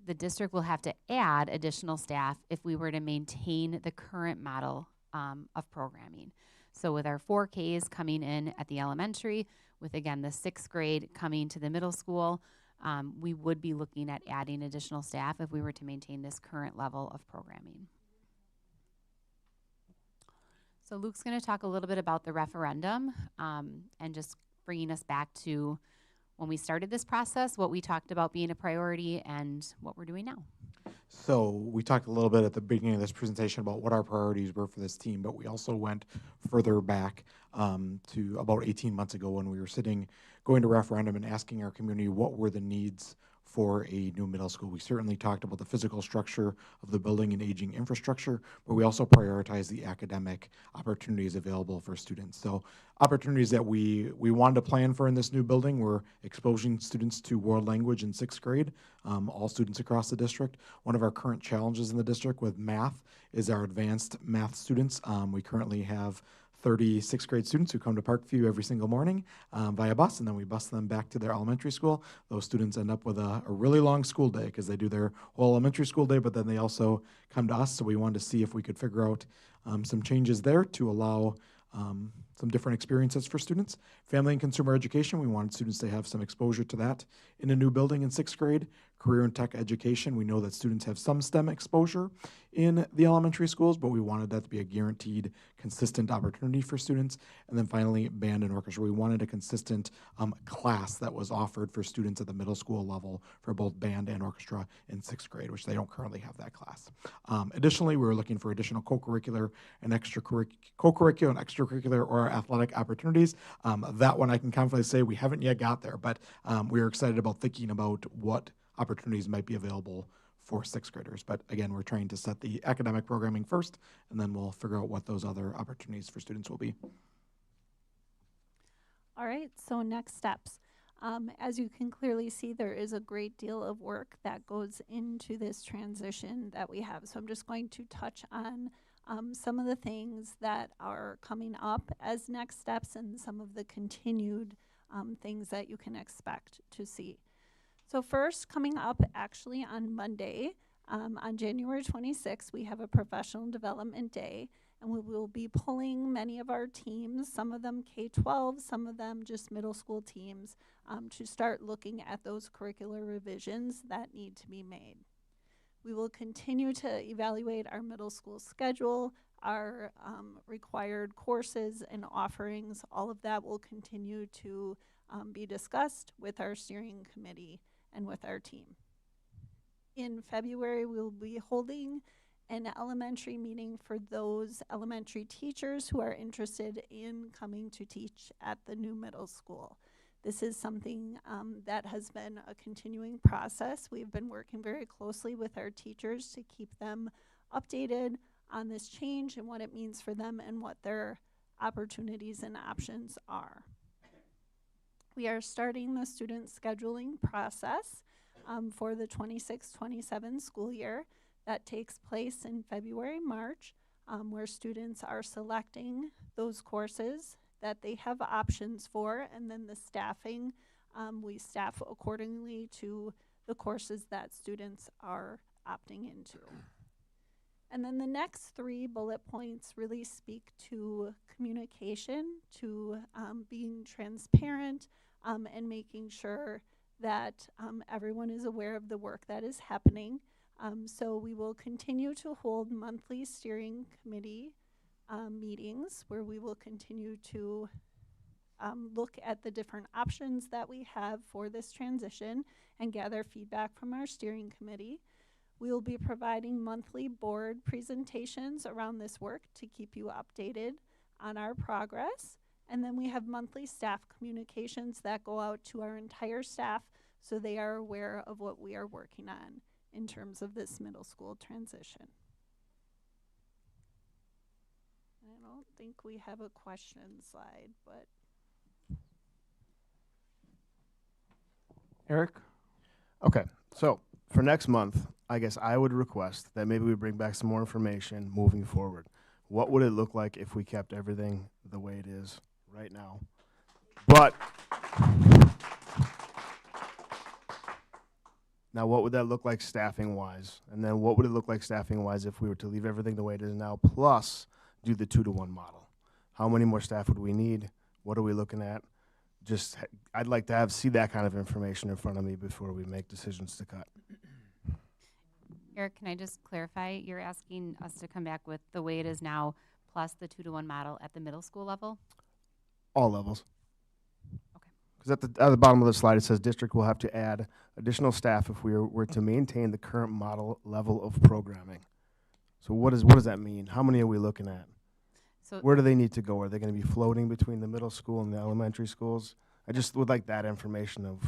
P: the district will have to add additional staff if we were to maintain the current model of programming. So with our 4Ks coming in at the elementary, with again the 6th grade coming to the middle school, we would be looking at adding additional staff if we were to maintain this current level of programming. So Luke's going to talk a little bit about the referendum and just bringing us back to when we started this process, what we talked about being a priority and what we're doing now.
I: So we talked a little bit at the beginning of this presentation about what our priorities were for this team, but we also went further back to about 18 months ago when we were going to referendum and asking our community what were the needs for a new middle school. We certainly talked about the physical structure of the building and aging infrastructure, but we also prioritized the academic opportunities available for students. So opportunities that we wanted to plan for in this new building were exposing students to world language in 6th grade, all students across the district. One of our current challenges in the district with math is our advanced math students. We currently have 30 6th grade students who come to Parkview every single morning via bus, and then we bus them back to their elementary school. Those students end up with a really long school day because they do their whole elementary school day, but then they also come to us, so we wanted to see if we could figure out some changes there to allow some different experiences for students. Family and consumer education, we wanted students to have some exposure to that in a new building in 6th grade. Career and tech education, we know that students have some STEM exposure in the elementary schools, but we wanted that to be a guaranteed, consistent opportunity for students. And then finally, band and orchestra. We wanted a consistent class that was offered for students at the middle school level for both band and orchestra in 6th grade, which they don't currently have that class. Additionally, we were looking for additional co-curricular and extracurricular or athletic opportunities. That one I can confidently say we haven't yet got there, but we are excited about thinking about what opportunities might be available for 6th graders. But again, we're trying to set the academic programming first, and then we'll figure out what those other opportunities for students will be.
Q: All right, so next steps. As you can clearly see, there is a great deal of work that goes into this transition that we have. So I'm just going to touch on some of the things that are coming up as next steps and some of the continued things that you can expect to see. So first, coming up actually on Monday, on January 26th, we have a professional development day, and we will be pulling many of our teams, some of them K-12, some of them just middle school teams, to start looking at those curricular revisions that need to be made. We will continue to evaluate our middle school schedule, our required courses and offerings. All of that will continue to be discussed with our steering committee and with our team. In February, we will be holding an elementary meeting for those elementary teachers who are interested in coming to teach at the new middle school. This is something that has been a continuing process. We've been working very closely with our teachers to keep them updated on this change and what it means for them and what their opportunities and options are. We are starting the student scheduling process for the 26-27 school year. That takes place in February, March, where students are selecting those courses that they have options for, and then the staffing, we staff accordingly to the courses that students are opting into. And then the next 3 bullet points really speak to communication, to being transparent, and making sure that everyone is aware of the work that is happening. So we will continue to hold monthly steering committee meetings where we will continue to look at the different options that we have for this transition and gather feedback from our steering committee. We will be providing monthly board presentations around this work to keep you updated on our progress. And then we have monthly staff communications that go out to our entire staff so they are aware of what we are working on in terms of this middle school transition. I don't think we have a question slide, but.
A: Eric?
R: Okay, so for next month, I guess I would request that maybe we bring back some more information moving forward. What would it look like if we kept everything the way it is right now? But Now, what would that look like staffing-wise? And then what would it look like staffing-wise if we were to leave everything the way it is now, plus do the 2-to-1 model? How many more staff would we need? What are we looking at? I'd like to see that kind of information in front of me before we make decisions to cut.
P: Eric, can I just clarify? You're asking us to come back with the way it is now plus the 2-to-1 model at the middle school level?
R: All levels. Because at the bottom of the slide, it says district will have to add additional staff if we were to maintain the current model level of programming. So what does that mean? How many are we looking at?
P: So
R: where do they need to go? Are they going to be floating between the middle school and the elementary schools? I just would like that information of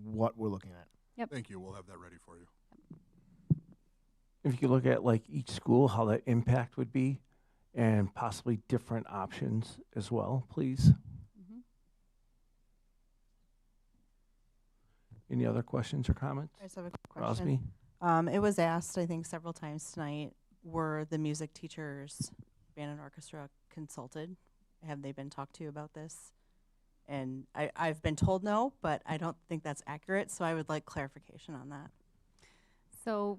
R: what we're looking at.
P: Yep.
K: Thank you. We'll have that ready for you.
A: If you could look at like each school, how that impact would be, and possibly different options as well, please. Any other questions or comments?
J: I just have a quick question.
A: Rosby?
J: It was asked, I think, several times tonight, were the music teachers, band and orchestra consulted? Have they been talked to about this? And I've been told no, but I don't think that's accurate, so I would like clarification on that.
P: So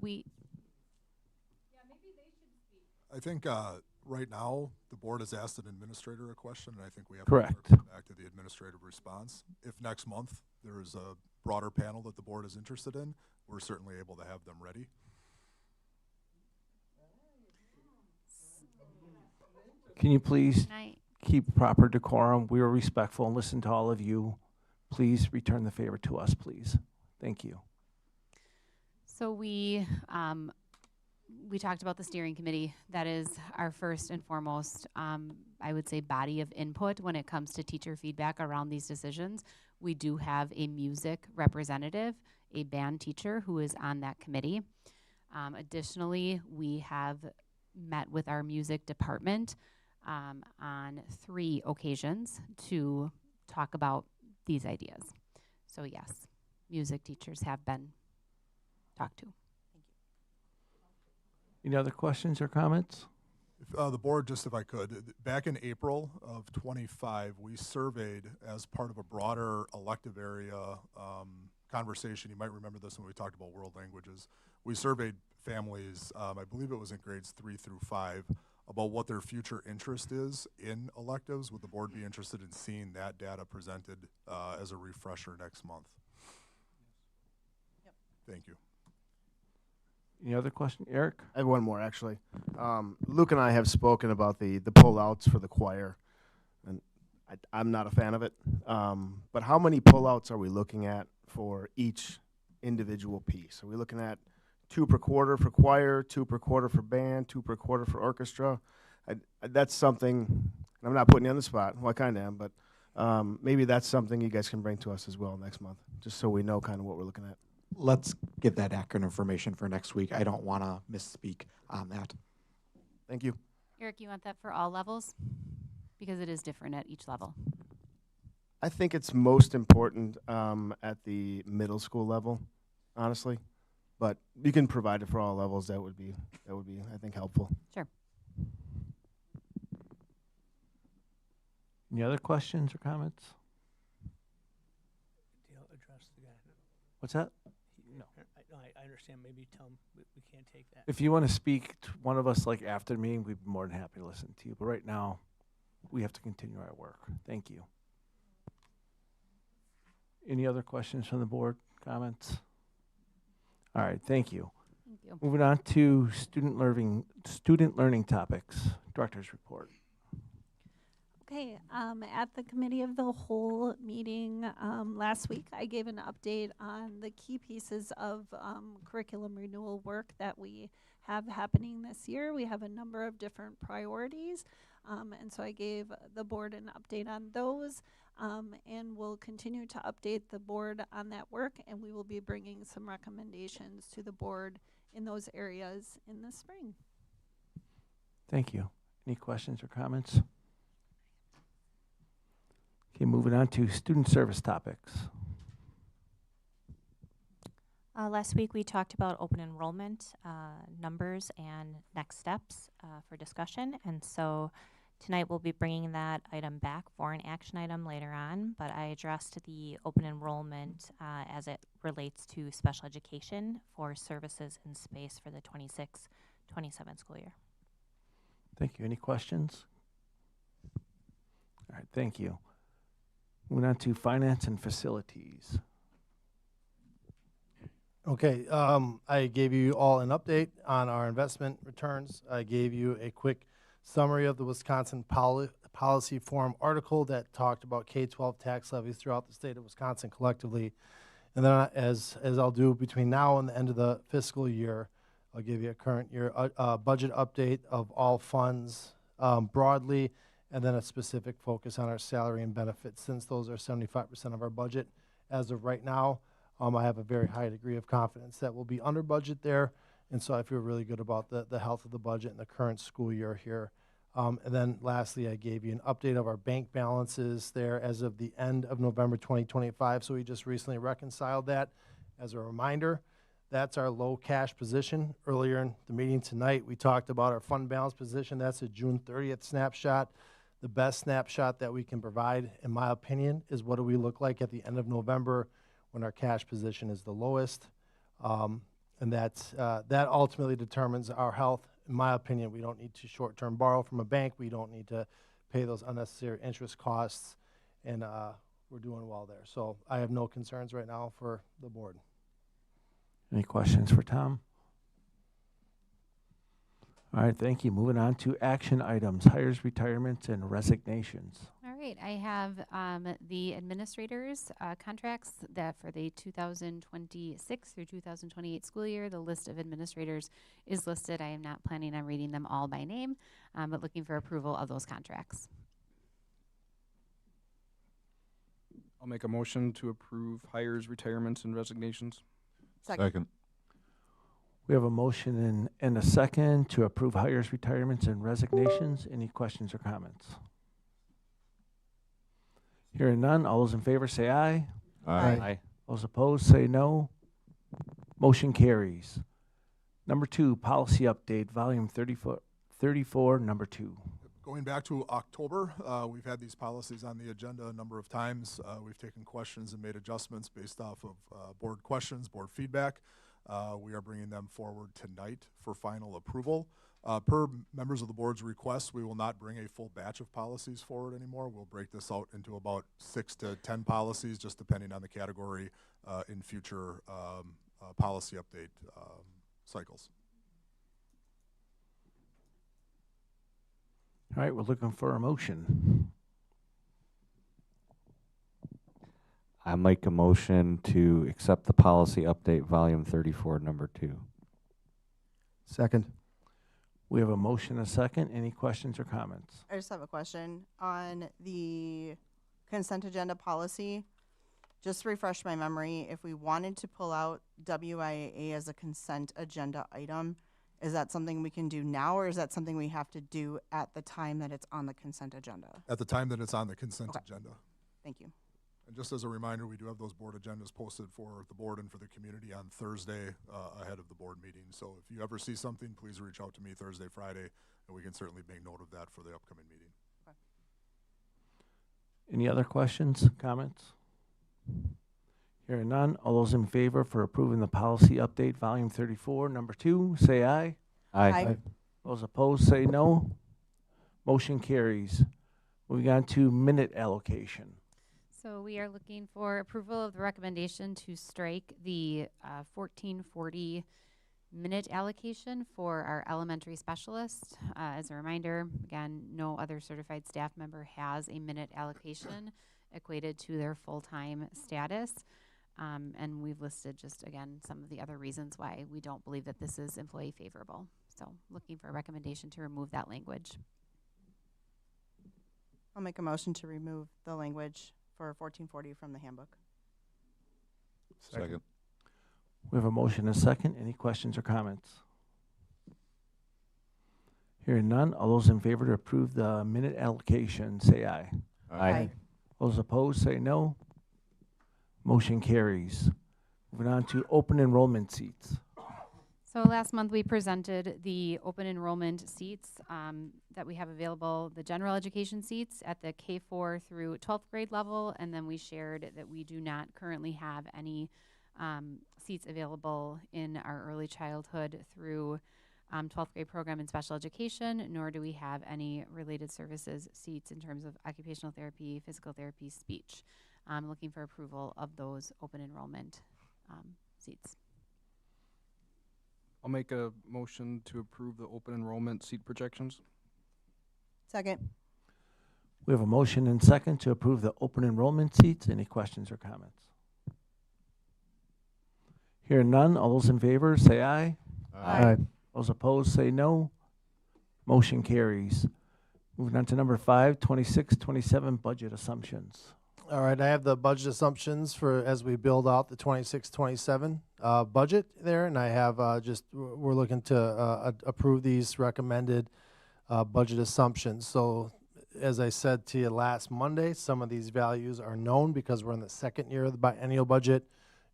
K: I think right now, the board has asked an administrator a question, and I think we have
A: Correct.
K: to back to the administrative response. If next month there is a broader panel that the board is interested in, we're certainly able to have them ready.
A: Can you please keep proper decorum? We are respectful and listen to all of you. Please return the favor to us, please. Thank you.
P: So we talked about the steering committee. That is our first and foremost, I would say, body of input when it comes to teacher feedback around these decisions. We do have a music representative, a band teacher who is on that committee. Additionally, we have met with our music department on 3 occasions to talk about these ideas. So yes, music teachers have been talked to.
A: Any other questions or comments?
K: The board, just if I could, back in April of 25, we surveyed as part of a broader elective area conversation. You might remember this when we talked about world languages. We surveyed families, I believe it was in grades 3 through 5, about what their future interest is in electives. Would the board be interested in seeing that data presented as a refresher next month?
J: Yep.
K: Thank you.
A: Any other question? Eric?
R: I have one more, actually. Luke and I have spoken about the pullouts for the choir, and I'm not a fan of it. But how many pullouts are we looking at for each individual piece? Are we looking at 2 per quarter for choir, 2 per quarter for band, 2 per quarter for orchestra? That's something, I'm not putting you on the spot, well, I kind of am, but maybe that's something you guys can bring to us as well next month, just so we know kind of what we're looking at.
I: Let's get that accurate information for next week. I don't want to misspeak on that.
R: Thank you.
P: Eric, you want that for all levels? Because it is different at each level.
R: I think it's most important at the middle school level, honestly. But you can provide it for all levels. That would be, I think, helpful.
P: Sure.
A: Any other questions or comments?
E: Dale, address the guy.
A: What's that?
E: No. I understand. Maybe tell him we can't take that.
A: If you want to speak to one of us like after the meeting, we'd be more than happy to listen to you. But right now, we have to continue our work. Thank you. Any other questions from the board? Comments? All right, thank you.
P: Thank you.
A: Moving on to student learning topics. Director's report.
Q: Okay, at the committee of the whole meeting last week, I gave an update on the key pieces of curriculum renewal work that we have happening this year. We have a number of different priorities, and so I gave the board an update on those, and we'll continue to update the board on that work, and we will be bringing some recommendations to the board in those areas in the spring.
A: Thank you. Any questions or comments? Okay, moving on to student service topics.
S: Last week we talked about open enrollment numbers and next steps for discussion, and so Tonight we'll be bringing that item back for an action item later on, but I addressed the open enrollment as it relates to special education for services and space for the 26-27 school year.
A: Thank you. Any questions? All right, thank you. Moving on to finance and facilities.
M: Okay, I gave you all an update on our investment returns. I gave you a quick summary of the Wisconsin Policy Forum article that talked about K-12 tax levies throughout the state of Wisconsin collectively. And then as I'll do between now and the end of the fiscal year, I'll give you a current year budget update of all funds broadly, and then a specific focus on our salary and benefits, since those are 75% of our budget as of right now. I have a very high degree of confidence that we'll be under budget there, and so I feel really good about the health of the budget in the current school year here. And then lastly, I gave you an update of our bank balances there as of the end of November 2025, so we just recently reconciled that. As a reminder, that's our low cash position. Earlier in the meeting tonight, we talked about our fund balance position. That's a June 30th snapshot. The best snapshot that we can provide, in my opinion, is what do we look like at the end of November when our cash position is the lowest. And that ultimately determines our health. In my opinion, we don't need to short-term borrow from a bank. We don't need to pay those unnecessary interest costs, and we're doing well there. So I have no concerns right now for the board.
A: Any questions for Tom? All right, thank you. Moving on to action items, hires, retirements, and resignations.
P: All right, I have the administrators' contracts that for the 2026 through 2028 school year. The list of administrators is listed. I am not planning on reading them all by name, but looking for approval of those contracts.
T: I'll make a motion to approve hires, retirements, and resignations.
U: Second.
A: We have a motion and a second to approve hires, retirements, and resignations. Any questions or comments? Hearing none, all those in favor say aye.
U: Aye.
A: Those opposed say no. Motion carries. Number 2, policy update, volume 34, number 2.
K: Going back to October, we've had these policies on the agenda a number of times. We've taken questions and made adjustments based off of board questions, board feedback. We are bringing them forward tonight for final approval. Per members of the board's request, we will not bring a full batch of policies forward anymore. We'll break this out into about 6 to 10 policies, just depending on the category in future policy update cycles.
A: All right, we're looking for a motion.
O: I make a motion to accept the policy update, volume 34, number 2.
R: Second.
A: We have a motion and a second. Any questions or comments?
J: I just have a question on the consent agenda policy. Just to refresh my memory, if we wanted to pull out WIA as a consent agenda item, is that something we can do now, or is that something we have to do at the time that it's on the consent agenda?
K: At the time that it's on the consent agenda.
J: Thank you.
K: And just as a reminder, we do have those board agendas posted for the board and for the community on Thursday ahead of the board meeting. So if you ever see something, please reach out to me Thursday, Friday, and we can certainly make note of that for the upcoming meeting.
J: Okay.
A: Any other questions, comments? Hearing none, all those in favor for approving the policy update, volume 34, number 2, say aye.
J: Aye.
A: Those opposed say no. Motion carries. Moving on to minute allocation.
P: So we are looking for approval of the recommendation to strike the 1440 minute allocation for our elementary specialist. As a reminder, again, no other certified staff member has a minute allocation equated to their full-time status. And we've listed just, again, some of the other reasons why we don't believe that this is employee favorable. So looking for a recommendation to remove that language.
J: I'll make a motion to remove the language for 1440 from the handbook.
U: Second.
A: We have a motion and a second. Any questions or comments? Hearing none, all those in favor to approve the minute allocation, say aye.
J: Aye.
A: Those opposed, say no. Motion carries. Moving on to open enrollment seats.
P: So last month we presented the open enrollment seats that we have available, the general education seats at the K4 through 12th grade level, and then we shared that we do not currently have any seats available in our early childhood through 12th grade program in special education, nor do we have any related services seats in terms of occupational therapy, physical therapy, speech. I'm looking for approval of those open enrollment seats.
T: I'll make a motion to approve the open enrollment seat projections.
J: Second.
A: We have a motion and second to approve the open enrollment seats. Any questions or comments? Hearing none, all those in favor say aye.
R: Aye.
A: Those opposed say no. Motion carries. Moving on to number 5, 26-27 budget assumptions.
M: All right, I have the budget assumptions for as we build out the 26-27 budget there, and I have we're looking to approve these recommended budget assumptions. So as I said to you last Monday, some of these values are known because we're in the second year of the biennial budget.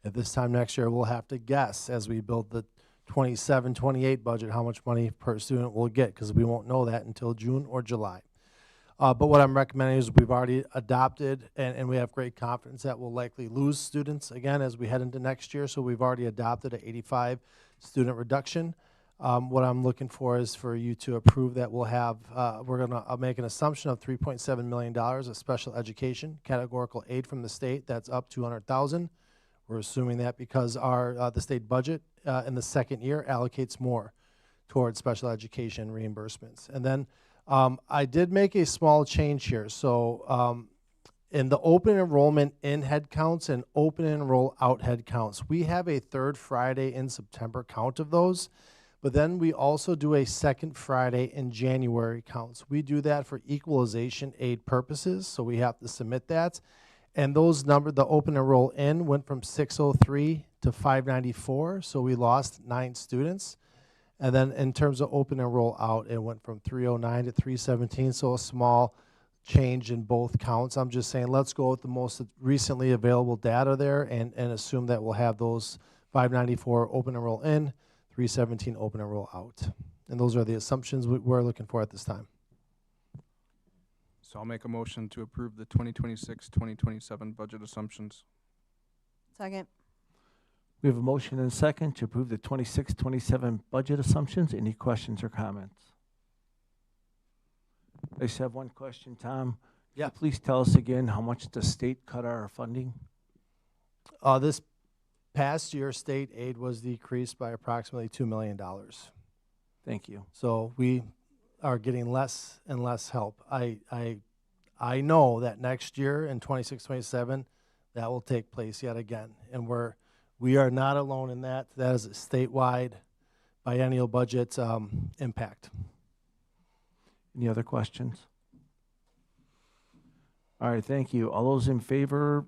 M: At this time next year, we'll have to guess as we build the 27-28 budget how much money per student we'll get, because we won't know that until June or July. But what I'm recommending is we've already adopted, and we have great confidence that we'll likely lose students again as we head into next year. So we've already adopted an 85 student reduction. What I'm looking for is for you to approve that we'll have, we're going to make an assumption of $3.7 million of special education categorical aid from the state. That's up $200,000. We're assuming that because the state budget in the second year allocates more towards special education reimbursements. And then I did make a small change here. So in the open enrollment in head counts and open enroll out head counts, we have a third Friday in September count of those. But then we also do a second Friday in January counts. We do that for equalization aid purposes, so we have to submit that. And those numbers, the open enroll in went from 603 to 594, so we lost 9 students. And then in terms of open enroll out, it went from 309 to 317, so a small change in both counts. I'm just saying let's go with the most recently available data there and assume that we'll have those 594 open enroll in, 317 open enroll out. And those are the assumptions we're looking for at this time.
T: So I'll make a motion to approve the 2026-2027 budget assumptions.
J: Second.
A: We have a motion and a second to approve the 26-27 budget assumptions. Any questions or comments? I just have one question, Tom.
M: Yeah.
A: Can you please tell us again how much the state cut our funding?
M: This past year, state aid was decreased by approximately $2 million.
A: Thank you.
M: So we are getting less and less help. I know that next year in 26-27, that will take place yet again, and we are not alone in that. That is a statewide biennial budget impact.
A: Any other questions? All right, thank you. All those in favor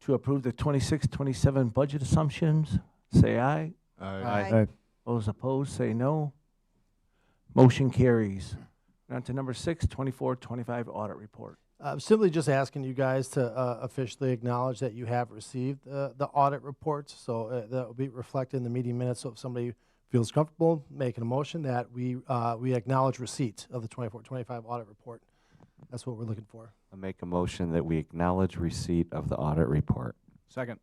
A: to approve the 26-27 budget assumptions, say aye.
R: Aye.
A: Those opposed, say no. Motion carries. On to number 6, 24-25 audit report.
M: I'm simply just asking you guys to officially acknowledge that you have received the audit reports. So that will be reflected in the meeting minutes. So if somebody feels comfortable making a motion that we acknowledge receipt of the 24-25 audit report. That's what we're looking for.
O: I make a motion that we acknowledge receipt of the audit report.
T: Second.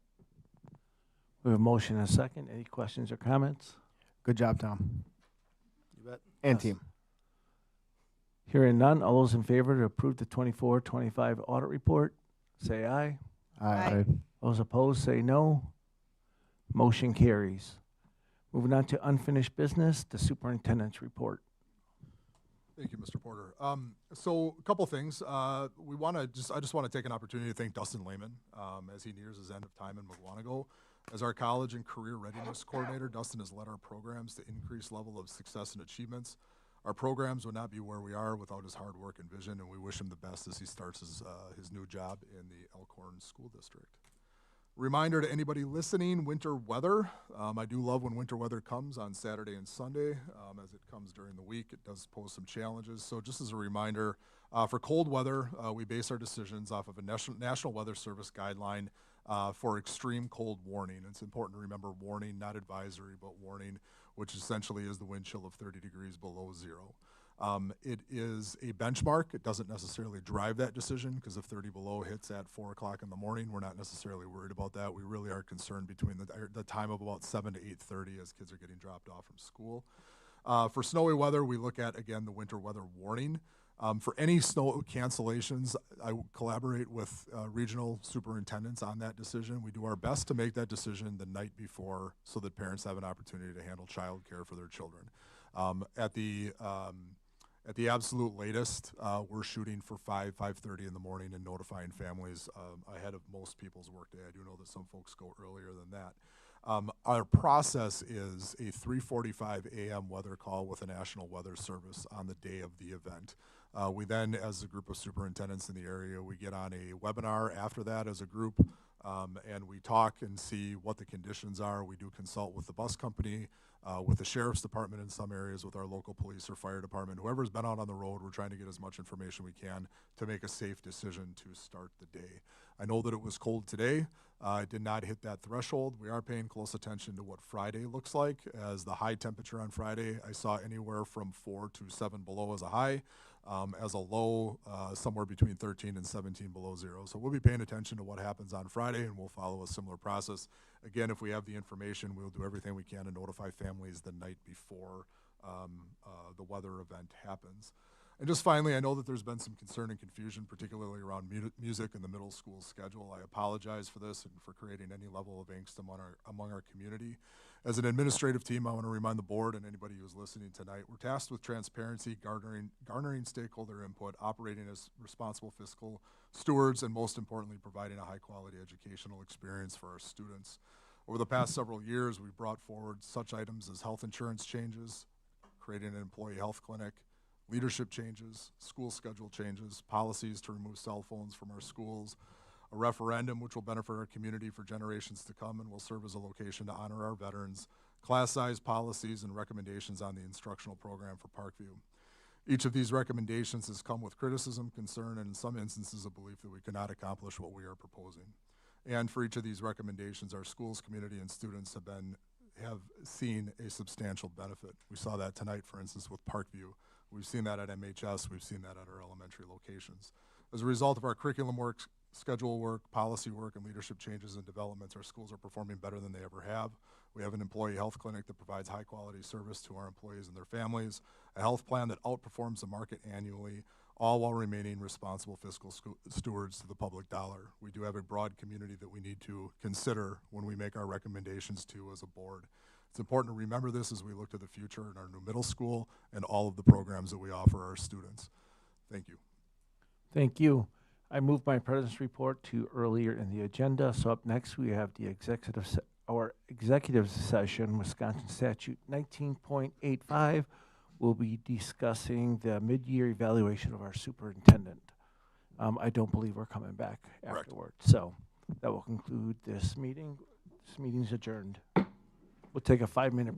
A: We have a motion and a second. Any questions or comments?
R: Good job, Tom.
M: You bet.
R: And
M: Yes.
R: team.
A: Hearing none, all those in favor to approve the 24-25 audit report, say aye.
R: Aye.
A: Those opposed, say no. Motion carries. Moving on to unfinished business, the superintendent's report.
K: Thank you, Mr. Porter. So a couple things. I just want to take an opportunity to thank Dustin Lehman as he nears his end of time in Mukwonago. As our college and career readiness coordinator, Dustin has led our programs to increase level of success and achievements. Our programs would not be where we are without his hard work and vision, and we wish him the best as he starts his new job in the Elkhorn School District. Reminder to anybody listening, winter weather. I do love when winter weather comes on Saturday and Sunday. As it comes during the week, it does pose some challenges. So just as a reminder, for cold weather, we base our decisions off of a National Weather Service guideline for extreme cold warning. It's important to remember warning, not advisory, but warning. which essentially is the wind chill of 30 degrees below zero. It is a benchmark. It doesn't necessarily drive that decision, because if 30 below hits at 4 o'clock in the morning, we're not necessarily worried about that. We really are concerned between the time of about 7 to 8:30 as kids are getting dropped off from school. For snowy weather, we look at, again, the winter weather warning. For any snow cancellations, I will collaborate with regional superintendents on that decision. We do our best to make that decision the night before so that parents have an opportunity to handle childcare for their children. At the absolute latest, we're shooting for 5:30 in the morning and notifying families ahead of most people's workday. I do know that some folks go earlier than that. Our process is a 3:45 a.m. weather call with the National Weather Service on the day of the event. We then, as a group of superintendents in the area, we get on a webinar after that as a group, and we talk and see what the conditions are. We do consult with the bus company, with the sheriff's department in some areas, with our local police or fire department. Whoever's been out on the road, we're trying to get as much information we can to make a safe decision to start the day. I know that it was cold today. It did not hit that threshold. We are paying close attention to what Friday looks like, as the high temperature on Friday, I saw anywhere from 4 to 7 below as a high. As a low, somewhere between 13 and 17 below zero. So we'll be paying attention to what happens on Friday, and we'll follow a similar process. Again, if we have the information, we'll do everything we can to notify families the night before the weather event happens. And just finally, I know that there's been some concern and confusion, particularly around music in the middle school schedule. I apologize for this and for creating any level of angst among our community. As an administrative team, I want to remind the board and anybody who's listening tonight, we're tasked with transparency, garnering stakeholder input, operating as responsible fiscal stewards, and most importantly, providing a high-quality educational experience for our students. Over the past several years, we've brought forward such items as health insurance changes, creating an employee health clinic, leadership changes, school schedule changes, policies to remove cell phones from our schools, a referendum which will benefit our community for generations to come and will serve as a location to honor our veterans, class size policies and recommendations on the instructional program for Parkview. Each of these recommendations has come with criticism, concern, and in some instances a belief that we cannot accomplish what we are proposing. And for each of these recommendations, our schools, community, and students have seen a substantial benefit. We saw that tonight, for instance, with Parkview. We've seen that at MHS. We've seen that at our elementary locations. As a result of our curriculum work, schedule work, policy work, and leadership changes and developments, our schools are performing better than they ever have. We have an employee health clinic that provides high-quality service to our employees and their families, a health plan that outperforms the market annually, all while remaining responsible fiscal stewards to the public dollar. We do have a broad community that we need to consider when we make our recommendations to as a board. It's important to remember this as we look to the future in our new middle school and all of the programs that we offer our students. Thank you.
A: Thank you. I moved my president's report to earlier in the agenda. So up next, we have the executive session, Wisconsin Statute 19.85. We'll be discussing the mid-year evaluation of our superintendent. I don't believe we're coming back afterward. So that will conclude this meeting. This meeting's adjourned. We'll take a 5-minute break.